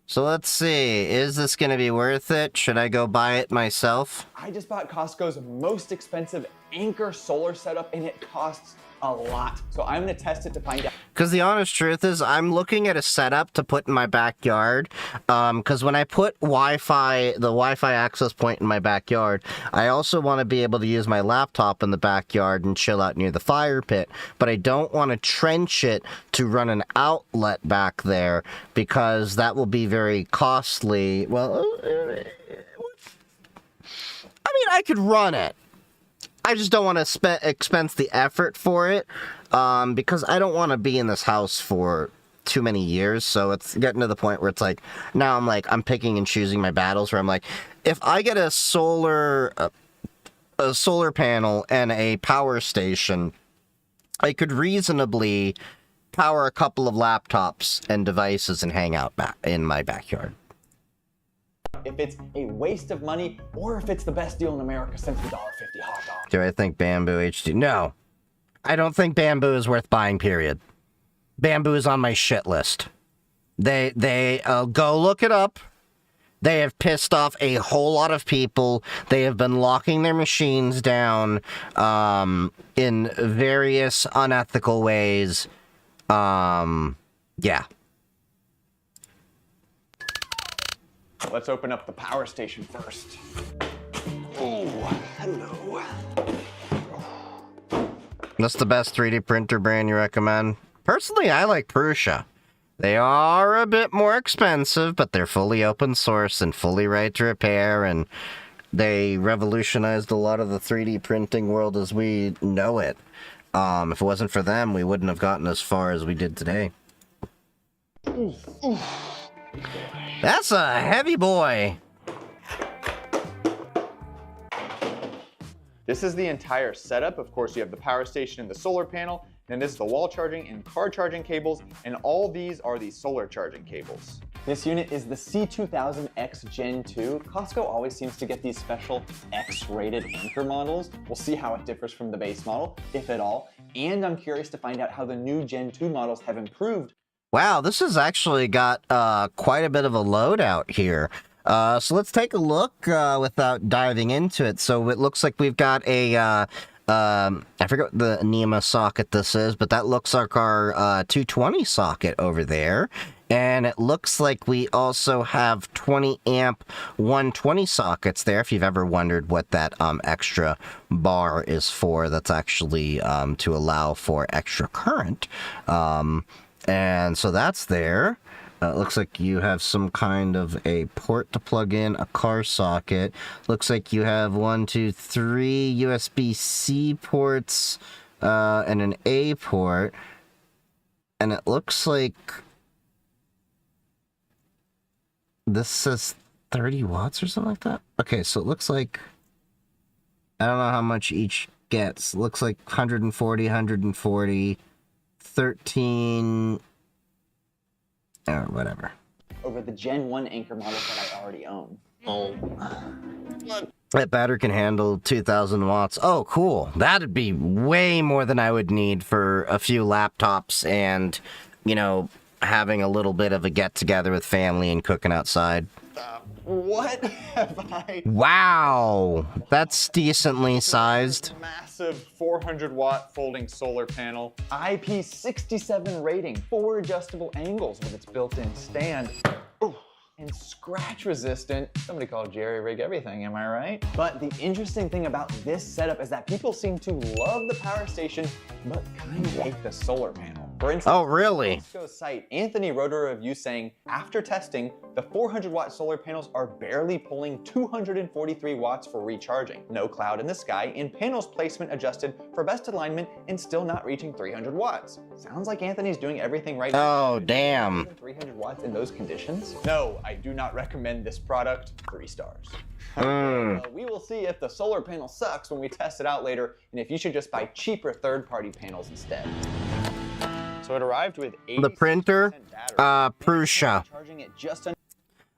So let's see. Is this going to be worth it? Should I go buy it myself? I just bought Costco's most expensive Anker solar setup, and it costs a lot. So I'm going to test it to find out. Because the honest truth is, I'm looking at a setup to put in my backyard. Because when I put the Wi-Fi access point in my backyard, I also want to be able to use my laptop in the backyard and chill out near the fire pit. But I don't want to trench it to run an outlet back there, because that will be very costly. Well, I mean, I could run it. I just don't want to expense the effort for it, because I don't want to be in this house for too many years. So it's getting to the point where it's like, now I'm picking and choosing my battles, where I'm like, if I get a solar panel and a power station, I could reasonably power a couple of laptops and devices and hang out in my backyard. If it's a waste of money or if it's the best deal in America since the $1.50 hot dog. Do I think Bamboo HD? No. I don't think Bamboo is worth buying, period. Bamboo is on my shit list. They go look it up. They have pissed off a whole lot of people. They have been locking their machines down in various unethical ways. Yeah. Let's open up the power station first. Oh, hello. What's the best 3D printer brand you recommend? Personally, I like Prusa. They are a bit more expensive, but they're fully open source and fully right to repair, and they revolutionized a lot of the 3D printing world as we know it. If it wasn't for them, we wouldn't have gotten as far as we did today. That's a heavy boy. This is the entire setup. Of course, you have the power station and the solar panel. Then this is the wall charging and car charging cables. And all these are the solar charging cables. This unit is the C2000X Gen 2. Costco always seems to get these special X-rated Anker models. We'll see how it differs from the base model, if at all. And I'm curious to find out how the new Gen 2 models have improved. Wow, this has actually got quite a bit of a loadout here. So let's take a look without diving into it. So it looks like we've got a, I forget what the NEMA socket this is, but that looks like our 220 socket over there. And it looks like we also have 20 amp 120 sockets there, if you've ever wondered what that extra bar is for. That's actually to allow for extra current. And so that's there. It looks like you have some kind of a port to plug in, a car socket. Looks like you have 1, 2, 3 USB-C ports and an A port. And it looks like this says 30 watts or something like that. Okay, so it looks like, I don't know how much each gets. It looks like 140, 140, 13, or whatever. Over the Gen 1 Anker models that I already own. Oh. That battery can handle 2,000 watts. Oh, cool. That'd be way more than I would need for a few laptops and, you know, having a little bit of a get-together with family and cooking outside. What have I? Wow, that's decently sized. Massive 400 watt folding solar panel, IP67 rating, 4 adjustable angles with its built-in stand, and scratch resistant. Somebody called Jerry rig everything, am I right? But the interesting thing about this setup is that people seem to love the power station, but kind of hate the solar panel. For instance, Oh, really? on Cisco's site, Anthony wrote a review saying, after testing, the 400-watt solar panels are barely pulling 243 watts for recharging. No cloud in the sky, and panels placement adjusted for best alignment and still not reaching 300 watts. Sounds like Anthony's doing everything right. Oh, damn. 300 watts in those conditions? No, I do not recommend this product. 3 stars. We will see if the solar panel sucks when we test it out later, and if you should just buy cheaper third-party panels instead. So it arrived with 80% The printer, Prusa. charging at just under.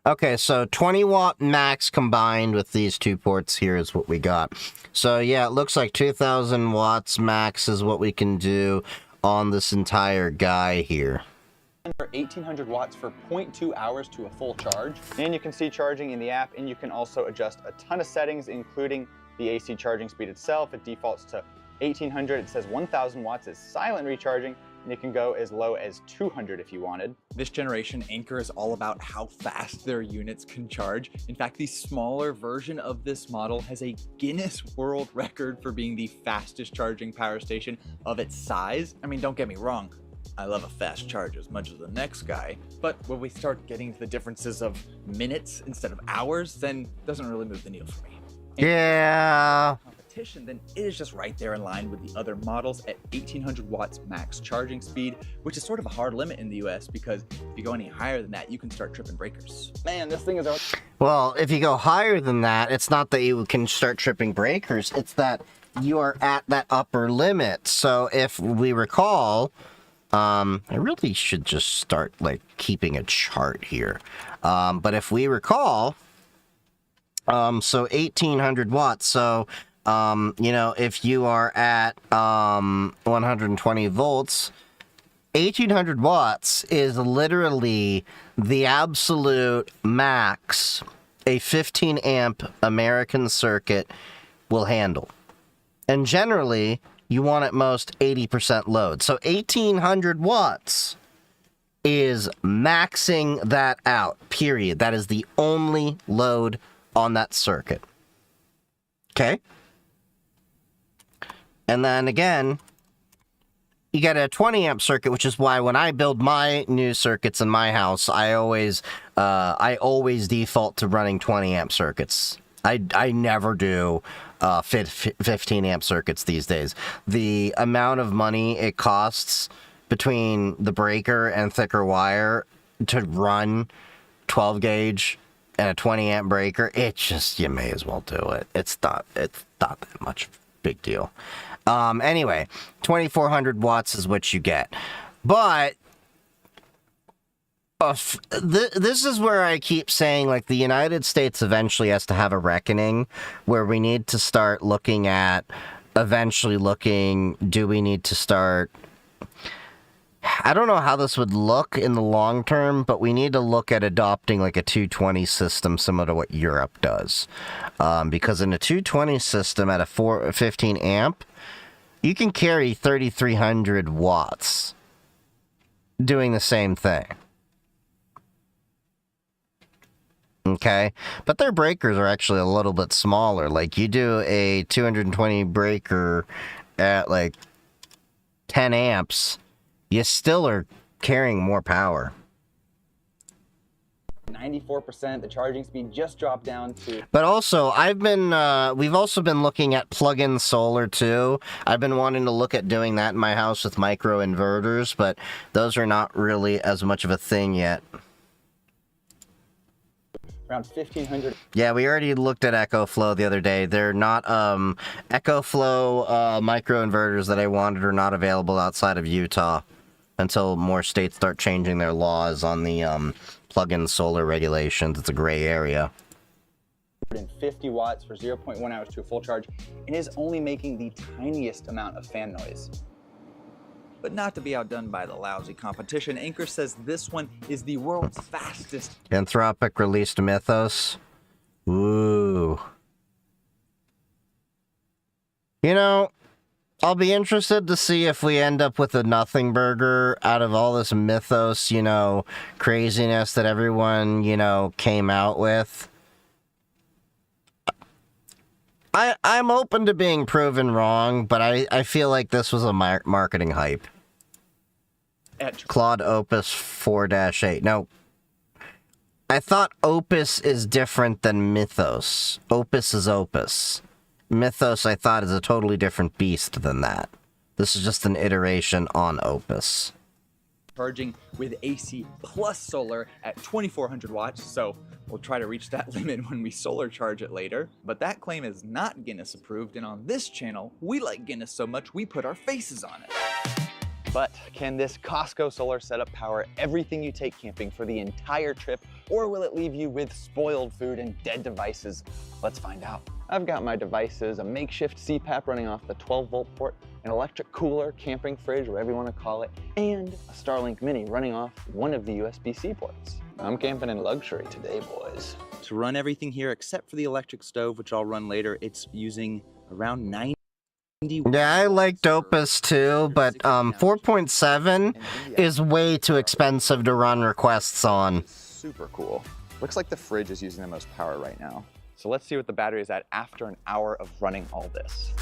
Okay, so 20 watt max combined with these 2 ports here is what we got. So yeah, it looks like 2000 watts max is what we can do on this entire guy here. 1800 watts for 0.2 hours to a full charge. And you can see charging in the app, and you can also adjust a ton of settings, including the AC charging speed itself. It defaults to 1800. It says 1000 watts is silent recharging, and you can go as low as 200 if you wanted. This generation, Anker is all about how fast their units can charge. In fact, the smaller version of this model has a Guinness World Record for being the fastest charging power station of its size. I mean, don't get me wrong, I love a fast charge as much as the next guy, but when we start getting to the differences of minutes instead of hours, then it doesn't really move the needle for me. Yeah. Then it is just right there in line with the other models at 1800 watts max charging speed, which is sort of a hard limit in the US because if you go any higher than that, you can start tripping breakers. Man, this thing is a... Well, if you go higher than that, it's not that you can start tripping breakers, it's that you are at that upper limit. So if we recall, I really should just start like keeping a chart here. But if we recall, so 1800 watts, so you know, if you are at 120 volts, 1800 watts is literally the absolute max a 15 amp American circuit will handle. And generally, you want at most 80% load. So 1800 watts is maxing that out, period. That is the only load on that circuit. Okay? And then again, you get a 20 amp circuit, which is why when I build my new circuits in my house, I always default to running 20 amp circuits. I never do 15 amp circuits these days. The amount of money it costs between the breaker and thicker wire to run 12 gauge and a 20 amp breaker, it's just, you may as well do it. It's not that much big deal. Anyway, 2400 watts is what you get. But this is where I keep saying, like, the United States eventually has to have a reckoning where we need to start looking at, do we need to start, I don't know how this would look in the long term, but we need to look at adopting like a 220 system similar to what Europe does. Because in a 220 system at a 15 amp, you can carry 3300 watts doing the same thing. Okay, but their breakers are actually a little bit smaller. Like, you do a 220 breaker at like 10 amps, you still are carrying more power. 94%, the charging speed just dropped down to... But also, we've also been looking at plug-in solar too. I've been wanting to look at doing that in my house with micro inverters, but those are not really as much of a thing yet. Around 1500. Yeah, we already looked at EcoFlow the other day. They're not, EcoFlow micro inverters that I wanted are not available outside of Utah until more states start changing their laws on the plug-in solar regulations. It's a gray area. 50 watts for 0.1 hours to a full charge, and is only making the tiniest amount of fan noise. But not to be outdone by the lousy competition, Anker says this one is the world's fastest. Anthropic released Mythos. Ooh. You know, I'll be interested to see if we end up with a nothing burger out of all this Mythos, you know, craziness that everyone, you know, came out with. I'm open to being proven wrong, but I feel like this was a marketing hype. at Claude Opus 4-8. No. I thought Opus is different than Mythos. Opus is Opus. Mythos, I thought, is a totally different beast than that. This is just an iteration on Opus. charging with AC plus solar at 2400 watts, so we'll try to reach that limit when we solar charge it later. But that claim is not Guinness approved, and on this channel, we like Guinness so much we put our faces on it. But can this Costco solar setup power everything you take camping for the entire trip, or will it leave you with spoiled food and dead devices? Let's find out. I've got my devices, a makeshift CPAP running off the 12-volt port, an electric cooler, camping fridge, whatever you want to call it, and a Starlink Mini running off one of the USB-C ports. I'm camping in luxury today, boys. To run everything here except for the electric stove, which I'll run later, it's using around 90. Yeah, I liked Opus too, but 4.7 is way too expensive to run requests on. Super cool. Looks like the fridge is using the most power right now. So let's see what the battery is at after an hour of running all this.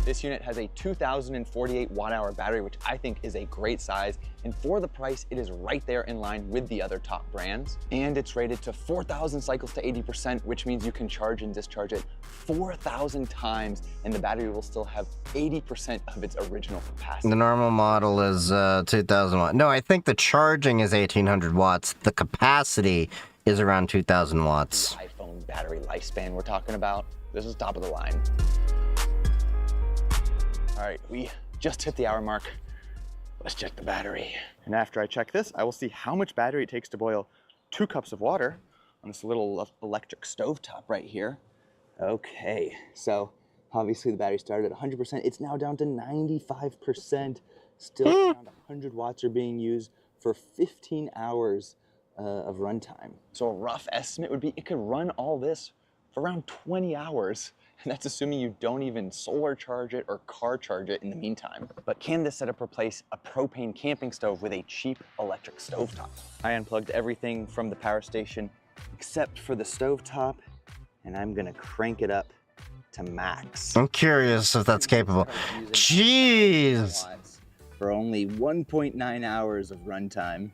This unit has a 2048 watt-hour battery, which I think is a great size. And for the price, it is right there in line with the other top brands. And it's rated to 4,000 cycles to 80%, which means you can charge and discharge it 4,000 times, and the battery will still have 80% of its original capacity. The normal model is 2,000 watts. No, I think the charging is 1,800 watts. The capacity is around 2,000 watts. The iPhone battery lifespan we're talking about. This is top of the line. All right, we just hit the hour mark. Let's check the battery. And after I check this, I will see how much battery it takes to boil 2 cups of water on this little electric stove top right here. Okay, so obviously the battery started at 100%. It's now down to 95%. Still around 100 watts are being used for 15 hours of runtime. So a rough estimate would be it could run all this for around 20 hours. And that's assuming you don't even solar charge it or car charge it in the meantime. But can this setup replace a propane camping stove with a cheap electric stovetop? I unplugged everything from the power station except for the stovetop, and I'm gonna crank it up to max. I'm curious if that's capable. Jeez! For only 1.9 hours of runtime.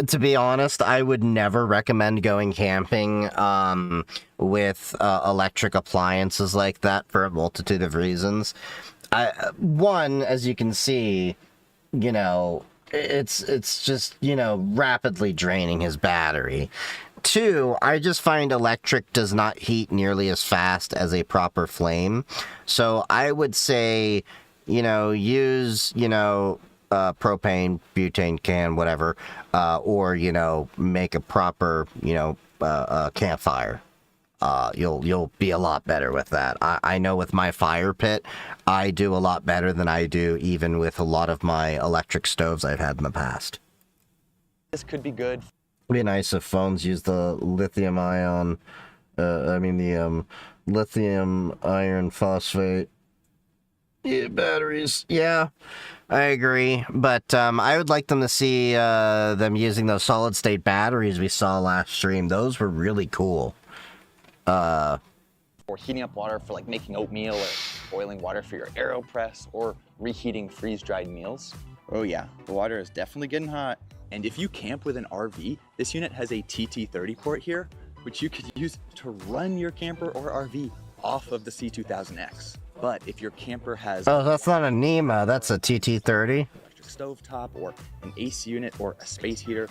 To be honest, I would never recommend going camping with electric appliances like that for a multitude of reasons. One, as you can see, you know, it's just, you know, rapidly draining his battery. Two, I just find electric does not heat nearly as fast as a proper flame. So I would say, you know, use, you know, propane, butane can, whatever, or, you know, make a proper, you know, campfire. You'll be a lot better with that. I know with my fire pit, I do a lot better than I do even with a lot of my electric stoves I've had in the past. This could be good. It'd be nice if phones use the lithium ion, the lithium iron phosphate batteries. Yeah, I agree, but I would like them to see them using those solid state batteries we saw last stream. Those were really cool. Or heating up water for like making oatmeal, or boiling water for your AeroPress, or reheating freeze-dried meals. Oh yeah, the water is definitely getting hot. And if you camp with an RV, this unit has a TT30 port here, which you could use to run your camper or RV off of the C2000X. But if your camper has... Oh, that's not a NEMA, that's a TT30. ...electric stovetop or an AC unit or a space heater,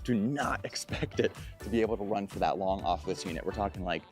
do not expect it to be able to run for that long off this unit. We're talking like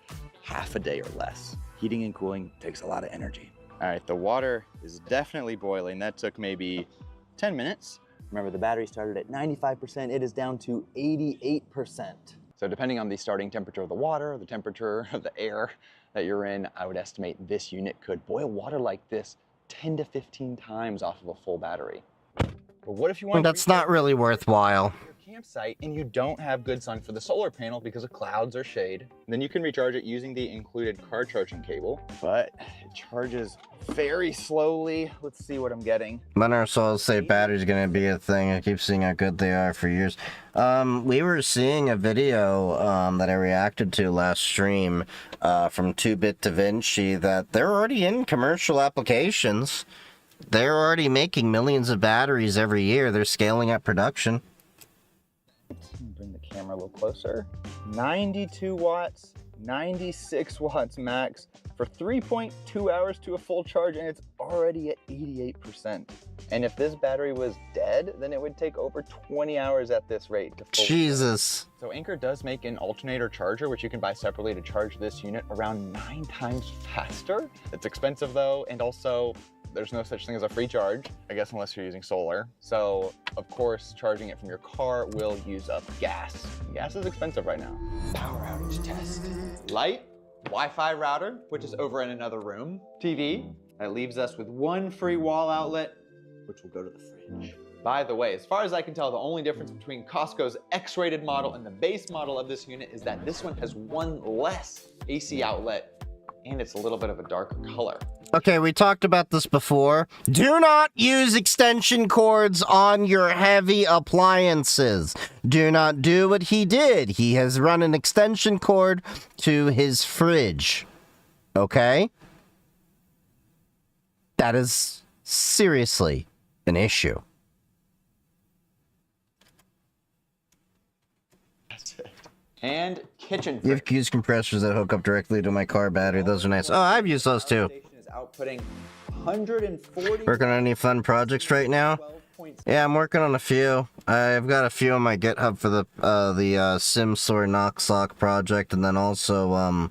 half a day or less. Heating and cooling takes a lot of energy. All right, the water is definitely boiling. That took maybe 10 minutes. Remember, the battery started at 95%. It is down to 88%. So depending on the starting temperature of the water, the temperature of the air that you're in, I would estimate this unit could boil water like this 10 to 15 times off of a full battery. But what if you want That's not really worthwhile. campsite and you don't have good sun for the solar panel because of clouds or shade, then you can recharge it using the included car charging cable, but it charges very slowly. Let's see what I'm getting. Mineral solid state battery's gonna be a thing. I keep seeing how good they are for years. We were seeing a video that I reacted to last stream from 2-Bit Da Vinci that they're already in commercial applications. They're already making millions of batteries every year. They're scaling up production. Bring the camera a little closer. 92 watts, 96 watts max for 3.2 hours to a full charge, and it's already at 88%. And if this battery was dead, then it would take over 20 hours at this rate to fully Jesus. charge. So Anker does make an alternator charger, which you can buy separately to charge this unit around 9 times faster. It's expensive though, and also there's no such thing as a free charge, I guess, unless you're using solar. So, of course, charging it from your car will use up gas. Gas is expensive right now. Power outage test. Light, Wi-Fi router, which is over in another room. TV, that leaves us with one free wall outlet, which will go to the fridge. By the way, as far as I can tell, the only difference between Costco's X-rated model and the base model of this unit is that this one has one less AC outlet, and it's a little bit of a darker color. Okay, we talked about this before. Do not use extension cords on your heavy appliances. Do not do what he did. He has run an extension cord to his fridge. Okay? That is seriously an issue. And kitchen fridge. You've used compressors that hook up directly to my car battery. Those are nice. Oh, I've used those too. Is outputting 140. Working on any fun projects right now? Yeah, I'm working on a few. I've got a few on my GitHub for the SimSor Noxlock project, and then also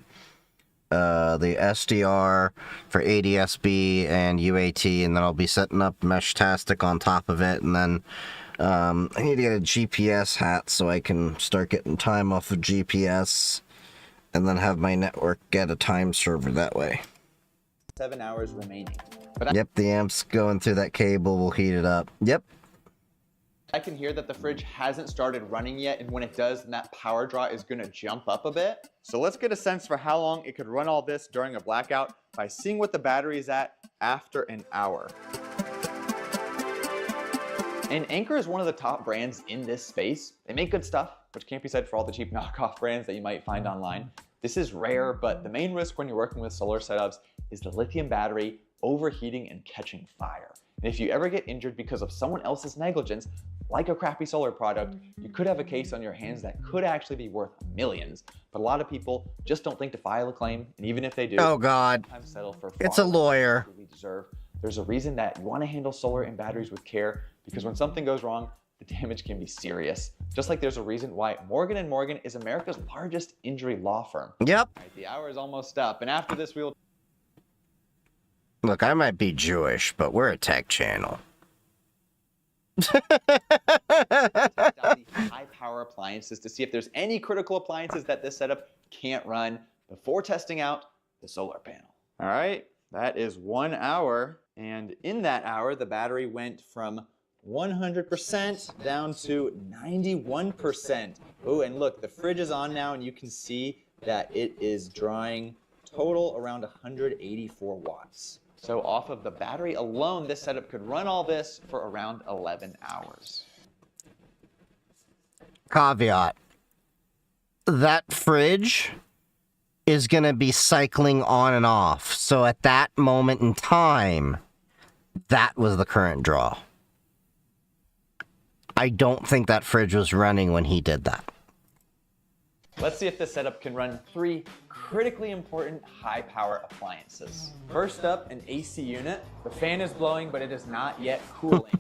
the SDR for ADSB and UAT, and then I'll be setting up Meshtastic on top of it, and then I need to get a GPS hat so I can start getting time off of GPS, and then have my network get a time server that way. 7 hours remaining. Yep, the amp's going through that cable will heat it up. Yep. I can hear that the fridge hasn't started running yet, and when it does, then that power draw is going to jump up a bit. So let's get a sense for how long it could run all this during a blackout by seeing what the battery is at after an hour. And Anker is one of the top brands in this space. They make good stuff, which can't be said for all the cheap knockoff brands that you might find online. This is rare, but the main risk when you're working with solar setups is the lithium battery overheating and catching fire. And if you ever get injured because of someone else's negligence, like a crappy solar product, you could have a case on your hands that could actually be worth millions. But a lot of people just don't think to file a claim, and even if they do, oh God, sometimes settle for it's a lawyer. We deserve. There's a reason that you want to handle solar and batteries with care, because when something goes wrong, the damage can be serious. Just like there's a reason why Morgan & Morgan is America's largest injury law firm. Yep. All right, the hour is almost up, and after this we'll... Look, I might be Jewish, but we're a tech channel. high power appliances to see if there's any critical appliances that this setup can't run before testing out the solar panel. All right, that is 1 hour, and in that hour the battery went from 100% down to 91%. Oh, and look, the fridge is on now, and you can see that it is drawing total around 184 watts. So off of the battery alone, this setup could run all this for around 11 hours. Caveat. That fridge is going to be cycling on and off. So at that moment in time, that was the current draw. I don't think that fridge was running when he did that. Let's see if this setup can run 3 critically important high power appliances. First up, an AC unit. The fan is blowing, but it is not yet cooling.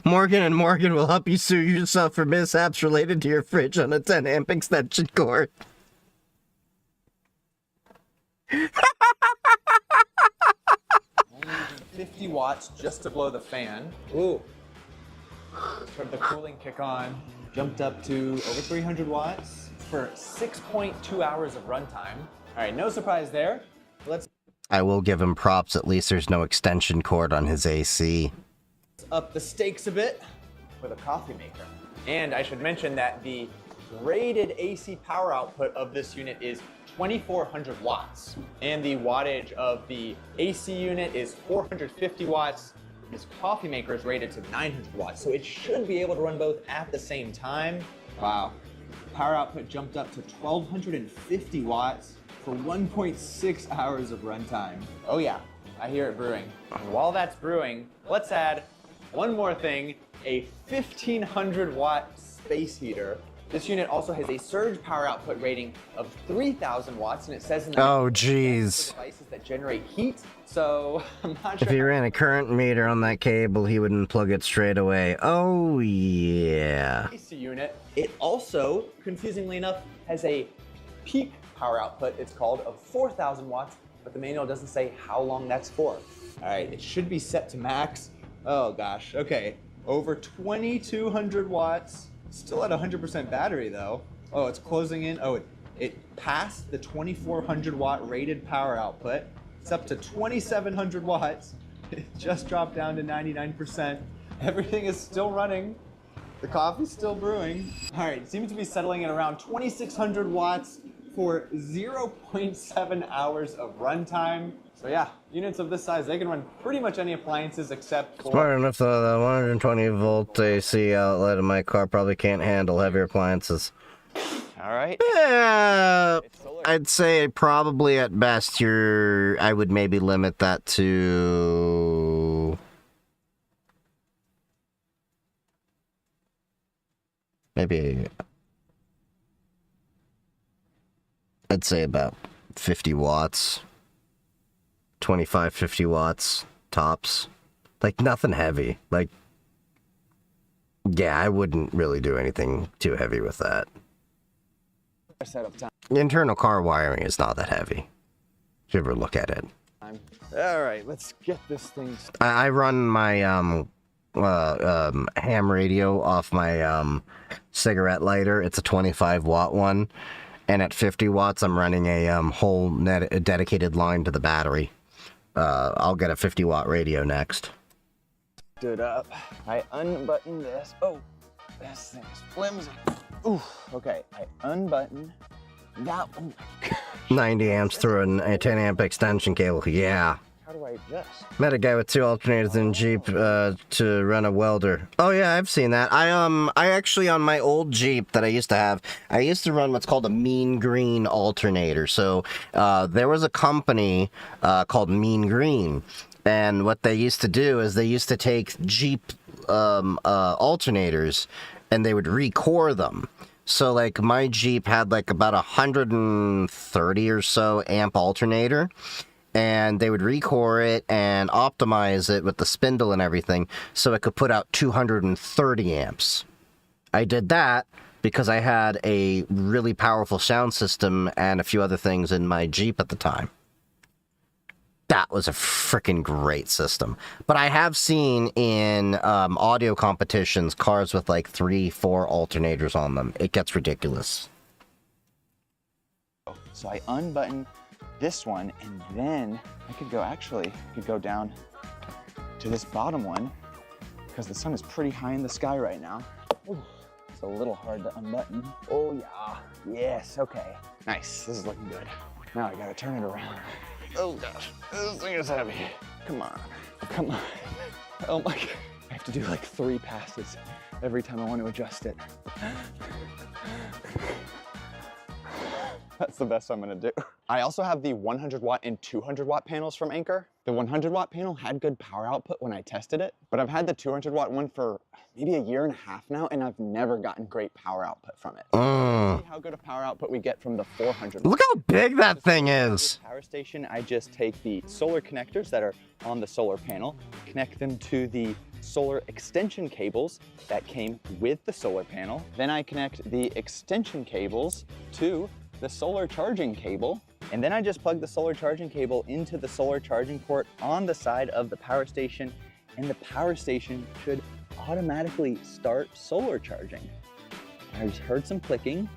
Morgan & Morgan will help you sue yourself for mishaps related to your fridge on a 10 amp extension cord. Only using 50 watts just to blow the fan. Ooh. Heard the cooling kick on. Jumped up to over 300 watts for 6.2 hours of runtime. All right, no surprise there. Let's I will give him props. At least there's no extension cord on his AC. up the stakes a bit. with a coffee maker. And I should mention that the rated AC power output of this unit is 2400 watts. And the wattage of the AC unit is 450 watts. This coffee maker is rated to 900 watts. So it should be able to run both at the same time. Wow. Power output jumped up to 1250 watts for 1.6 hours of runtime. Oh yeah, I hear it brewing. And while that's brewing, let's add one more thing, a 1500 watt space heater. This unit also has a surge power output rating of 3000 watts, and it says in the Oh, jeez. devices that generate heat. So I'm not If sure. he ran a current meter on that cable, he wouldn't plug it straight away. Oh, yeah. AC unit. It also, confusingly enough, has a peak power output, it's called, of 4000 watts, but the manual doesn't say how long that's for. All right, it should be set to max. Oh gosh, okay. Over 2200 watts. Still at 100% battery though. Oh, it's closing in. Oh, it passed the 2400 watt rated power output. It's up to 2700 watts. It just dropped down to 99%. Everything is still running. The coffee's still brewing. All right, it seems to be settling at around 2600 watts for 0.7 hours of runtime. So yeah, units of this size, they can run pretty much any appliances except for... Smart enough though, the 120 volt AC outlet in my car probably can't handle heavier appliances. All right. Yeah, I'd say probably at best I would maybe limit that to... maybe... I'd say about 50 watts. 25, 50 watts tops. Like nothing heavy. Like, yeah, I wouldn't really do anything too heavy with that. Setup time. Internal car wiring is not that heavy. If you ever look at it. All right, let's get this thing started. I run my ham radio off my cigarette lighter. It's a 25 watt one. And at 50 watts, I'm running a whole dedicated line to the battery. I'll get a 50 watt radio next. Stood up. I unbutton this. Oh, this thing is flimsy. Ooh, okay. I unbutton that one. 90 amps through a 10 amp extension cable. Yeah. How do I adjust? Met a guy with 2 alternators in Jeep to run a welder. Oh yeah, I've seen that. I actually, on my old Jeep that I used to have, I used to run what's called a mean green alternator. So there was a company called Mean Green, and what they used to do is they used to take Jeep alternators and they would recore them. So like my Jeep had like about 130 or so amp alternator. And they would recore it and optimize it with the spindle and everything so it could put out 230 amps. I did that because I had a really powerful sound system and a few other things in my Jeep at the time. That was a freaking great system. But I have seen in audio competitions cars with like 3-4 alternators on them. It gets ridiculous. So I unbutton this one, and then I could go down to this bottom one because the sun is pretty high in the sky right now. Ooh, it's a little hard to unbutton. Oh yeah, yes, okay. Nice, this is looking good. Now I gotta turn it around. Oh gosh, this thing is heavy. Come on, come on. Oh my God, I have to do like 3 passes every time I want to adjust it. That's the best I'm gonna do. I also have the 100 watt and 200 watt panels from Anker. The 100 watt panel had good power output when I tested it, but I've had the 200 watt one for maybe 1.5 years now, and I've never gotten great power output from it. Let's see how good of power output we get from the 400. Look how big that thing is. Power station, I just take the solar connectors that are on the solar panel, connect them to the solar extension cables that came with the solar panel. Then I connect the extension cables to the solar charging cable, and then I just plug the solar charging cable into the solar charging port on the side of the power station, and the power station should automatically start solar charging. I just heard some clicking.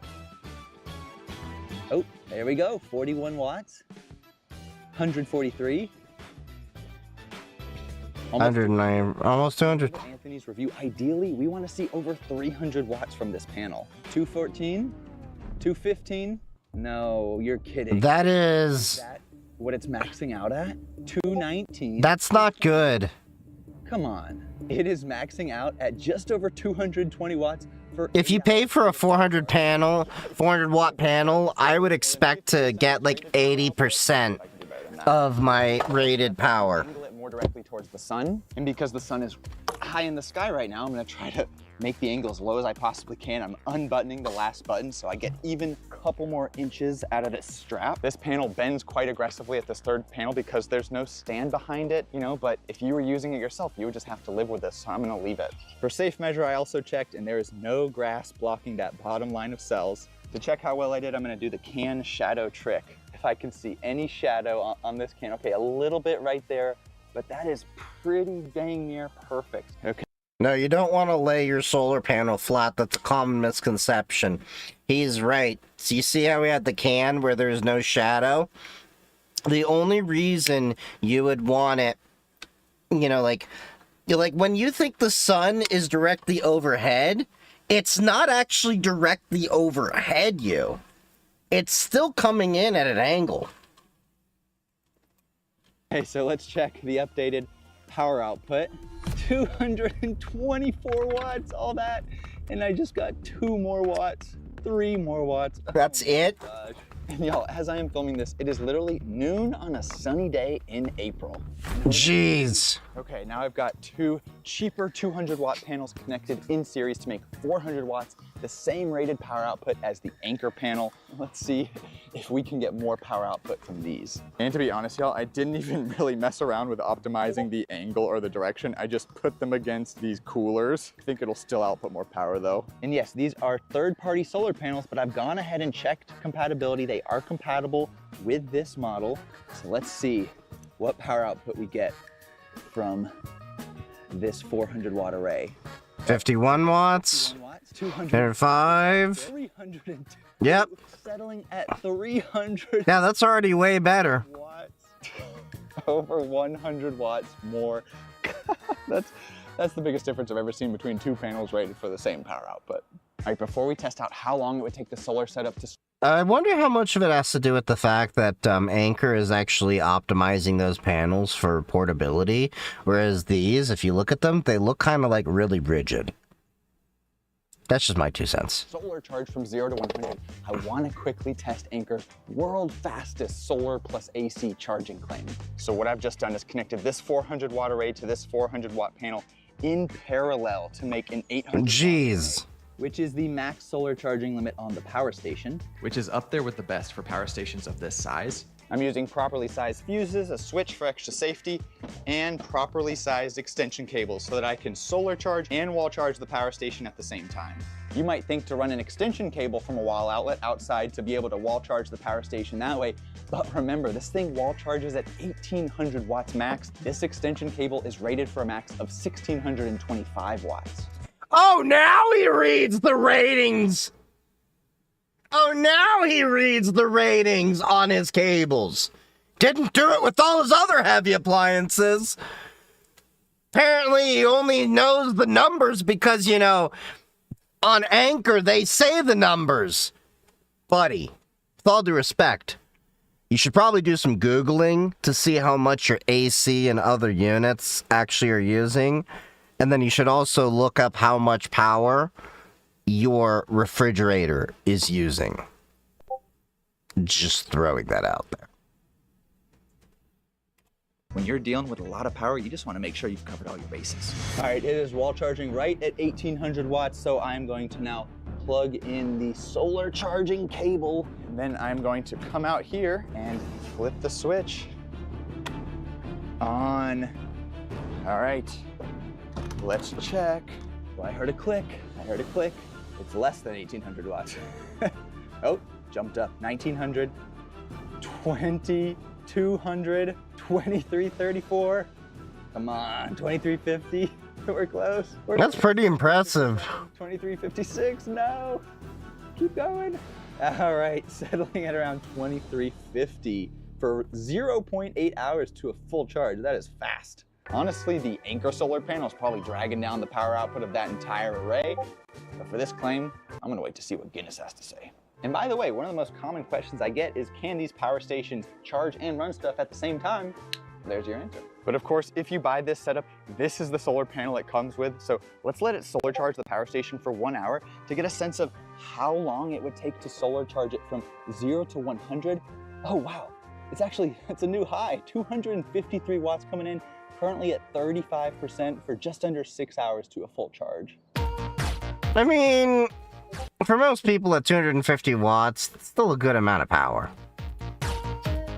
Oh, there we go, 41 watts, 143, 109, almost 200. Anthony's review, ideally, we want to see over 300 watts from this panel. 214? 215? No, you're kidding. That is that what it's maxing out at? 219? That's not good. Come on. It is maxing out at just over 220 watts for... If you pay for a 400 watt panel, I would expect to get like 80% of my rated power. Angle it more directly towards the sun, and because the sun is high in the sky right now, I'm gonna try to make the angle as low as I possibly can. I'm unbuttoning the last button so I get even a couple more inches out of this strap. This panel bends quite aggressively at this third panel because there's no stand behind it, you know, but if you were using it yourself, you would just have to live with this, so I'm gonna leave it. For safe measure, I also checked, and there is no grass blocking that bottom line of cells. To check how well I did, I'm gonna do the can shadow trick. If I can see any shadow on this can, okay, a little bit right there, but that is pretty dang near perfect. Okay. No, you don't want to lay your solar panel flat. That's a common misconception. He's right. So you see how we had the can where there's no shadow? The only reason you would want it, you know, like when you think the sun is directly overhead, it's not actually directly overhead you. It's still coming in at an angle. Okay, so let's check the updated power output. 224 watts, all that, and I just got 2 more watts, 3 more watts. That's it? Gosh. And y'all, as I am filming this, it is literally noon on a sunny day in April. Jeez. Okay, now I've got 2 cheaper 200 watt panels connected in series to make 400 watts, the same rated power output as the Anchor panel. Let's see if we can get more power output from these. And to be honest, y'all, I didn't even really mess around with optimizing the angle or the direction. I just put them against these coolers. I think it'll still output more power though. And yes, these are third-party solar panels, but I've gone ahead and checked compatibility. They are compatible with this model. So let's see what power output we get from this 400 watt array. 51 watts. 205. 302. Yep. Settling at 300. Yeah, that's already way better. Watts. Over 100 watts more. That's the biggest difference I've ever seen between 2 panels rated for the same power output. All right, before we test out how long it would take the solar setup to... I wonder how much of it has to do with the fact that Anchor is actually optimizing those panels for portability, whereas these, if you look at them, they look kind of like really rigid. That's just my 2 cents. Solar charge from 0 to 100. I want to quickly test Anchor's world fastest solar plus AC charging claim. So what I've just done is connected this 400 watt array to this 400 watt panel in parallel to make an 800 Jeez. Which is the max solar charging limit on the power station. Which is up there with the best for power stations of this size. I'm using properly sized fuses, a switch for extra safety, and properly sized extension cables so that I can solar charge and wall charge the power station at the same time. You might think to run an extension cable from a wall outlet outside to be able to wall charge the power station that way, but remember, this thing wall charges at 1800 watts max. This extension cable is rated for a max of 1625 watts. Oh, now he reads the ratings! Oh, now he reads the ratings on his cables. Didn't do it with all his other heavy appliances. Apparently, he only knows the numbers because, you know, on Anchor, they say the numbers. Buddy, with all due respect, you should probably do some Googling to see how much your AC and other units actually are using. And then you should also look up how much power your refrigerator is using. Just throwing that out there. When you're dealing with a lot of power, you just want to make sure you've covered all your bases. All right, it is wall charging right at 1800 watts, so I'm going to now plug in the solar charging cable. And then I'm going to come out here and flip the switch on. All right, let's check. Well, I heard a click. It's less than 1800 watts. Oh, jumped up. 1900, 2200, 2334. Come on, 2350. We're close. That's pretty impressive. 2356, no. Keep going. All right, settling at around 2350 for 0.8 hours to a full charge. That is fast. Honestly, the anchor solar panel is probably dragging down the power output of that entire array. But for this claim, I'm gonna wait to see what Guinness has to say. And by the way, one of the most common questions I get is, can these power stations charge and run stuff at the same time? There's your answer. But of course, if you buy this setup, this is the solar panel it comes with. So let's let it solar charge the power station for 1 hour to get a sense of how long it would take to solar charge it from 0 to 100. Oh wow, it's a new high, 253 watts coming in, currently at 35% for just under 6 hours to a full charge. I mean, for most people at 250 watts, it's still a good amount of power.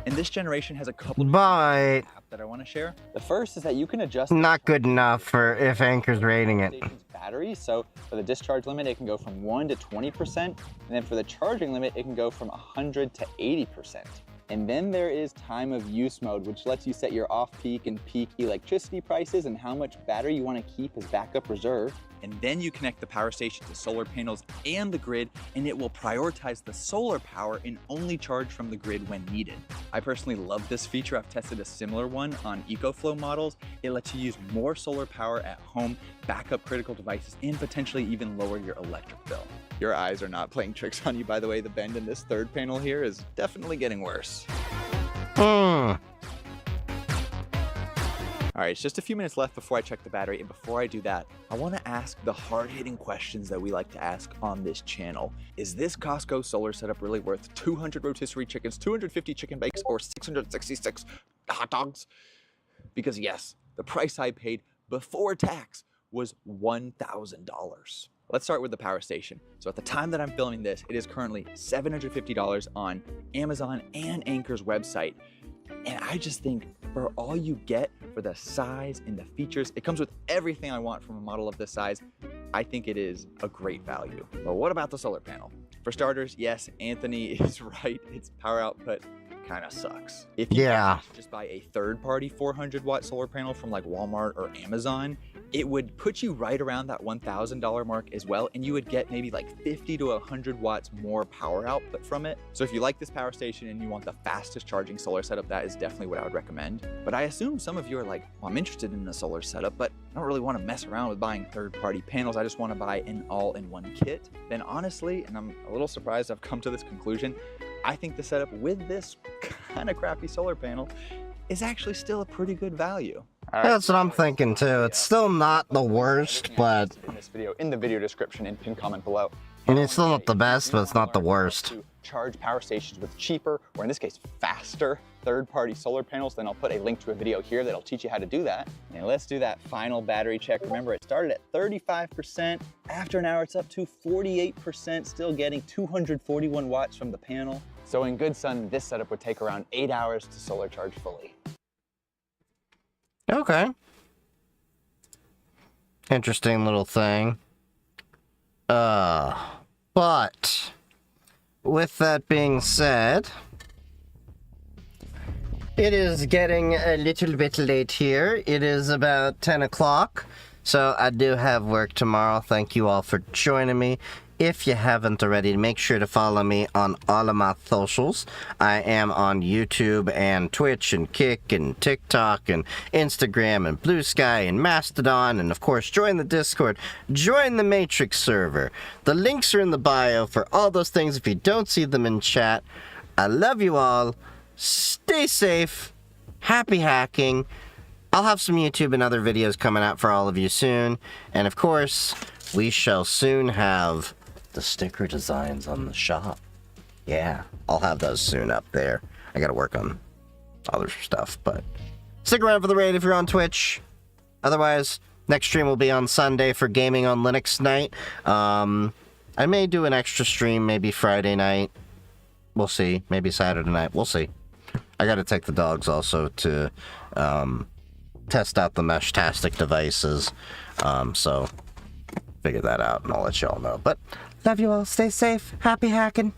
And this generation has a couple of But that I want to share. The first is that you can adjust not good enough for if Anchor's rating it. battery. So for the discharge limit, it can go from 1 to 20%. And then for the charging limit, it can go from 100 to 80%. And then there is time of use mode, which lets you set your off-peak and peak electricity prices and how much battery you want to keep as backup reserve. And then you connect the power station to solar panels and the grid, and it will prioritize the solar power and only charge from the grid when needed. I personally love this feature. I've tested a similar one on EcoFlow models. It lets you use more solar power at home, back up critical devices, and potentially even lower your electric bill. Your eyes are not playing tricks on you, by the way. The bend in this third panel here is definitely getting worse. All right, it's just a few minutes left before I check the battery, and before I do that, I want to ask the hard-hitting questions that we like to ask on this channel. Is this Costco solar setup really worth 200 rotisserie chickens, 250 chicken bakes, or 666 hot dogs? Because yes, the price I paid before tax was $1,000. Let's start with the power station. So at the time that I'm filming this, it is currently $750 on Amazon and Anchor's website. And I just think for all you get for the size and the features, it comes with everything I want from a model of this size. I think it is a great value. But what about the solar panel? For starters, yes, Anthony is right. Its power output kind of sucks. If you just buy a third-party 400 watt solar panel from like Walmart or Amazon, it would put you right around that $1,000 mark as well, and you would get maybe like 50 to 100 watts more power output from it. So if you like this power station and you want the fastest charging solar setup, that is definitely what I would recommend. But I assume some of you are like, well, I'm interested in a solar setup, but I don't really want to mess around with buying third-party panels. I just want to buy an all-in-one kit. Then honestly, and I'm a little surprised I've come to this conclusion, I think the setup with this kind of crappy solar panel is actually still a pretty good value. That's what I'm thinking too. It's still not the worst, but in this video, in the video description and pinned comment below. And it's still not the best, but it's not the worst. To charge power stations with cheaper, or in this case, faster third-party solar panels, then I'll put a link to a video here that'll teach you how to do that. And let's do that final battery check. Remember, it started at 35%. After an hour, it's up to 48%, still getting 241 watts from the panel. So in good sun, this setup would take around 8 hours to solar charge fully. Okay. Interesting little thing. But with that being said, it is getting a little bit late here. It is about 10 o'clock, so I do have work tomorrow. Thank you all for joining me. If you haven't already, make sure to follow me on all of my socials. I am on YouTube and Twitch and Kick and TikTok and Instagram and Blue Sky and Mastodon. And of course, join the Discord. Join the Matrix server. The links are in the bio for all those things if you don't see them in chat. I love you all. Stay safe. Happy hacking. I'll have some YouTube and other videos coming out for all of you soon. And of course, we shall soon have the sticker designs on the shop. Yeah, I'll have those soon up there. I gotta work on other stuff, but stick around for the raid if you're on Twitch. Otherwise, next stream will be on Sunday for Gaming on Linux night. I may do an extra stream, maybe Friday night. We'll see. Maybe Saturday night. We'll see. I gotta take the dogs also to test out the Mesh-tastic devices. So figure that out and I'll let y'all know. But love you all. Stay safe. Happy hacking.